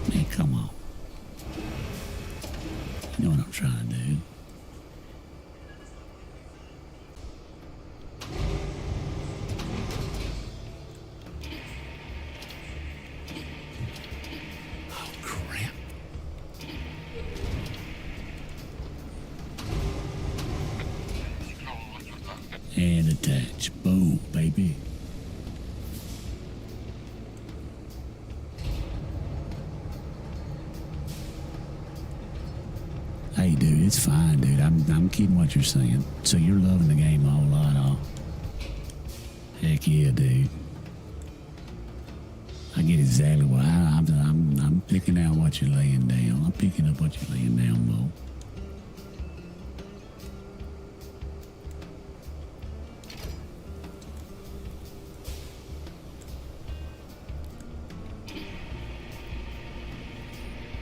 Man, come on. You know what I'm trying to do. Oh, crap. And attach. Boom, baby. Hey, dude, it's fine, dude. I'm kidding what you're saying. So you're loving the game a whole lot, huh? Heck yeah, dude. I get exactly what I'm picking out what you're laying down. I'm picking up what you're laying down, Bo.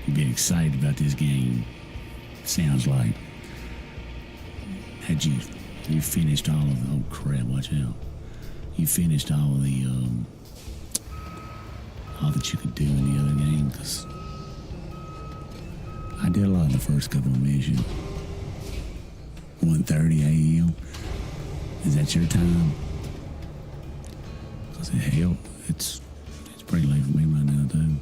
You've been excited about this game. Sounds like. Had you finished all of the, oh crap, watch out. You finished all of the all that you could do in the other game, because I did a lot of the first couple of missions. 1:30 a.m. Is that your time? Because hell, it's pretty late for me right now too.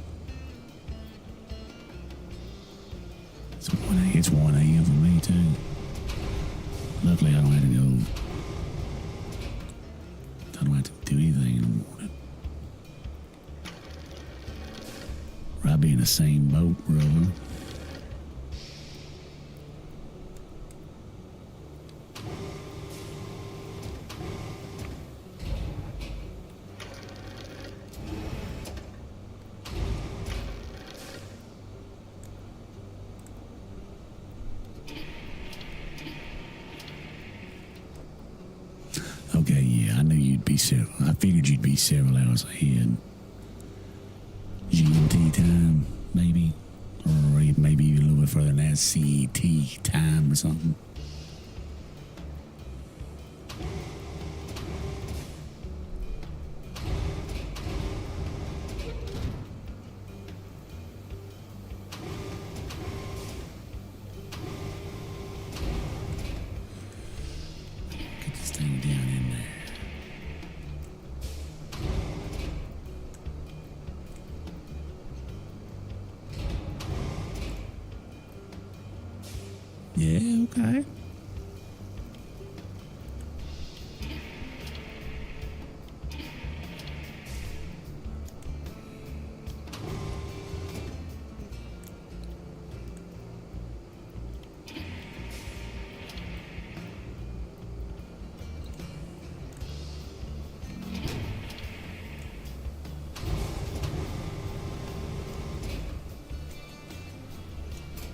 It's 1 a.m. for me too. Luckily, I don't have to go. I don't have to do anything in the morning. Or I'll be in the same boat, brother. I figured you'd be several hours ahead. GMT time, maybe, or maybe a little bit further than that. CET time or something. Get this thing down in there. Yeah, okay.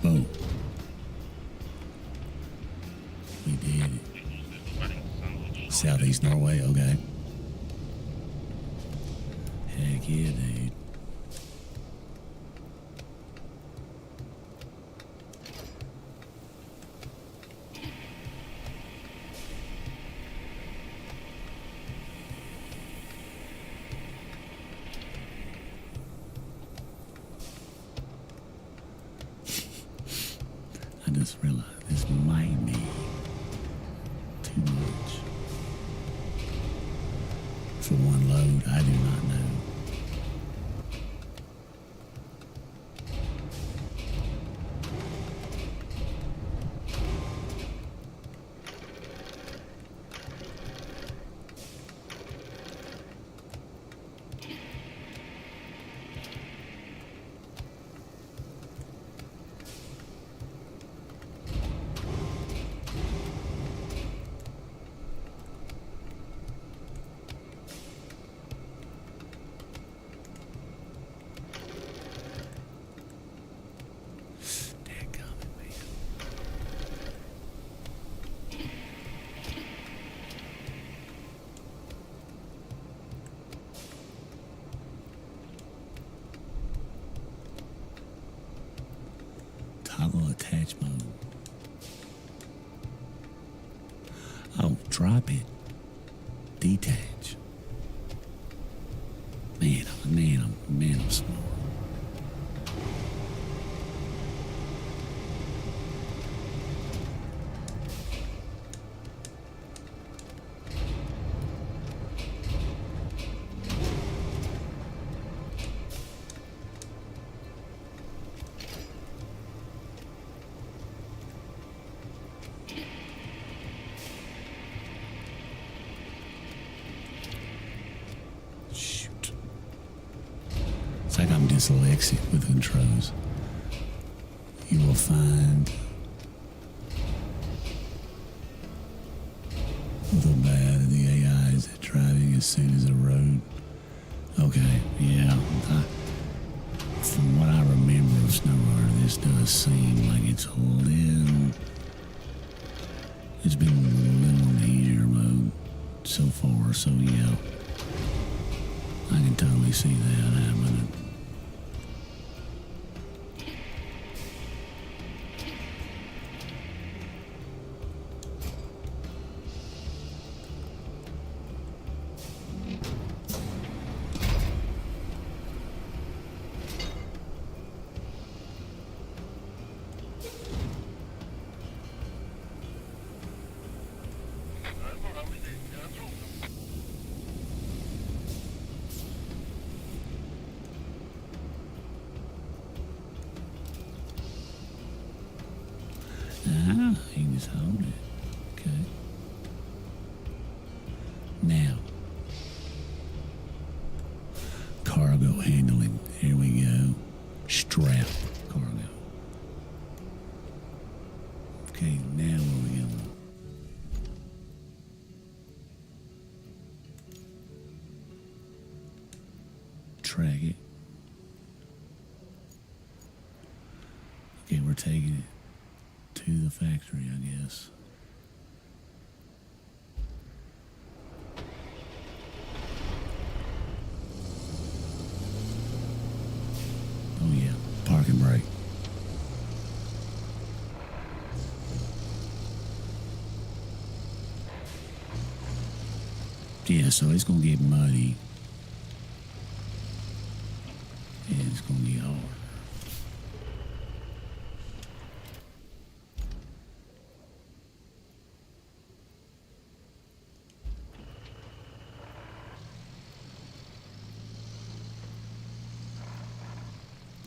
Boom. We did it. Southeast Norway, okay. Heck yeah, dude. I just realized this might be too much. For one load, I do not know. Dadgummit, man. Toggle attach mode. Oh, drop it. Detach. Man, I'm smart. Shoot. It's like I'm dyslexic with controls. You will find the bad the AIs at driving as soon as a road. Okay, yeah. From what I remember of SnowRunner, this does seem like it's been a little on the easier mode so far, so yeah. I can totally see that happening. Ah, you can just hold it. Okay. Now, cargo handling. Here we go. Strap cargo. Okay, now where we going? Track it. Okay, we're taking it to the factory, I guess. Yeah, so it's gonna get muddy. And it's gonna get hard.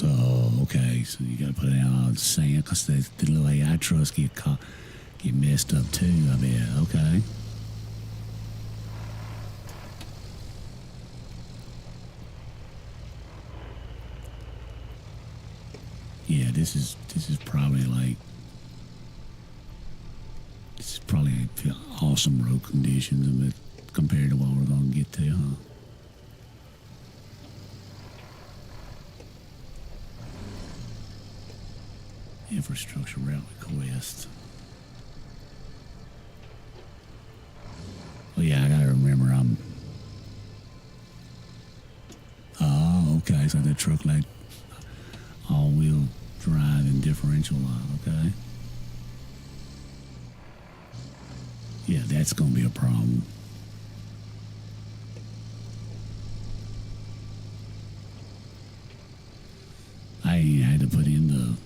Oh, okay. So you gotta put it out on sand because the little AI trucks get messed up too. I bet. Okay. Yeah, this is probably like awesome road conditions, but compared to what we're gonna get to, huh? Infrastructure route request. Well, yeah, I gotta remember Oh, okay. So that truck like all-wheel drive and differential line. Okay. Yeah, that's gonna be a problem. I had to put in the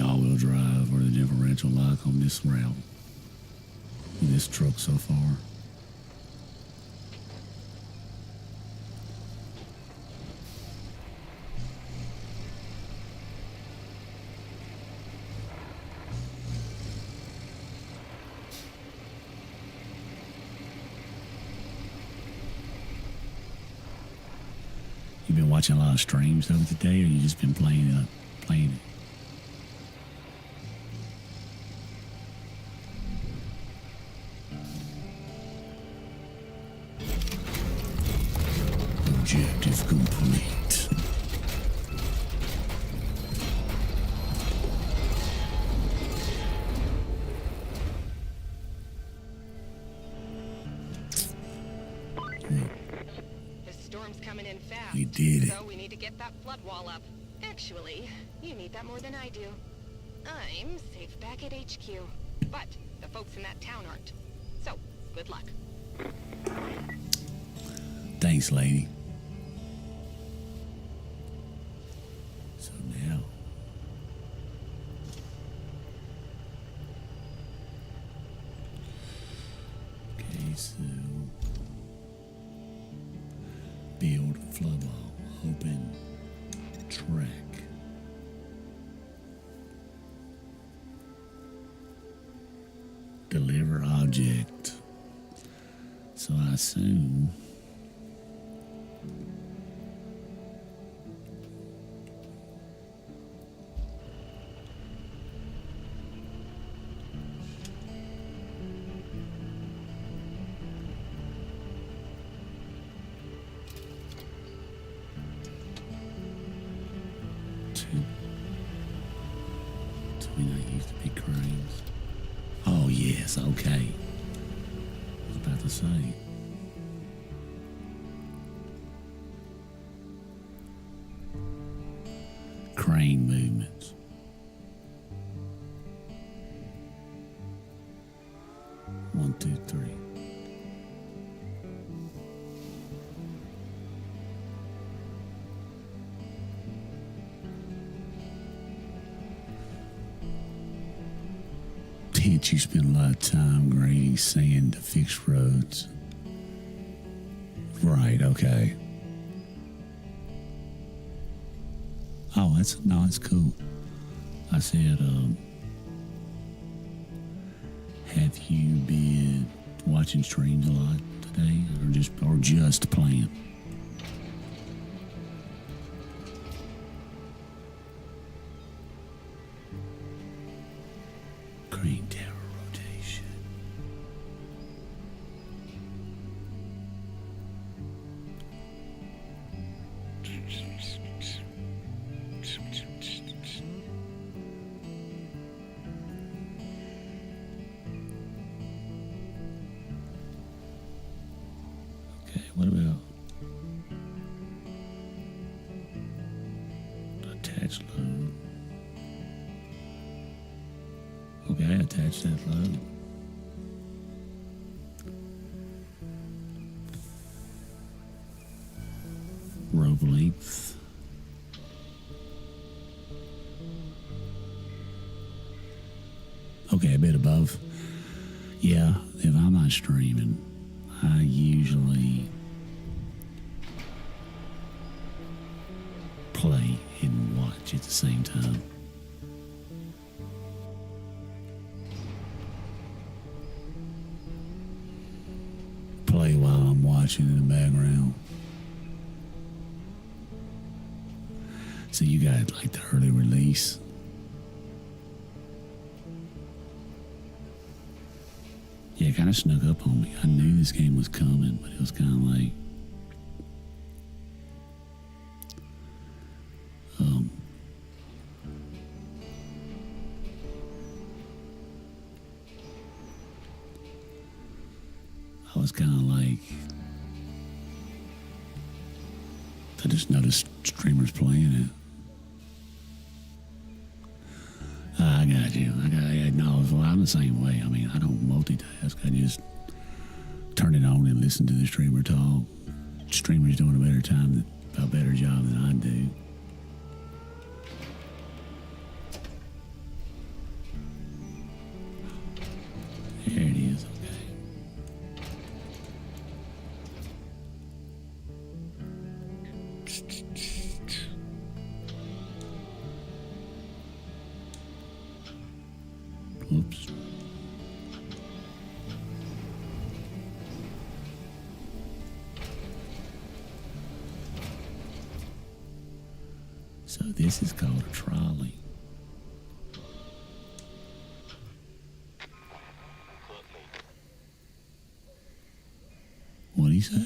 all-wheel drive or the differential lock on this route. This truck so far. You been watching a lot of streams over the day, or you just been playing it? Objective complete. The storm's coming in fast. We did it. So we need to get that flood wall up. Actually, you need that more than I do. I'm safe back at HQ. But the folks in that town aren't. So, good luck. Thanks, lady. So now. Okay, so. Build flood wall. Open track. Deliver object. So I assume. Do we not use the big cranes? Oh, yes, okay. I was about to say. Crane movements. One, two, three. Did you spend a lot of time grading sand to fix roads? Right, okay. Oh, that's cool. I said, have you been watching streams a lot today, or just playing? Green tower rotation. Okay, what about attach load? Okay, attach that load. 8th. Okay, a bit above. Yeah, if I'm not streaming, I usually play and watch at the same time. Play while I'm watching in the background. So you got like the early release. Yeah, it kind of snuck up on me. I knew this game was coming, but it was kind of like, I was kind of like, I just noticed streamers playing it. I got you. Well, I'm the same way. I mean, I don't multitask. I just turn it on and listen to the streamer talk. Streamer's doing a better job than I do. There it is. Oops. So this is called a trolley. What'd he say?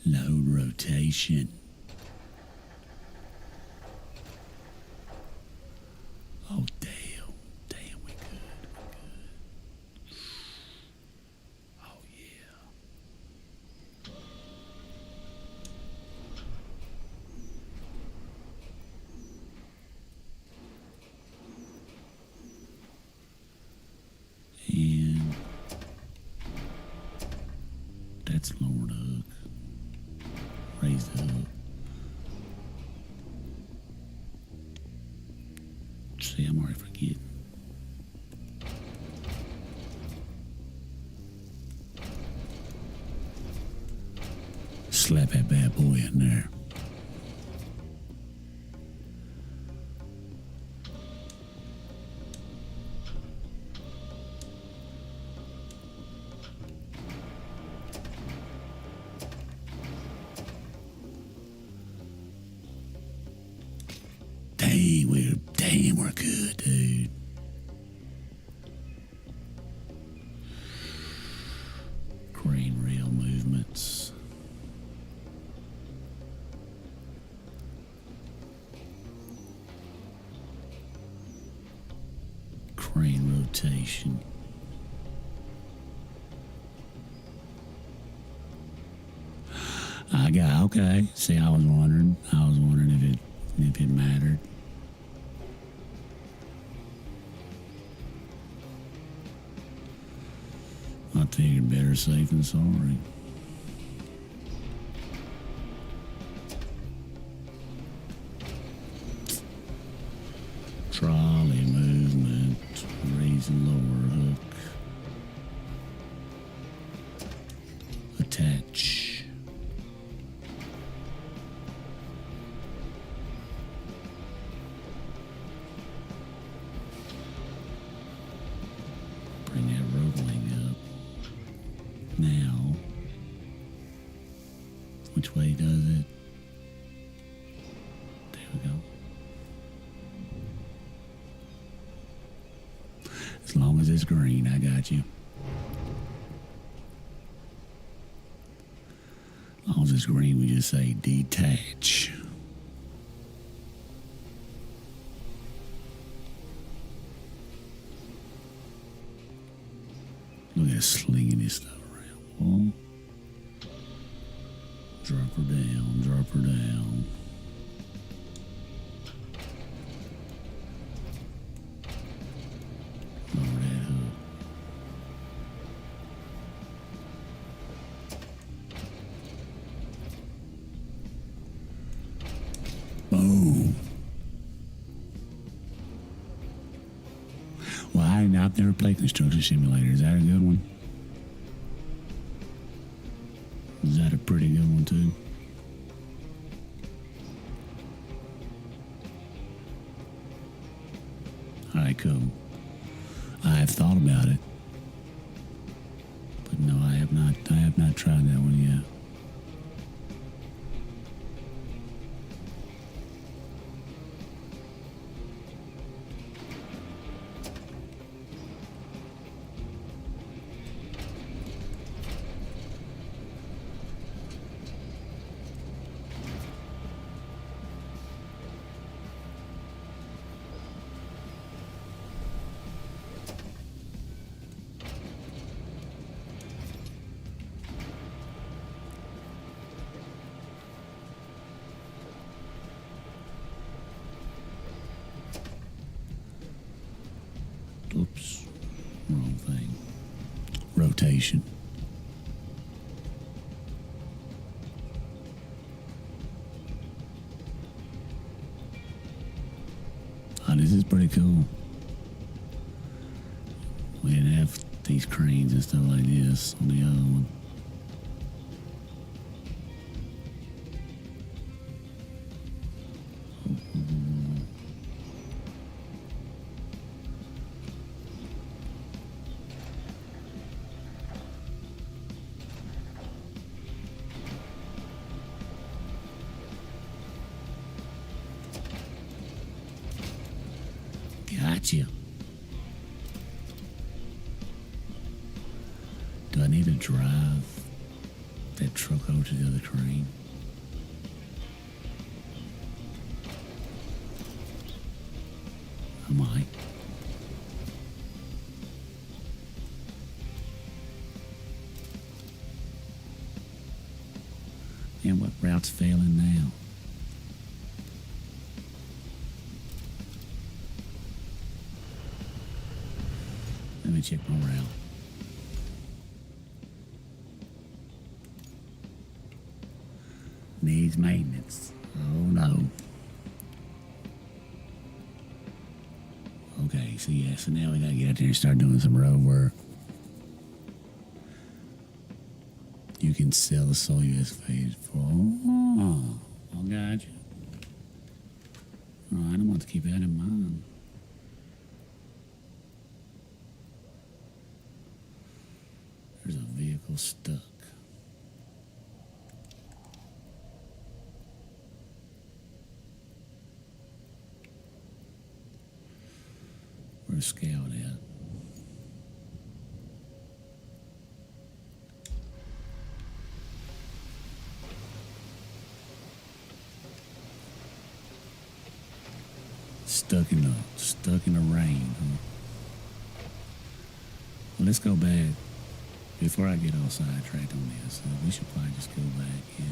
Load rotation. Oh, damn. Damn, we good. Oh, yeah. And that's lower the hook. Raise the hook. See, I'm already forgetting. Slap that bad boy in there. We're good, dude. Crane rail movements. Crane rotation. Okay. See, I was wondering if it mattered. I figured better safe than sorry. Trolley movement, raise and lower hook. Attach. Bring that rope wing up. Now, which way does it? There we go. As long as it's green, I got you. As long as it's green, we just say detach. Look at slinging this stuff around. her down, drop her down. Lower that hook. Boom. Well, I've never played Construction Simulator. Is that a good one? Is that a pretty good one, too? All right, cool. I have thought about it. But no, I have not tried that one yet. Oops, wrong thing. Rotation. Oh, this is pretty cool. We didn't have these cranes and stuff like this on the other one. Gotcha. Do I need to drive that truck over to the other crane? I might. And what route's failing now? Let me check my route. Needs maintenance. Oh no. Okay, so yeah, so now we gotta get out there and start doing some road work. You can sell the Soyuz phase for. Oh, I got you. Alright, I want to keep that in mind. There's a vehicle stuck. Where's Scout at? Stuck in the rain. Huh? Well, let's go back. Before I get all sidetracked on this, we should probably just go back and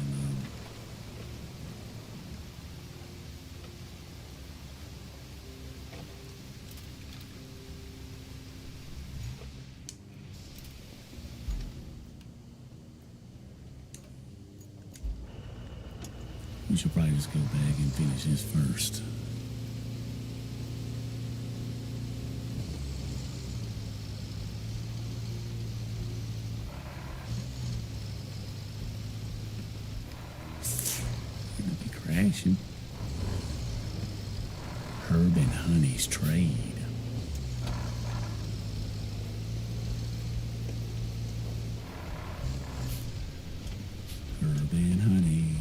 we should probably just go back and finish this first. Crashing. Herb and Honey's trade. Herb and Honey.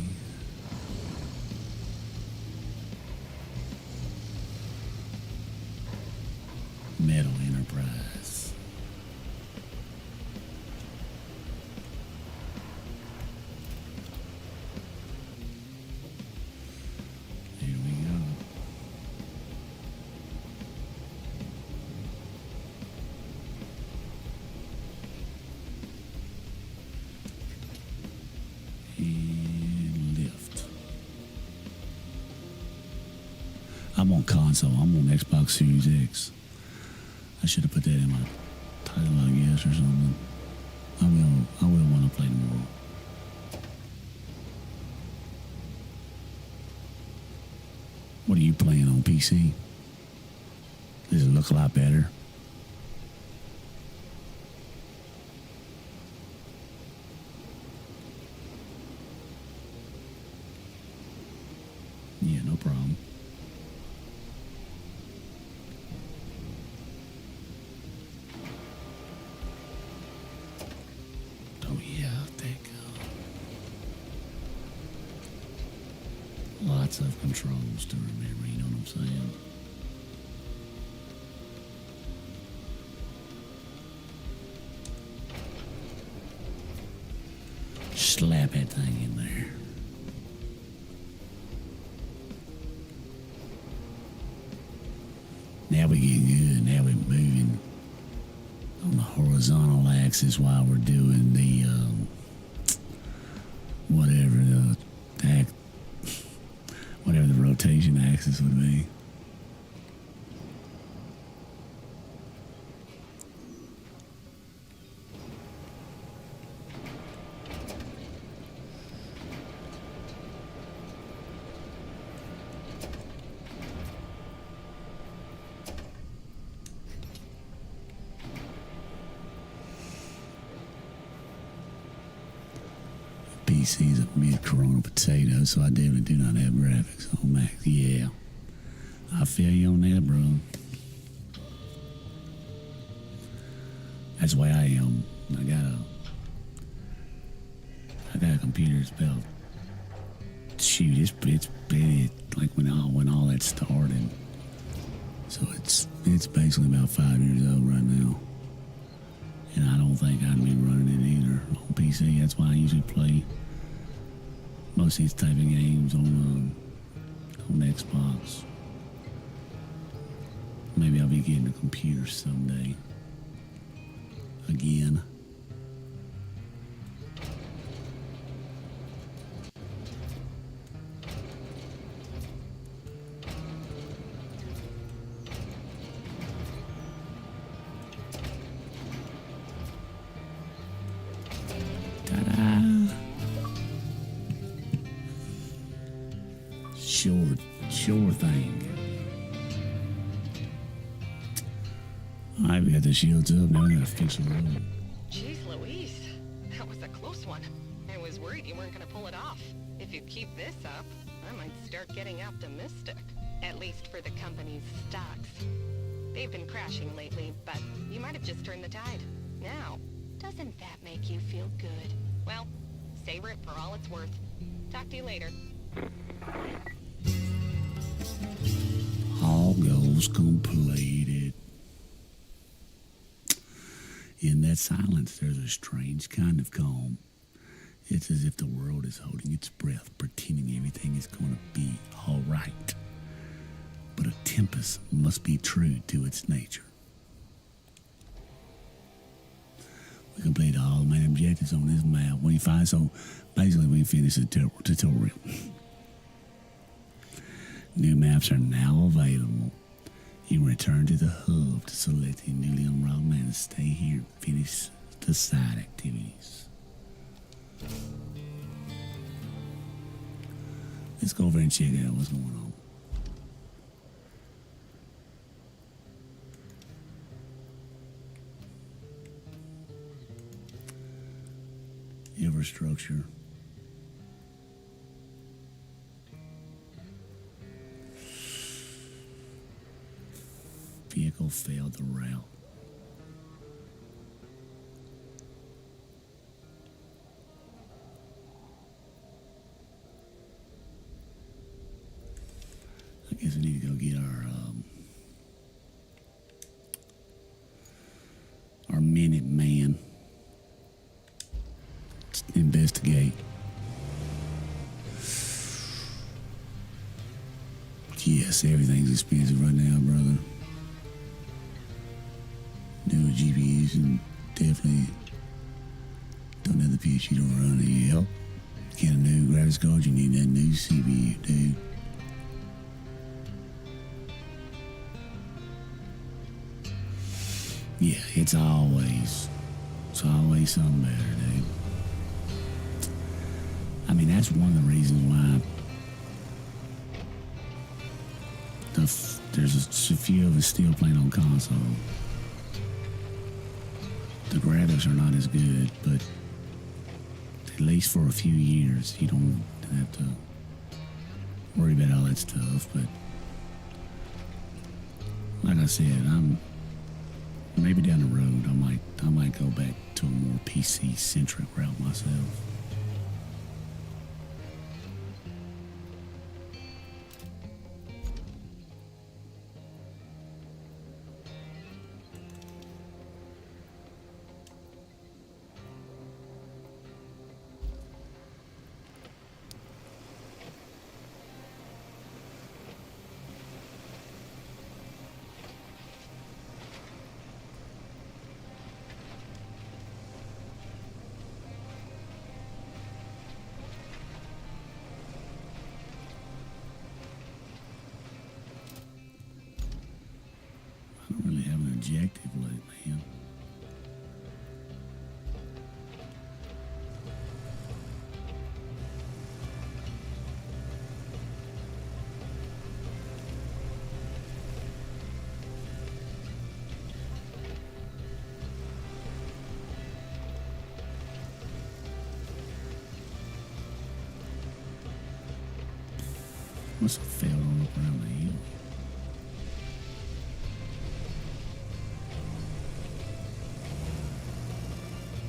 Metal Enterprise. Here we go. And I'm on console. I'm on Xbox Series X. I should have put that in my title, I guess, or something. I will want to play tomorrow. What are you playing on PC? Does it look a lot better? Yeah, no problem. Oh yeah, thank God. Lots of controls to remember, you know what I'm saying? Slap that thing in there. Now we're getting good. Now we're moving on the horizontal axis while we're doing the whatever the rotation axis would be. PC is a mid-corona potato, so I definitely do not have graphics on Mac. Yeah, I feel you on that, bro. That's why I am. I got a computer that's about, shoot, it's like when all that started. So it's basically about 5 years old right now. And I don't think I'd be running it either on PC. That's why I usually play most of these type of games on Xbox. Maybe I'll be getting a computer someday. Again. Sure thing. Alright, we got the shields up. Now we gotta fix the road. Jeez Louise, that was a close one. I was worried you weren't gonna pull it off. If you keep this up, I might start getting optimistic. At least for the company's stocks. They've been crashing lately, but you might have just turned the tide. Now, doesn't that make you feel good? Well, savor it for all it's worth. Talk to you later. All goals completed. In that silence, there's a strange kind of calm. It's as if the world is holding its breath, pretending everything is going to be all right. But a tempest must be true to its nature. We completed all the main objectives on this map. So basically we finished the tutorial. New maps are now available. You return to the hub to select the newly unlocked map and stay here and finish the side activities. Let's go over and check out what's going on. Infrastructure. Vehicle failed the route. I guess we need to go get our Minute Man. Let's investigate. Yes, everything's expensive right now, brother. Newer GPUs and definitely don't have the PC to run it. Yep. Get a new graphics card, you need that new CPU, dude. Yeah, it's always something better, dude. I mean, that's one of the reasons why there's a few of us still playing on console. The graphics are not as good, but at least for a few years, you don't have to worry about all that stuff. But like I said, maybe down the road I might go back to a more PC centric route myself. I don't really have an objective lately. Must have failed on up around the hill.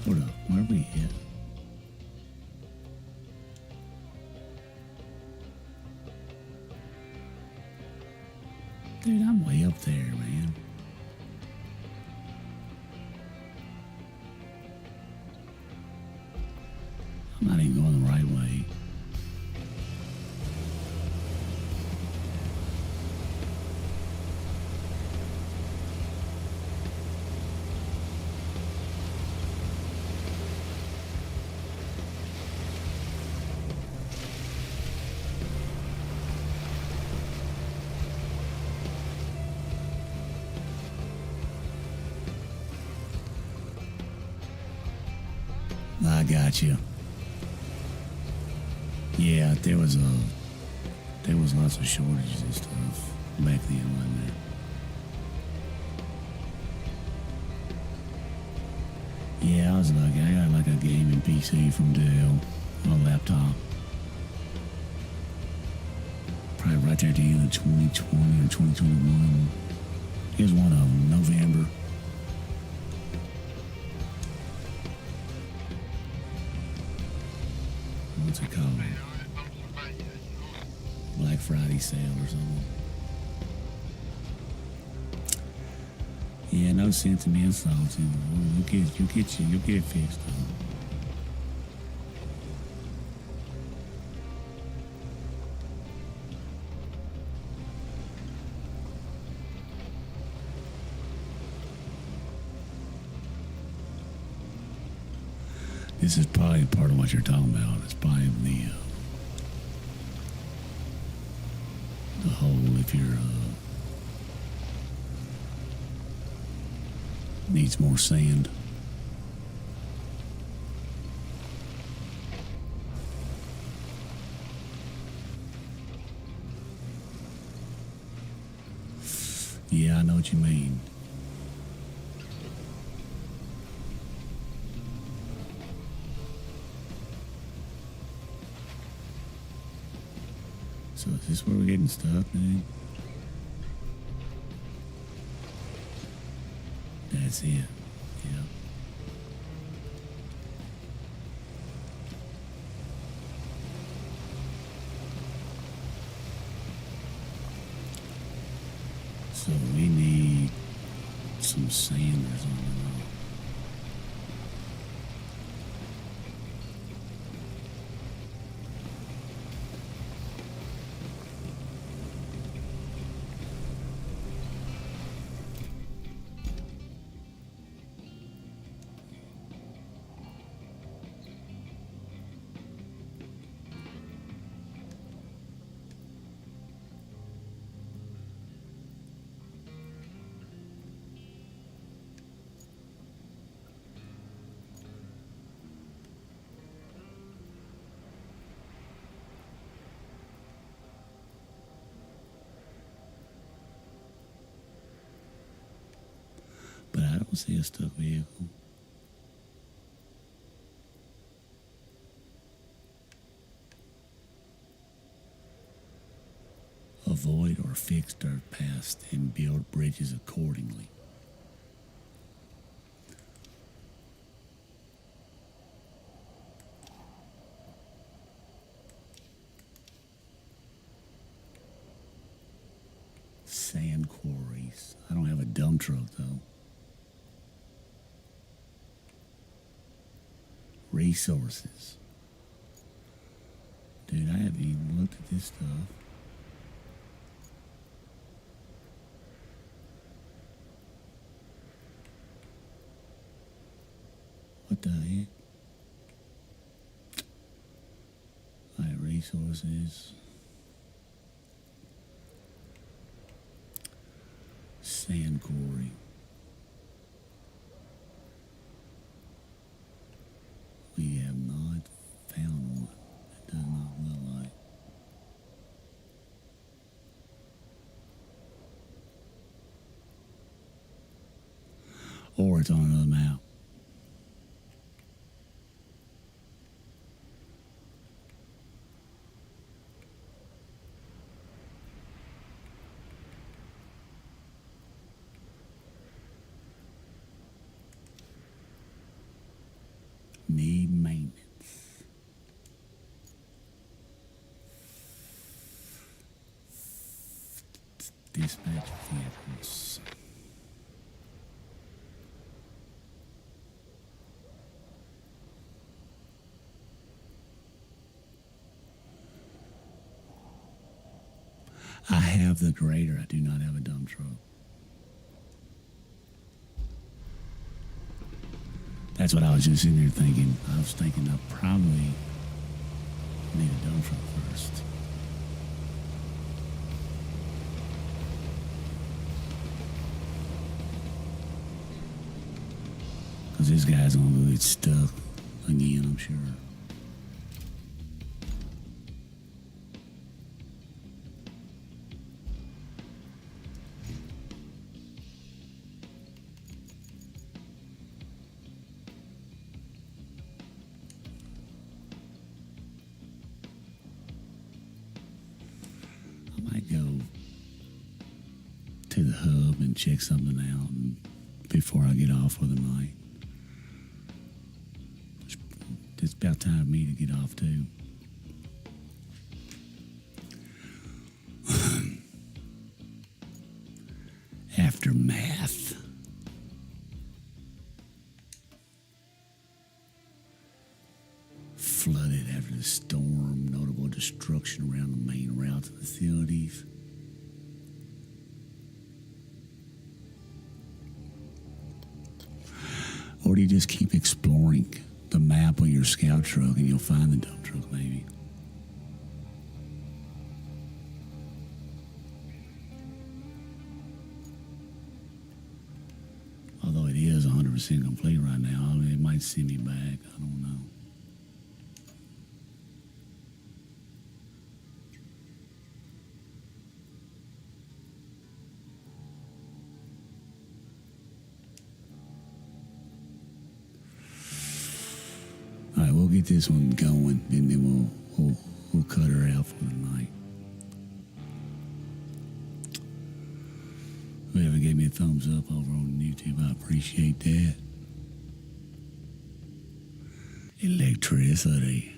Hold up, where are we at? Dude, I'm way up there, man. I'm not even going the right way. I got you. Yeah, there was lots of shortages and stuff back then, wasn't there? Yeah, I was lucky. I got like a gaming PC from Dell on a laptop. Probably right there at the end of 2020 or 2021. It was one of them, November. What's it called? Black Friday sale or something. Yeah, no sense in being salty. You'll get it fixed though. This is probably part of what you're talking about. It's probably the whole, if you're needs more sand. Yeah, I know what you mean. So is this where we're getting stuck, man? That's it. Yeah. So we need some sand or something. don't see a stuck vehicle. Avoid or fix dirt paths and build bridges accordingly. Sand quarries. I don't have a dump truck though. Resources. Dude, I haven't even looked at this stuff. What the heck? Alright, resources. Sand quarry. We have not found one. It does not look like. Or it's on another map. Need maintenance. Dispatch vehicles. I have the grader. I do not have a dump truck. That's what I was just sitting there thinking. I was thinking I probably need a dump truck first. Because this guy's going to get stuck again, I'm sure. Go to the hub and check something out before I get off for the night. It's about time for me to get off too. Aftermath. Flooded after the storm, notable destruction around the main routes and facilities. Or do you just keep exploring the map on your scout truck and you'll find the dump truck maybe? Although it is 100% complete right now, I mean, it might send me back. I don't know. All right, we'll get this one going, and then we'll cut her out for the night. Whoever gave me a thumbs up over on YouTube, I appreciate that. Electricity.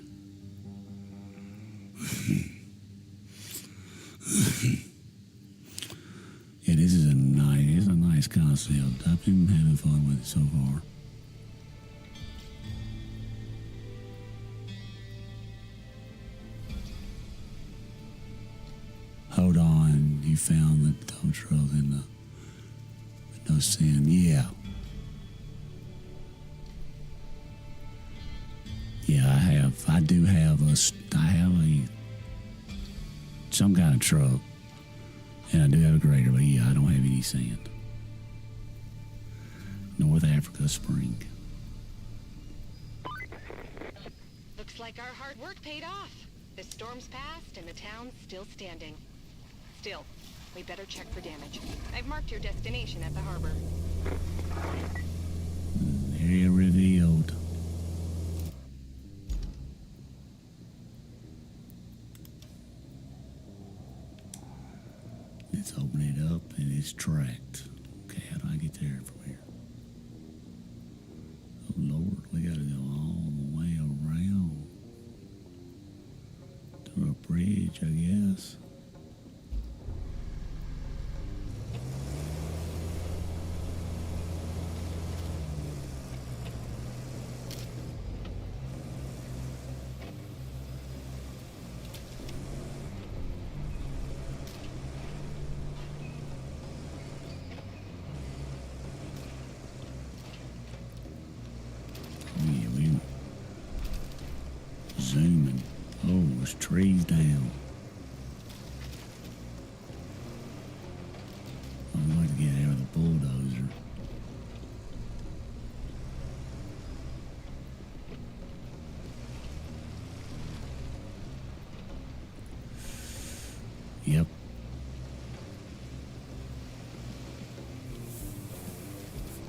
Yeah, this is a nice concept. I've been having fun with it so far. Hold on, you found the dump truck and the no sin. Yeah. Yeah, I do have some kind of truck, and I do have a grader, but yeah, I don't have any sand. North Africa Spring. Looks like our hard work paid off. The storm's passed and the town's still standing. Still, we better check for damage. I've marked your destination at the harbor. Area revealed. Let's open it up and it's tracked. Okay, how do I get there from here? Oh Lord, we gotta go all the way around to a bridge, I guess. Yeah, we zooming. Oh, there's trees down. I'd like to get out of the bulldozer. Yep.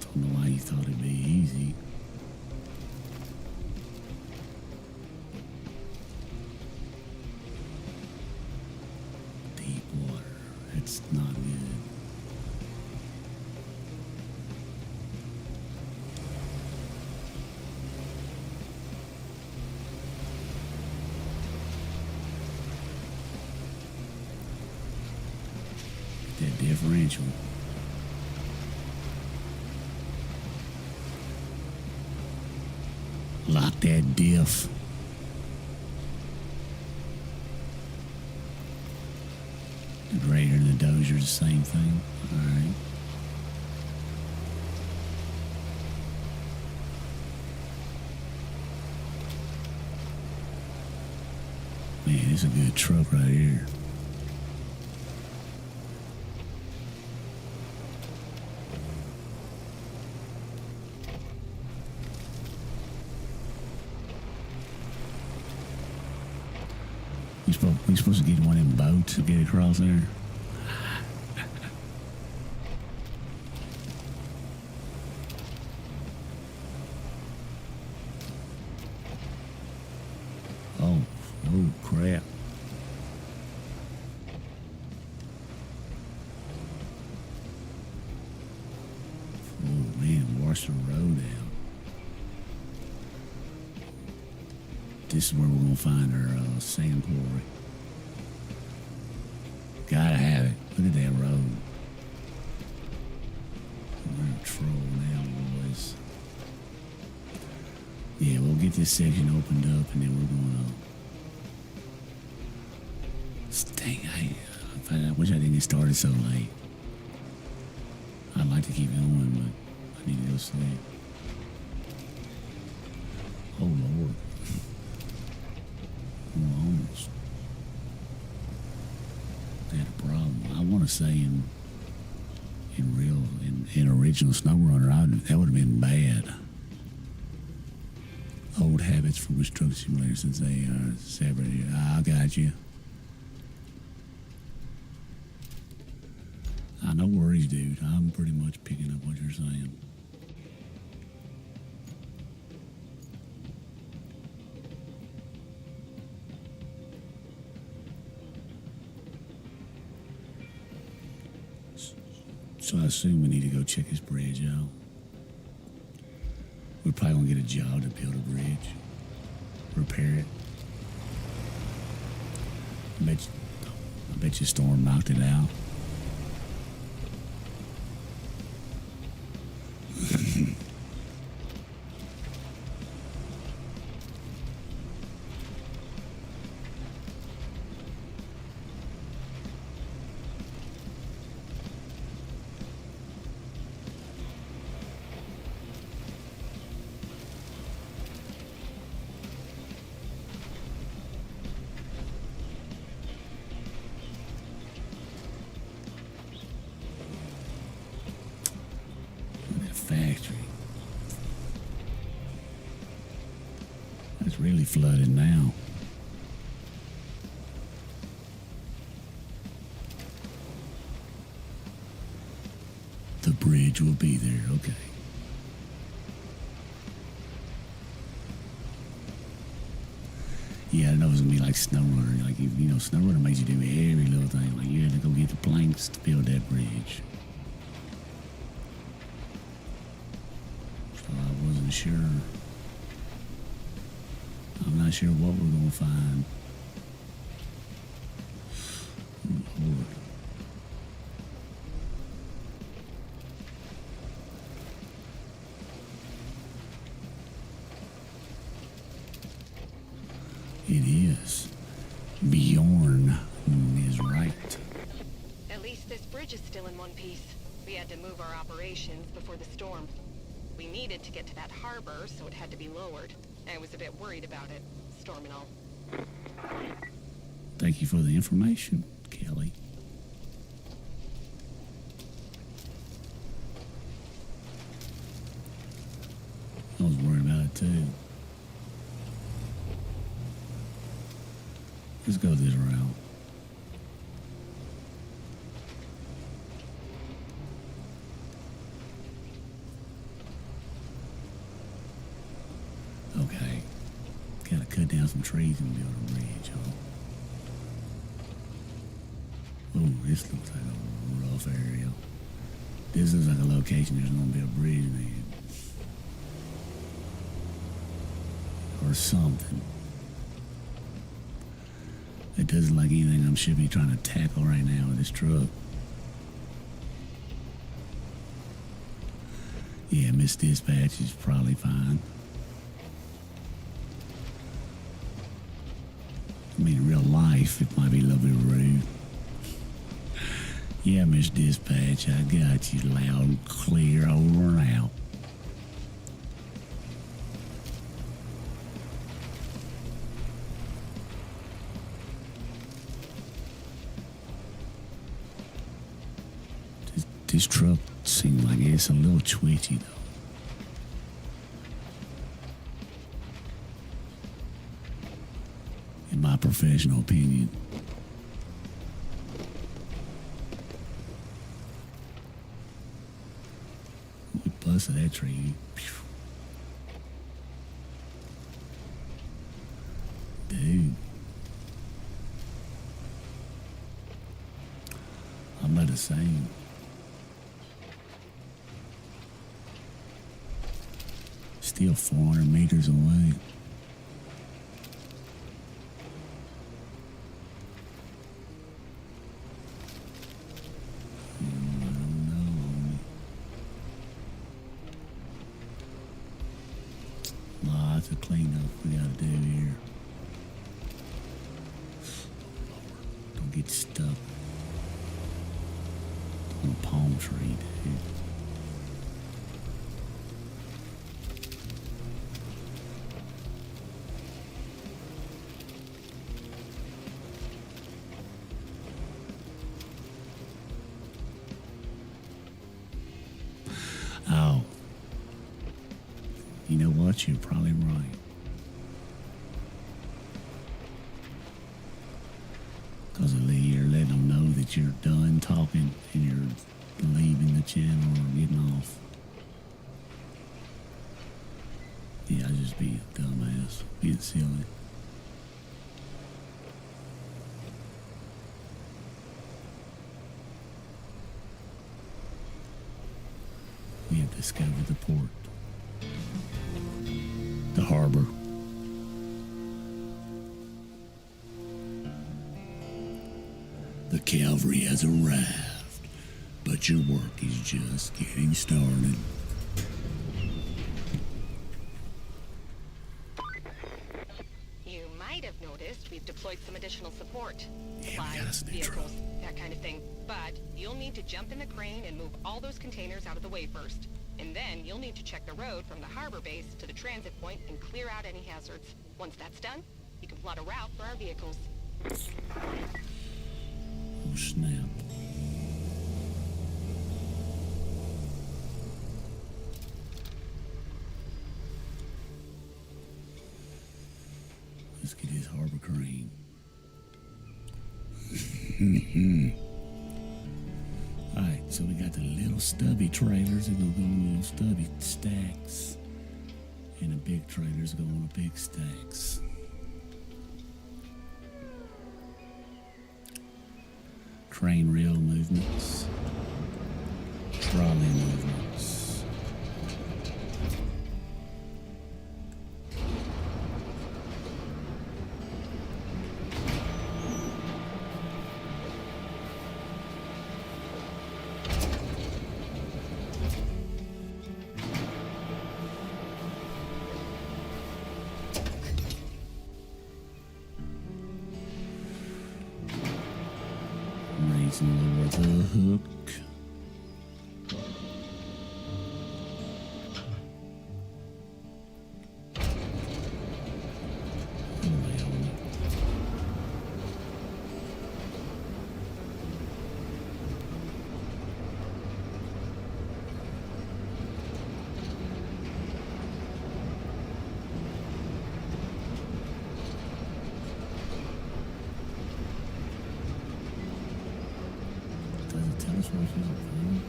Don't know why you thought it'd be easy. Deep water. It's not good. That differential. Lock that diff. The grader and the dozer's the same thing. Alright. Man, it's a good truck right here. We supposed to get one in boats to get across there. Oh crap. Oh man, wash the road out. This is where we're gonna find our sand quarry. Gotta have it. Look at that road. We're in troll now, boys. Yeah, we'll get this section opened up and then we're gonna. Dang, I wish I didn't get started so late. I'd like to keep going, but I need to go sleep. Oh Lord. We're almost. Had a problem. I want to say in original SnowRunner, that would have been bad. Old habits from Construction Simulator since they are separated. I got you. No worries, dude. I'm pretty much picking up what you're saying. So I assume we need to go check this bridge out. We're probably gonna get a job to build a bridge, repair it. I bet you Storm knocked it out. Factory. It's really flooded now. The bridge will be there, okay. Yeah, I know it's gonna be like SnowRunner. Like, you know, SnowRunner makes you do every little thing. Like, you had to go get the planks to build that bridge. So I wasn't sure. I'm not sure what we're gonna find. Lord. It is. Bjorn is right. At least this bridge is still in one piece. We had to move our operations before the storm. We needed to get to that harbor, so it had to be lowered. I was a bit worried about it, storm and all. Thank you for the information, Kelly. I was worried about it too. Let's go this route. Okay. Gotta cut down some trees and build a bridge, huh? Oh, this looks like a rough area. This looks like a location there's gonna be a bridge made. Or something. It doesn't look like anything I should be trying to tackle right now with this truck. Yeah, Miss Dispatch is probably fine. I mean, in real life, it might be a little bit rude. Yeah, Miss Dispatch, I got you loud and clear, over and out. This truck seems like it's a little twitchy, though. In my professional opinion. We busted that tree. Dude. I'm not the same. Still 400 meters away. I don't know. Lots of cleanup we gotta do here. Don't get stuck on a palm tree, dude. Oh. You know what? You're probably right. Because you're letting them know that you're done talking and you're leaving the channel or getting off. Yeah, I just be a dumbass. Being silly. We have discovered the port. The harbor. The cavalry has arrived, but your work is just getting started. You might have noticed we've deployed some additional support. Yeah, we got us a new truck. Vehicles, that kind of thing. But you'll need to jump in the crane and move all those containers out of the way first. And then you'll need to check the road from the harbor base to the transit point and clear out any hazards. Once that's done, you can plot a route for our vehicles. Oh, snap. Let's get his harbor crane. Alright, so we got the little stubby trailers that gonna go on little stubby stacks. And the big trailers go on the big stacks. Crane reel movements. Trolley movements. Raise and lower the hook. Does it tell us where she's going?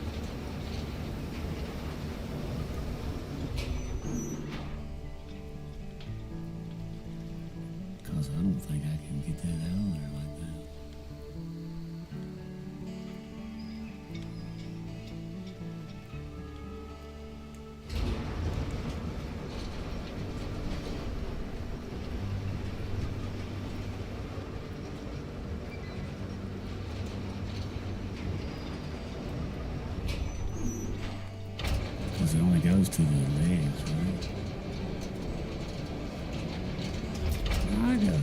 Because I don't think I can get that out of there like that. Because it only goes to the legs, right? I got it.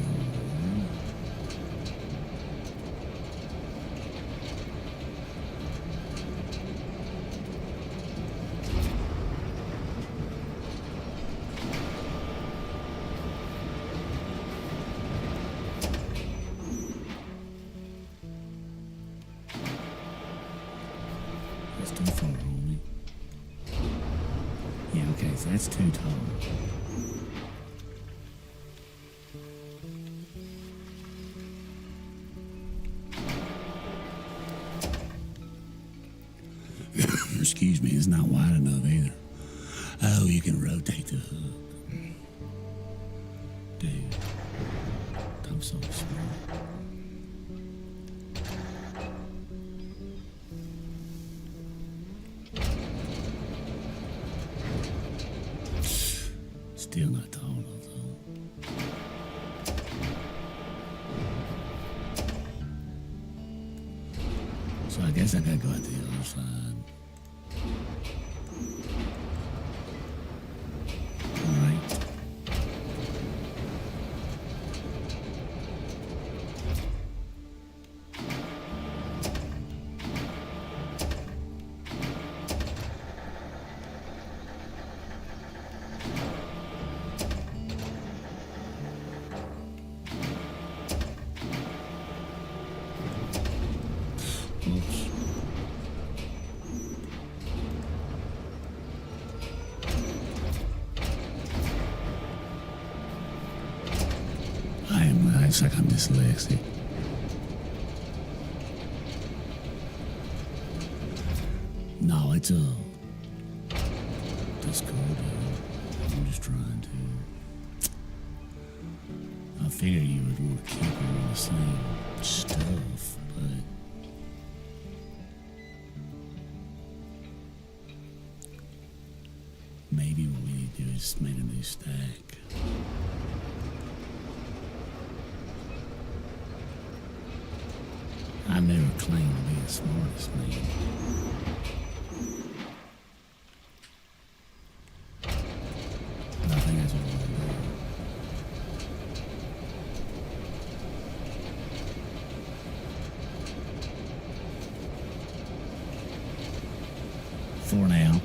That's too far, homie. Yeah, okay, so that's too tall. Excuse me, it's not wide enough either. Oh, you can rotate the hook. Dude, I'm so smart. Still not tall enough though. So I guess I gotta go out the other side. Alright. Oops. It's like I'm dyslexic. No, it's that's cool, dude. I'm just trying to. I figure you would want to keep on the same stuff, but maybe what we need to do is make a new stack. I never claimed to be the smartest man. But I think that's what we're going to do. For now.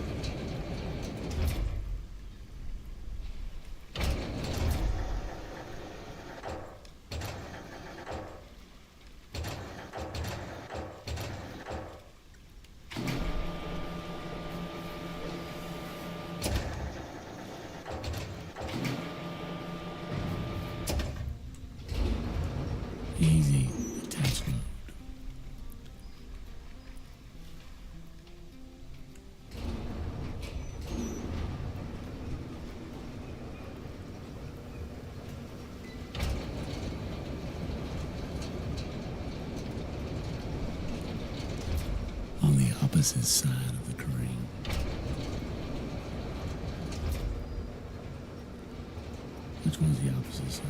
Easy attach load. opposite side of the crane. Which one's the opposite side?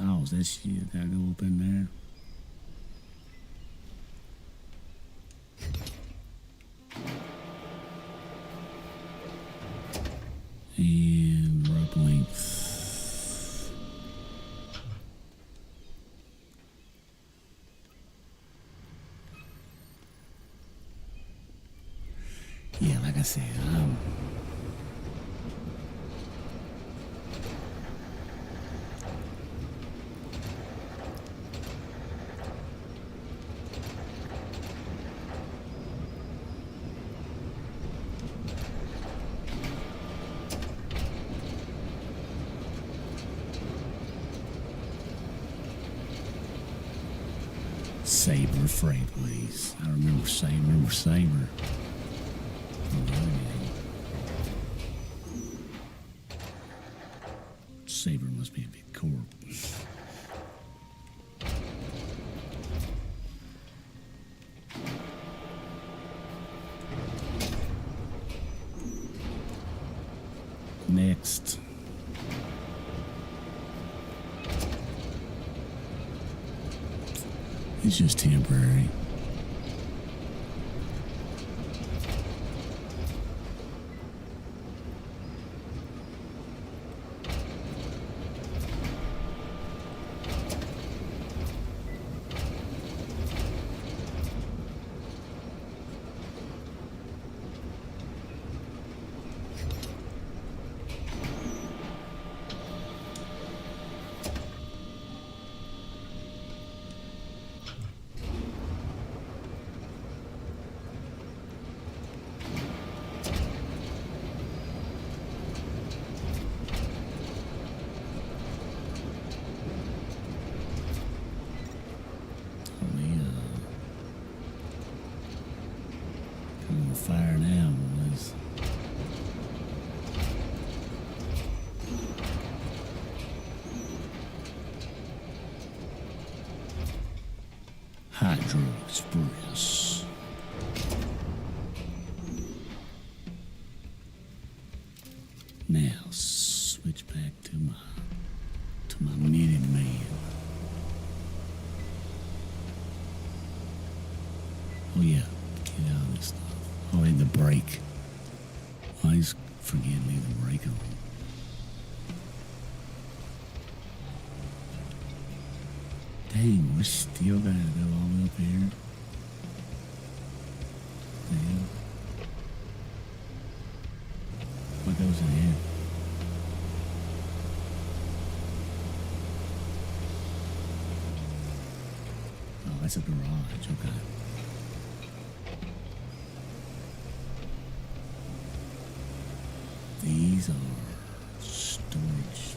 Oh, is that shit gotta go up in there? And rope length. Yeah, like I said, Saber Freight, please. I remember Saber. From the other game. Saber must be a big corp. Next. It's just temporary. I'm on fire now, boys. Hydro Express. Now switch back to my knitted man. Oh yeah, get out of this stuff. Oh, and the brake. I always forget to leave the brake on. Dang, we're still gonna go all the way up here. Damn. What goes in here? Oh, that's a garage, okay. These are storage.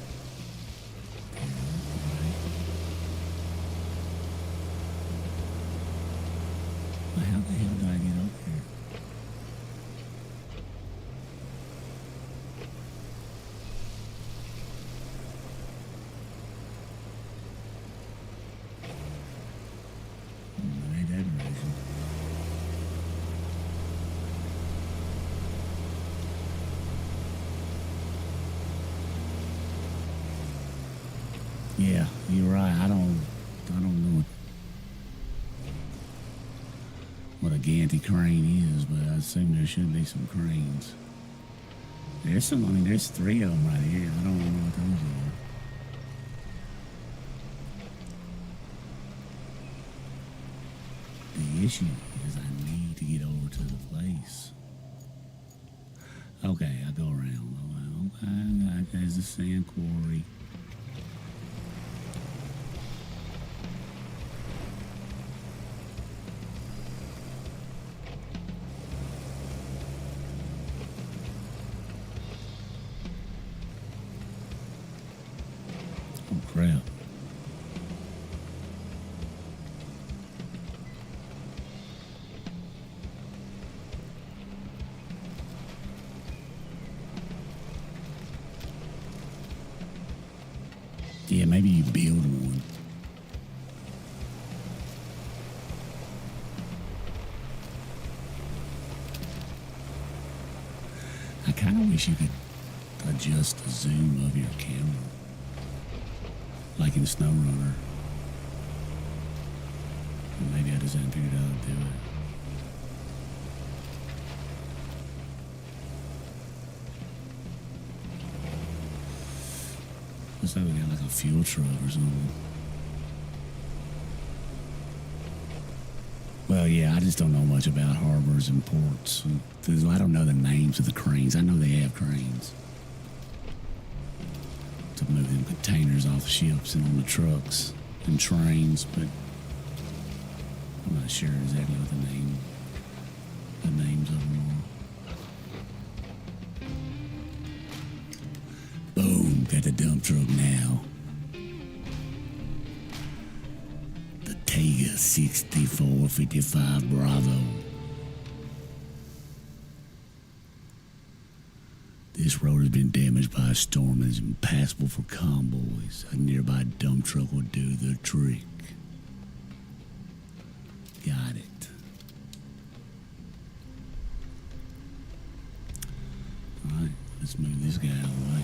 Well, how the hell do I get up here? Ain't that amazing? Yeah, you're right. I don't know what a Ganty crane is, but I assume there should be some cranes. There's some. I mean, there's 3 of them right here. I don't know what those are. The issue is I need to get over to the place. Okay, I go around. Okay, there's the sand quarry. Oh crap. Yeah, maybe you build one. I kind of wish you could adjust the zoom of your camera, like in SnowRunner. Maybe I just haven't figured out how to do it. Looks like we got like a fuel truck or something. Well, yeah, I just don't know much about harbors and ports. I don't know the names of the cranes. I know they have cranes to move them containers off ships and on the trucks and trains, but I'm not sure exactly what the names of them are. Boom, got the dump truck now. The Tega 6455 Bravo. This road has been damaged by a storm and is impassable for convoys. A nearby dump truck will do the trick. Got it. Alright, let's move this guy out of the way.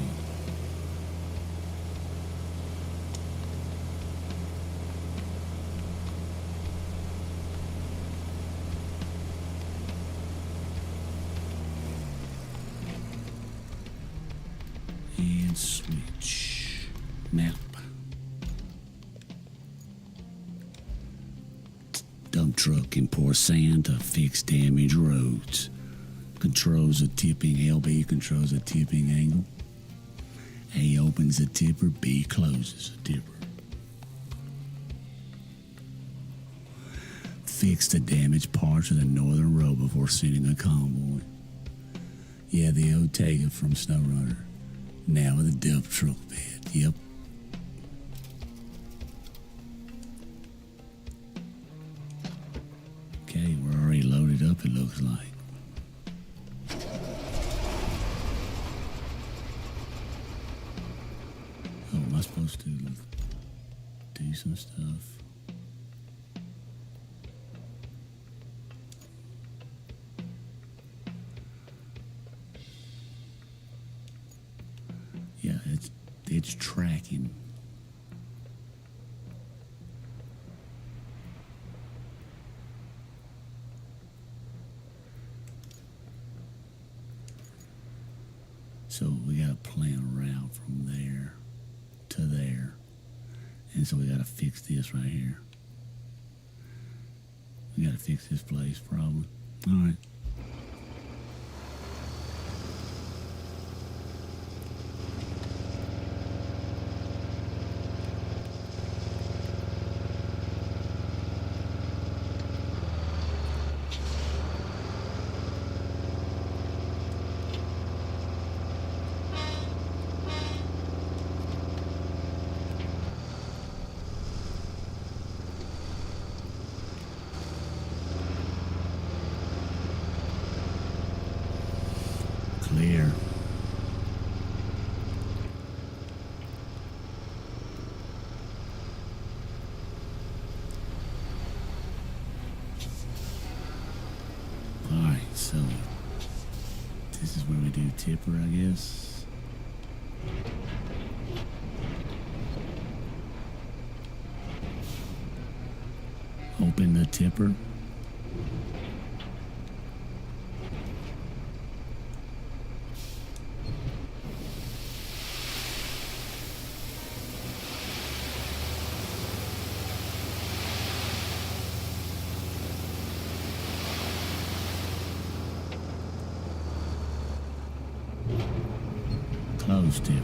And switch. Map. Dump truck can pour sand to fix damaged roads. Controls the tipping. LB controls the tipping angle. A opens the tipper. B closes the tipper. Fix the damaged parts of the northern road before sending a convoy. Yeah, the old Tega from SnowRunner. Now with a dump truck bed. Yep. Okay, we're already loaded up, it looks like. Oh, am I supposed to do some stuff? Yeah, it's tracking. So we got to plan a route from there to there. And so we got to fix this right here. We got to fix this place probably. All right. Clear. Alright, so this is where we do tipper, I guess. Open the tipper. Close tipper.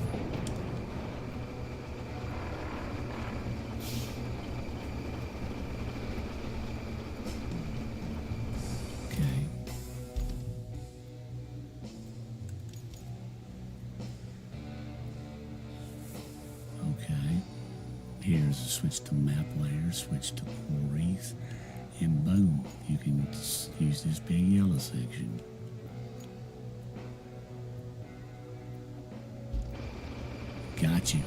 Okay. Okay. Here's a switch to map layer, switch to quarries, and boom, you can use this big yellow section. Got you.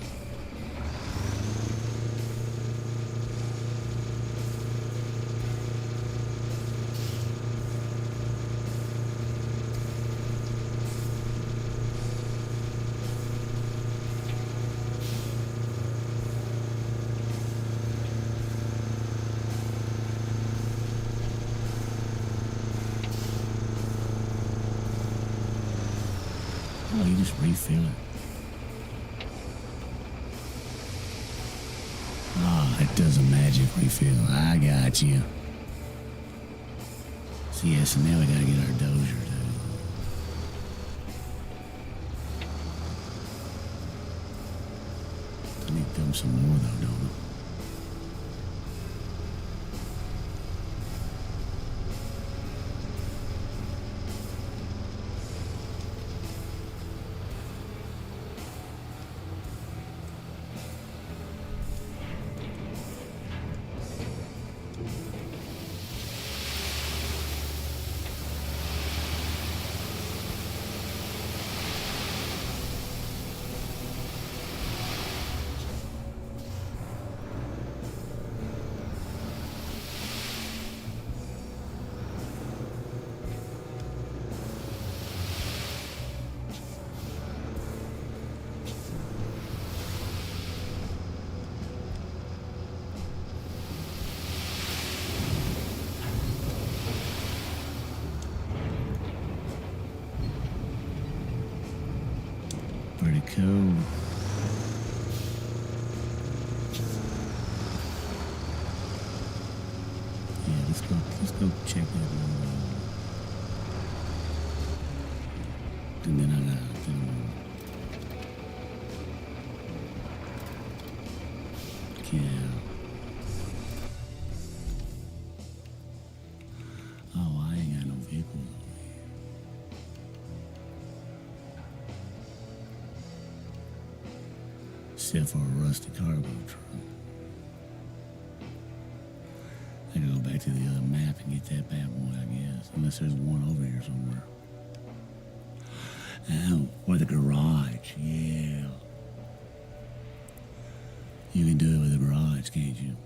just refill it. Ah, it does a magic refill. I got you. So yeah, so now we gotta get our dozier, dude. I need to dump some more though, don't I? Pretty cool. Yeah, let's go check that one. And then I got yeah. Oh, I ain't got no vehicle. Except for a rusty cargo truck. I gotta go back to the other map and get that bad boy, I guess. Unless there's one over here somewhere. Oh, or the garage, yeah. You can do it with the garage, can't you?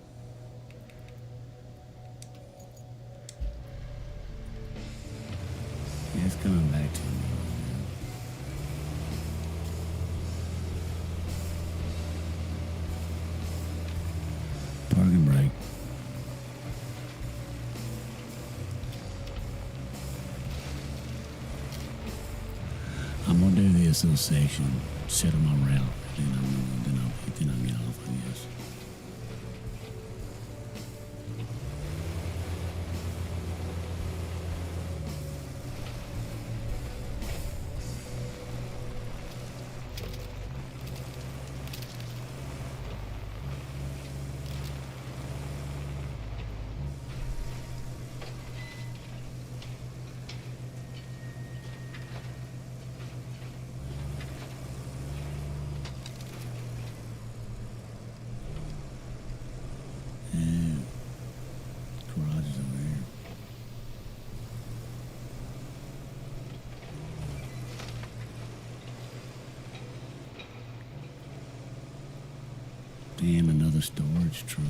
Yeah, it's coming back to me. Parking brake. I'm gonna do this little section, set on my route, and then I'll get off, I guess. Garage is over here. Damn, another storage truck.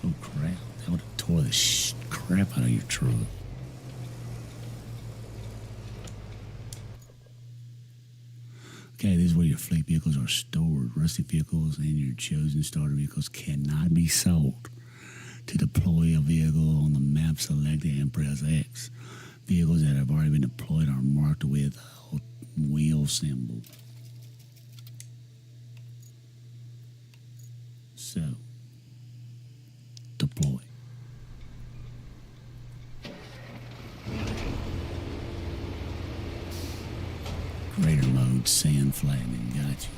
Oh crap, that would have tore the crap out of your truck. Okay, this is where your fleet vehicles are stored. Rusty vehicles and your chosen starter vehicles cannot be sold. To deploy a vehicle on the map, select it and press X. Vehicles that have already been deployed are marked with a wheel symbol. So, deploy. Greater mode, sand flattening, gotcha.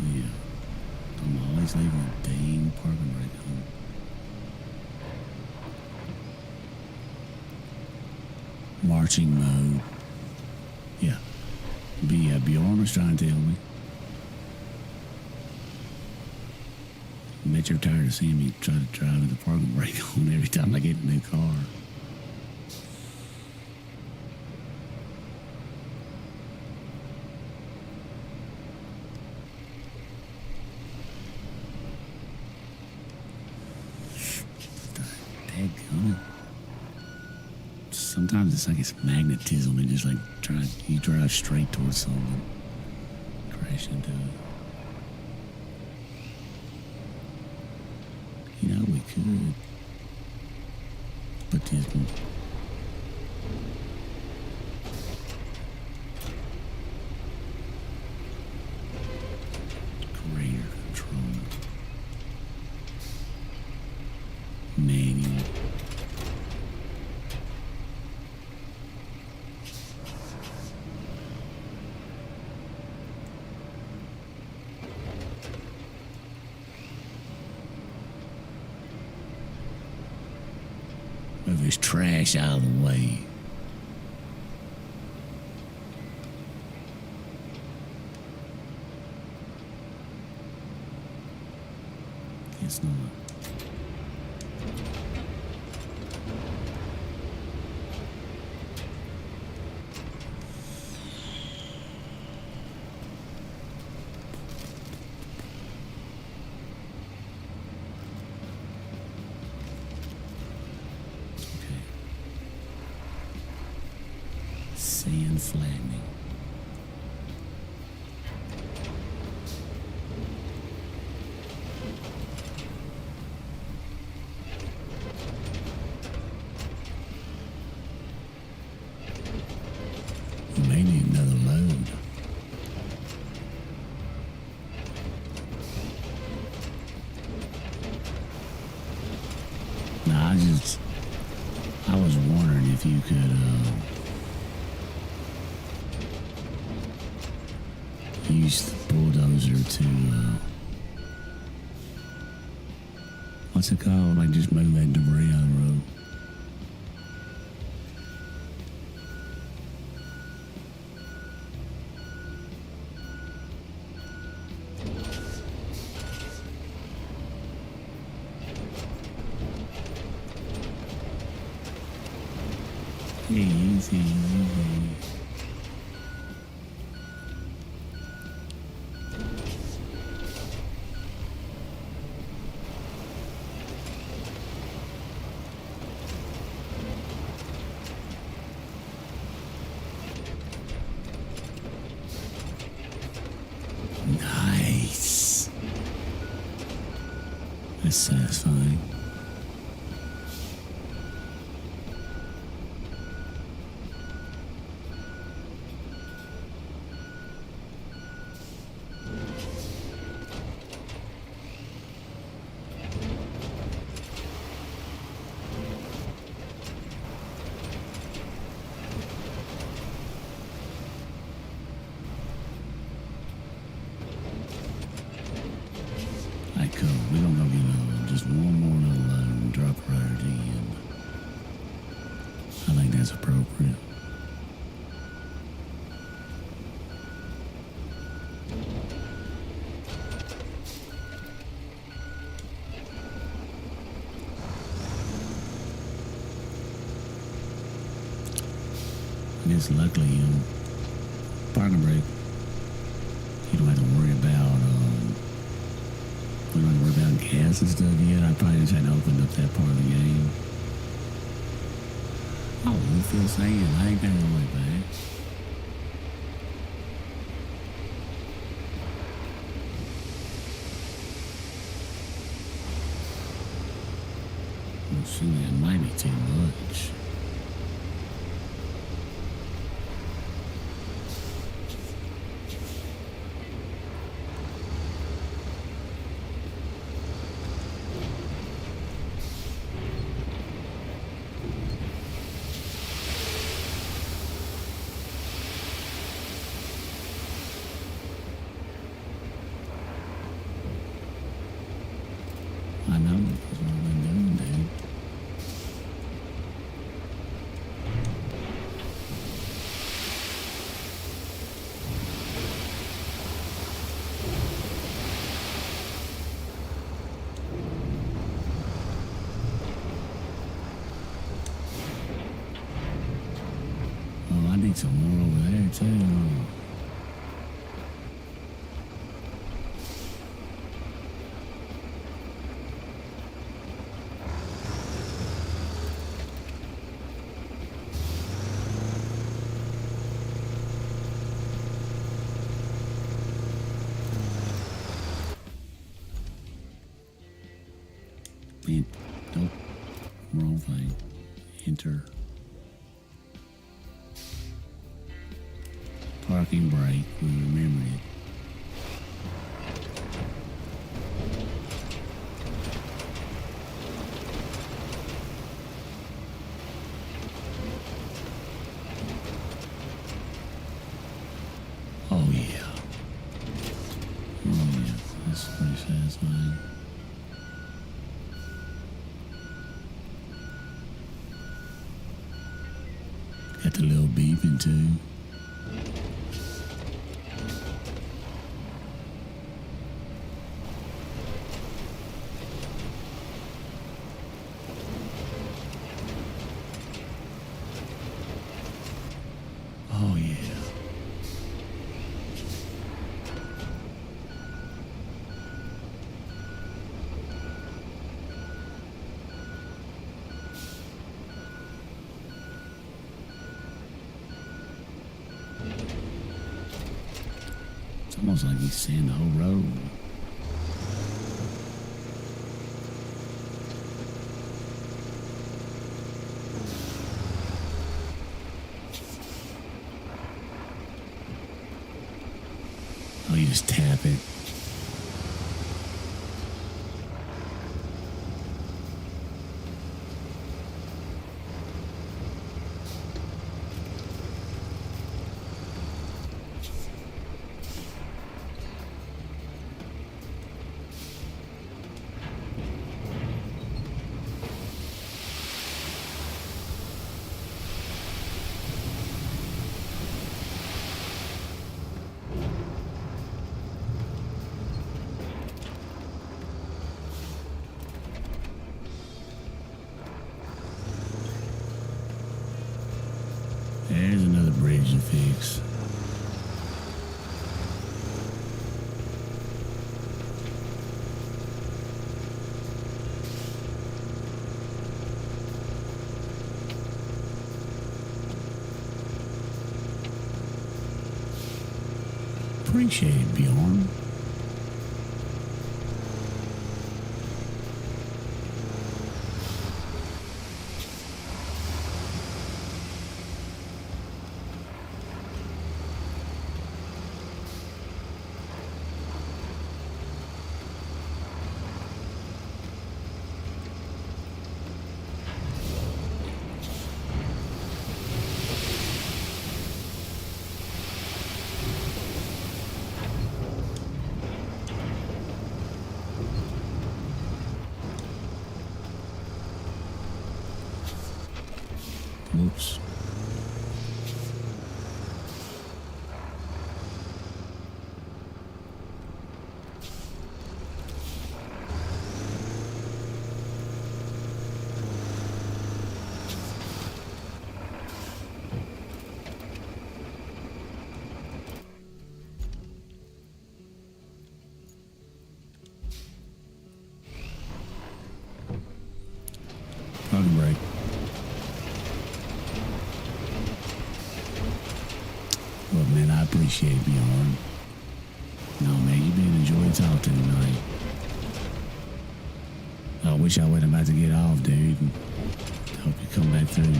Yeah, I'm always leaving a dang parking brake on. Marching mode. Yeah. Bjorn was trying to tell me. I bet you're tired of seeing me try to drive with the parking brake on every time I get a new car. sometimes it's like it's magnetism and just like you drive straight towards something, crash into it. You know, we could put this one. Greater control. Manual. Move his trash out of the way. It's not. Sand flattening. You may need another load. No, I was wondering if you could, use the bulldozer to, what's it called? Like just move that debris on the road. Easy, easy. Nice. That's satisfying. Cool. We're gonna go get another one. Just one more little load and drop it right at the end. I think that's appropriate. I guess luckily, partner break, you don't have to worry about we don't have to worry about gas and stuff yet. I probably just hadn't opened up that part of the game. Oh, we feel sand. I ain't got no way back. Well, shoot, that might be too much. I know, that's what I've been doing, dude. Oh, I need some more over there, too. Nope. Wrong thing. Enter. Parking brake. We remembered it. Oh yeah. Oh yeah. That's pretty satisfying. Got the little beeping too. Oh yeah. It's almost like he's seeing the whole road. Oh, you just tap it. There's another bridge to fix. Appreciate it, Bjorn. Whoops. Parking brake. Well, man, I appreciate it, Bjorn. No, man, you've been enjoying talking tonight. I wish I wasn't about to get off, dude. Hope you come back through.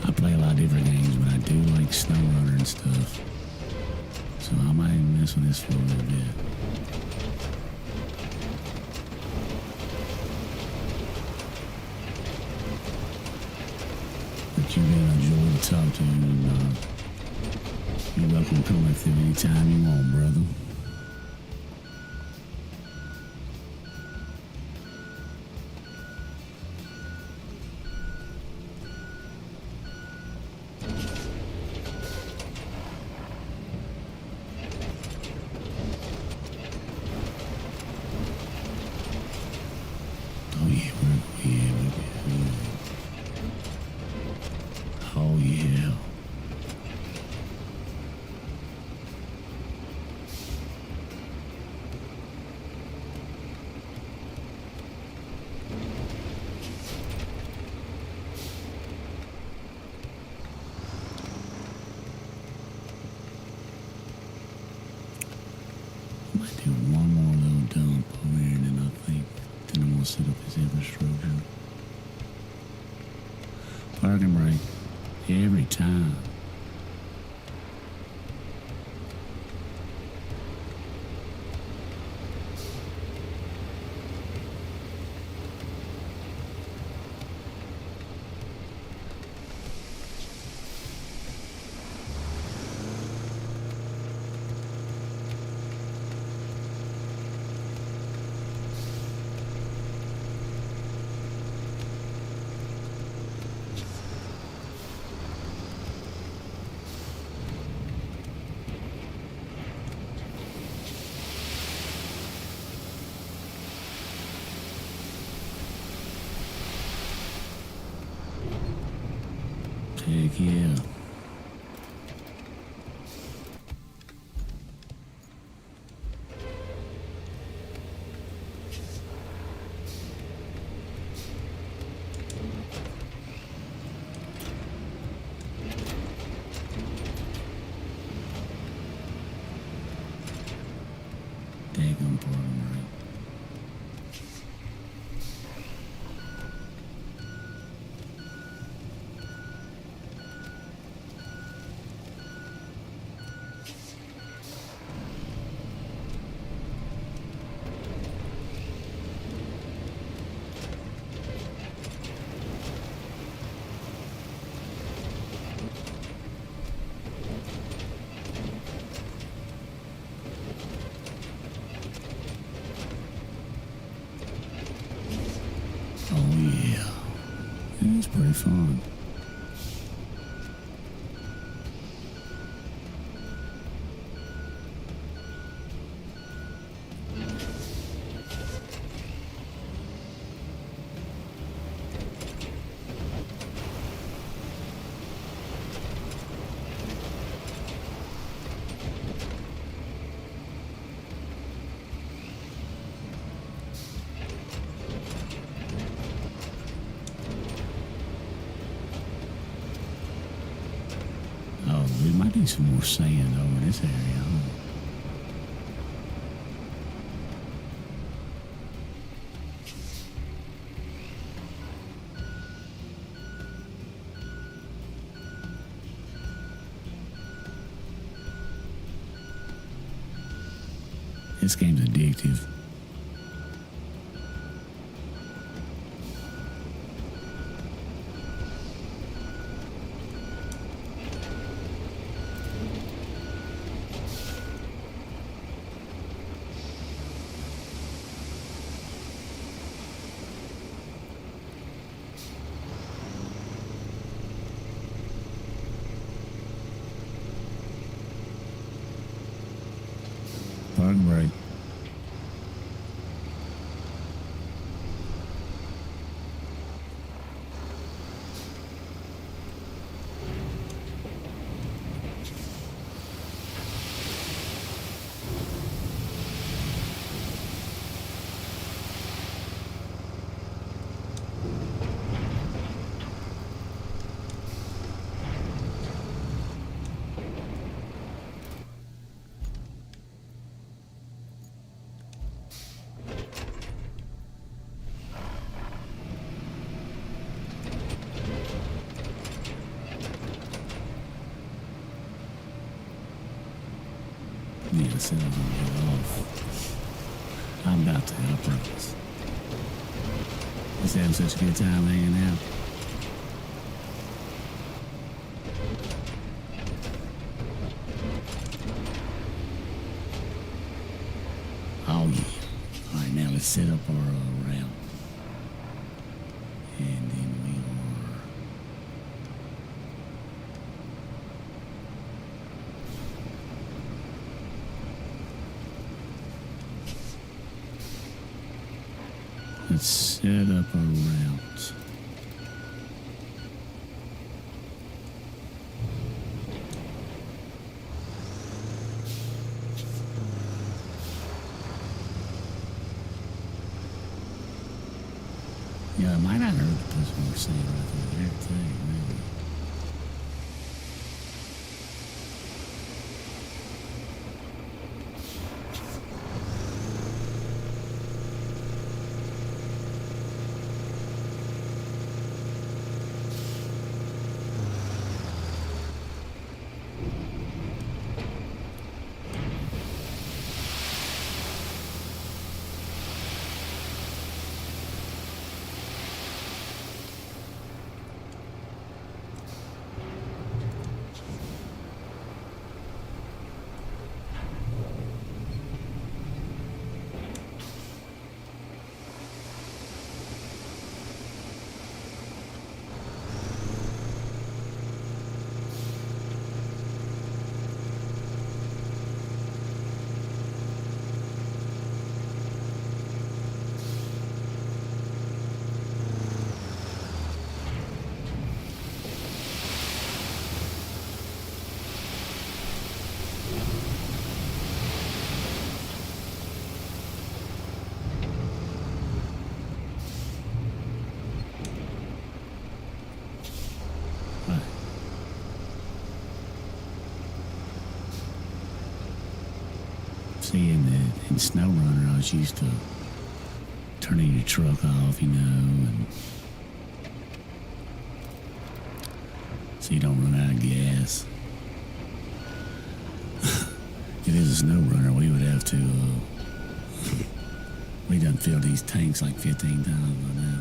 I play a lot of different games, but I do like SnowRunner and stuff. So I might mess with this for a little bit. But you've been enjoying to talk to you, and you're welcome to come back through anytime you want, brother. Oh yeah, oh yeah. I might do one more little dump over here and then I think to set up his infrastructure. Parking brake. Every time. Heck yeah. Daggum problem, right? Oh yeah, it was pretty fun. Oh, we might need some more sand over this area, huh? This game's addictive. Parking brake. Yeah, so I'm gonna get off. I'm about to, I promise. Just having such a good time hanging out. Oh yeah. Alright, now let's set up our route. And then we are... Let's set up our route. Yeah, I might not hurt to put some more sand right through there too, maybe. See, in SnowRunner, I was used to turning your truck off, you know, and so you don't run out of gas. If it is a SnowRunner, we would have to, we done filled these tanks like 15 times by now.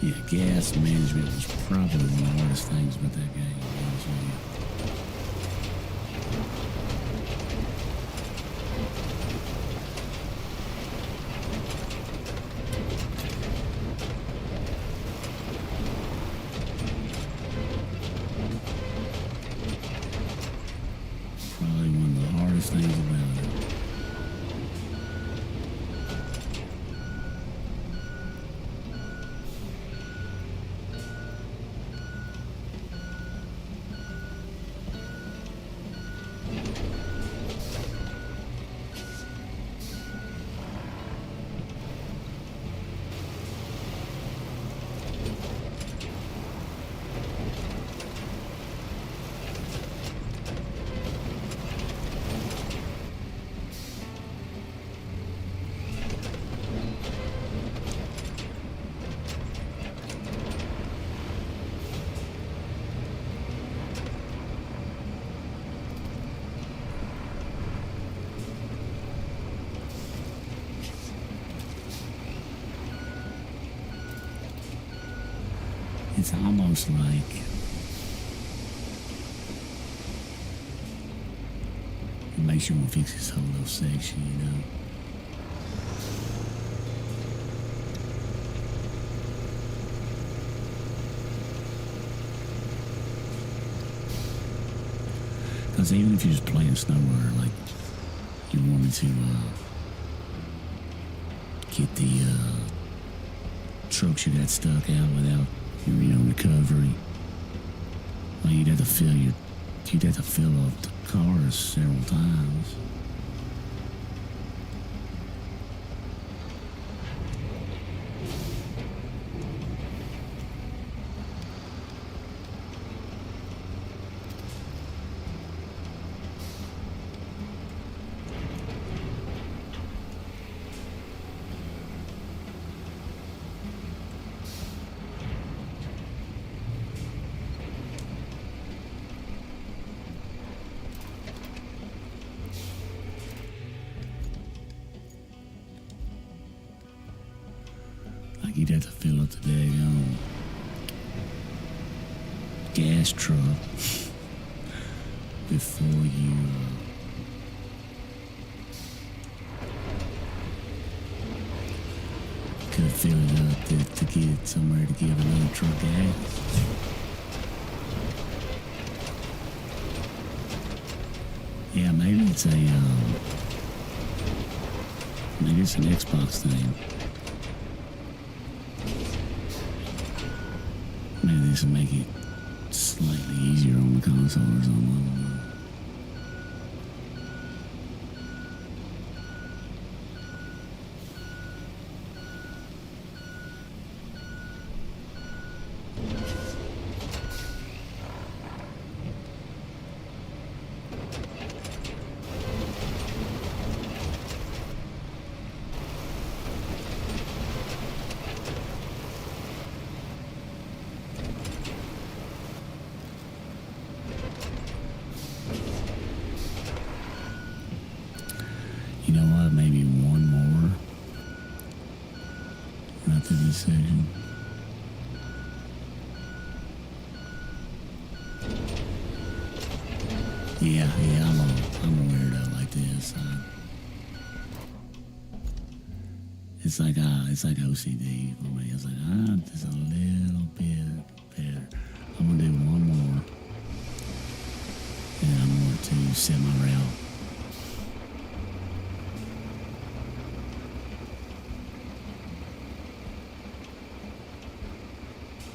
Yeah, gas management was probably one of the hardest things about that game, to be honest with you. Probably one of the hardest things about it. It's almost like it makes you want to fix this whole little section, you know. Because even if you're just playing SnowRunner, like you wanted to get the trucks you got stuck out without your recovery, well, you'd have to fill up the cars several times. Like you'd have to fill up the daggone gas truck before you could fill it up to get somewhere to give another truck gas. Yeah, maybe it's maybe it's an Xbox thing. Maybe this will make it slightly easier on the console or something. I don't know. You know what? Maybe one more. Not the decision. Yeah, I'm a weirdo like this. it's like OCD for me. It's like just a little bit better. I'm gonna do one more, and I'm going to set my rail.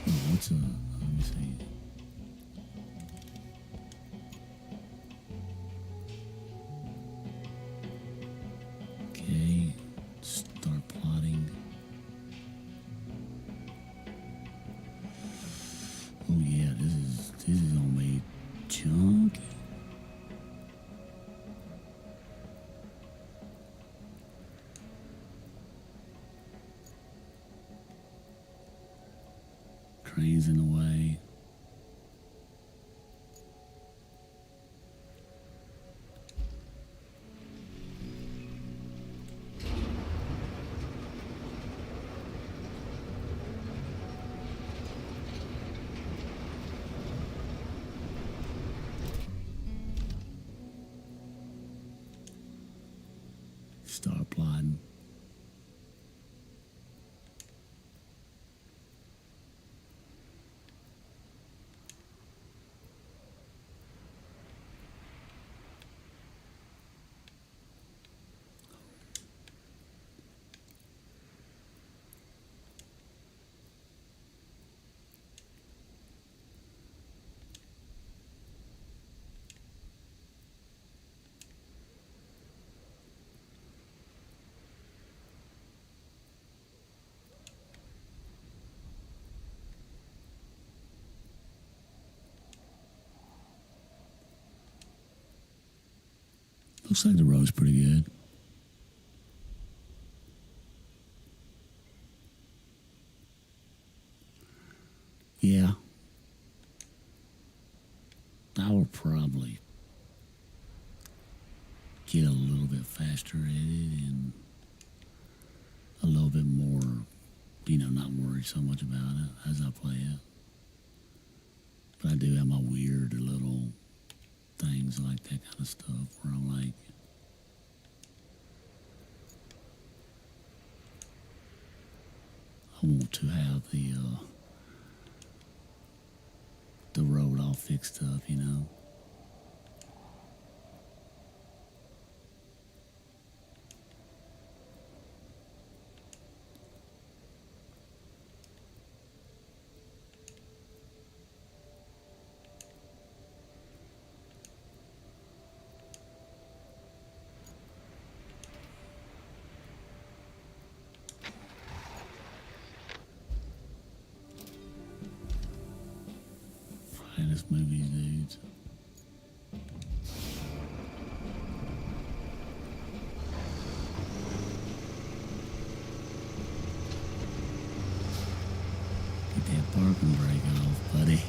Oh, what's let me see. Okay, start plotting. Oh yeah, this is gonna be chunky. Trains in the way. Start plotting. Looks like the road's pretty good. Yeah. I will probably get a little bit faster at it and a little bit more, not worry so much about it as I play it. But I do have my weird little things like that kind of stuff where I'm like, I want to have the road all fixed up, Finest movies, dudes. Get that parking brake off, buddy.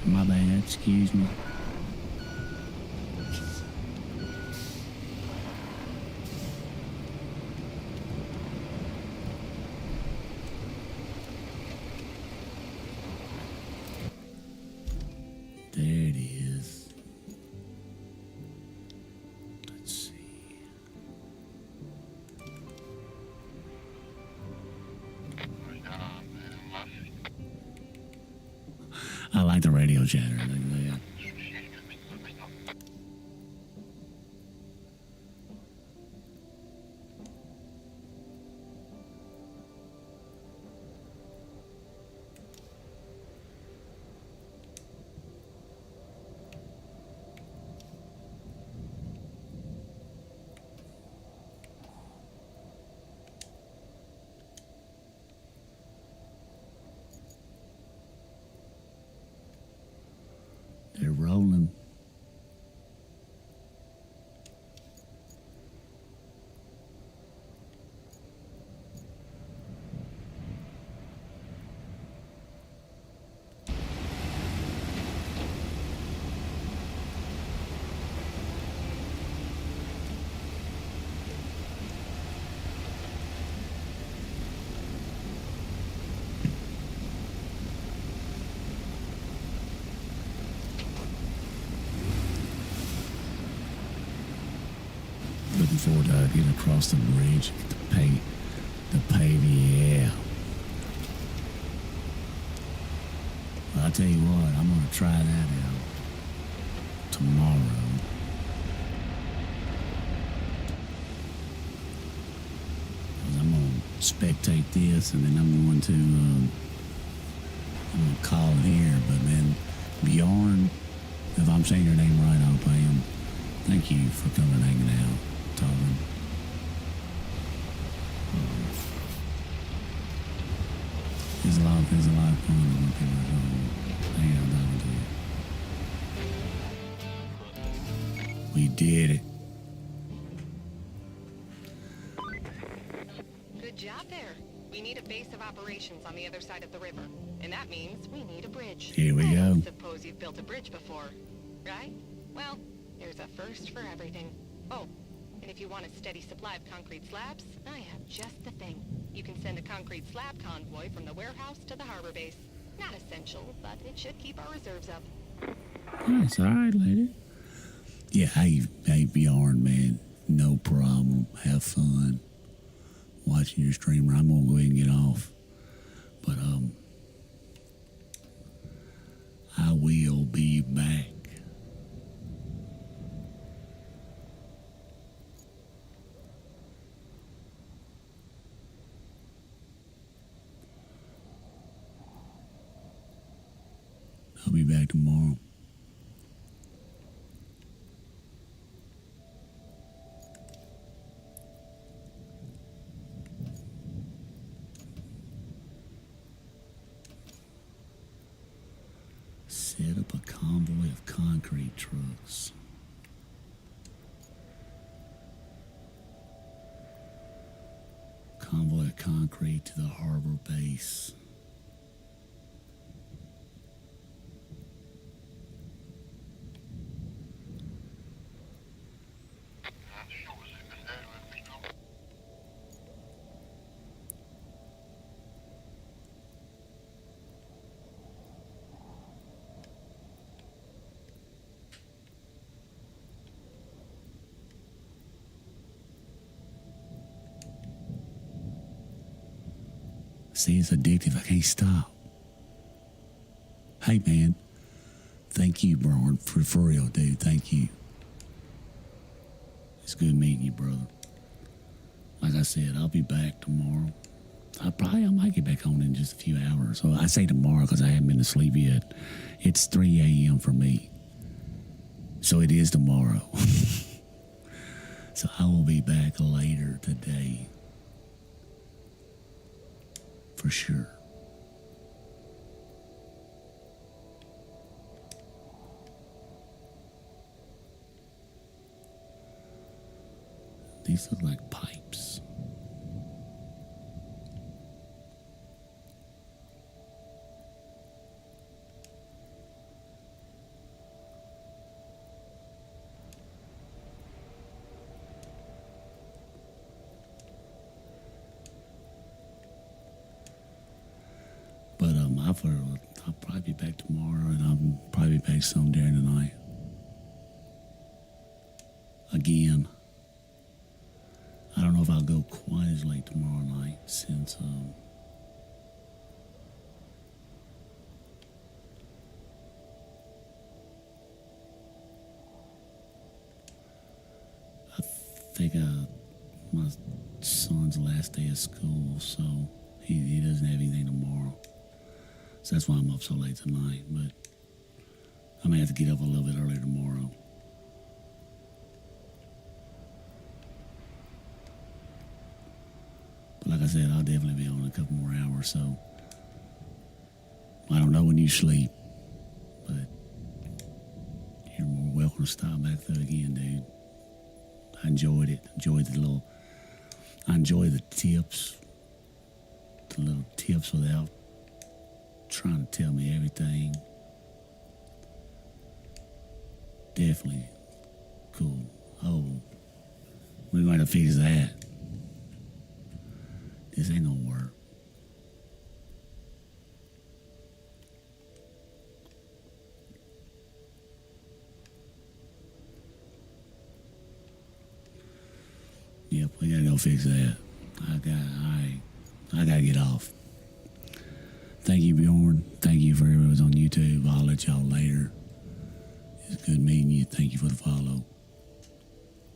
My bad, excuse me. There it is. Let's see. I like the radio chatter. looking forward to getting across the bridge, the pave, yeah. Well, I'll tell you what, I'm gonna try that out tomorrow. I'm gonna spectate this, and then I'm going to call it here. But man, Bjorn, if I'm saying your name right, I hope I am. Thank you for coming and hanging out, talking. There's a lot of fun when people are hanging out talking to you. We did it. Good job there. We need a base of operations on the other side of the river. And that means we need a bridge. Here we I go. don't suppose you've built a bridge before, right? Well, there's a first for everything. Oh, and if you want a steady supply of concrete slabs, I have just the thing. You can send a concrete slab convoy from the warehouse to the harbor base. Not essential, but it should keep our reserves up. Nice, all right, lady. Yeah, hey, Bjorn, man, no problem. Have fun watching your streamer. I'm gonna go ahead and get off, but I will be back. I'll be back tomorrow. Set up a convoy of concrete trucks. Convoy of concrete to the harbor base. See, it's addictive. I can't stop. Hey, man. Thank you, Brian, for real, dude. Thank you. It's good meeting you, brother. Like I said, I'll be back tomorrow. I might get back on in just a few hours. So I say tomorrow because I haven't been to sleep yet. It's 3 a.m. for me. So it is tomorrow. So I will be back later today. For sure. These look like pipes. But I'll probably be back tomorrow, and I'll probably be back some during the night. Again, I don't know if I'll go quite as late tomorrow night since I think my son's last day of school, so he doesn't have anything tomorrow. So that's why I'm up so late tonight, but I may have to get up a little bit earlier tomorrow. But like I said, I'll definitely be on a couple more hours, so I don't know when you sleep, but you're more welcome to stop back through again, dude. I enjoyed it. I enjoy the tips, the little tips without trying to tell me everything. Definitely cool. Oh, we might have fixed that. This ain't gonna work. Yep, we gotta go fix that. I gotta get off. Thank you, Bjorn. Thank you for everyone who's on YouTube. I'll let y'all later. It's good meeting you. Thank you for the follow.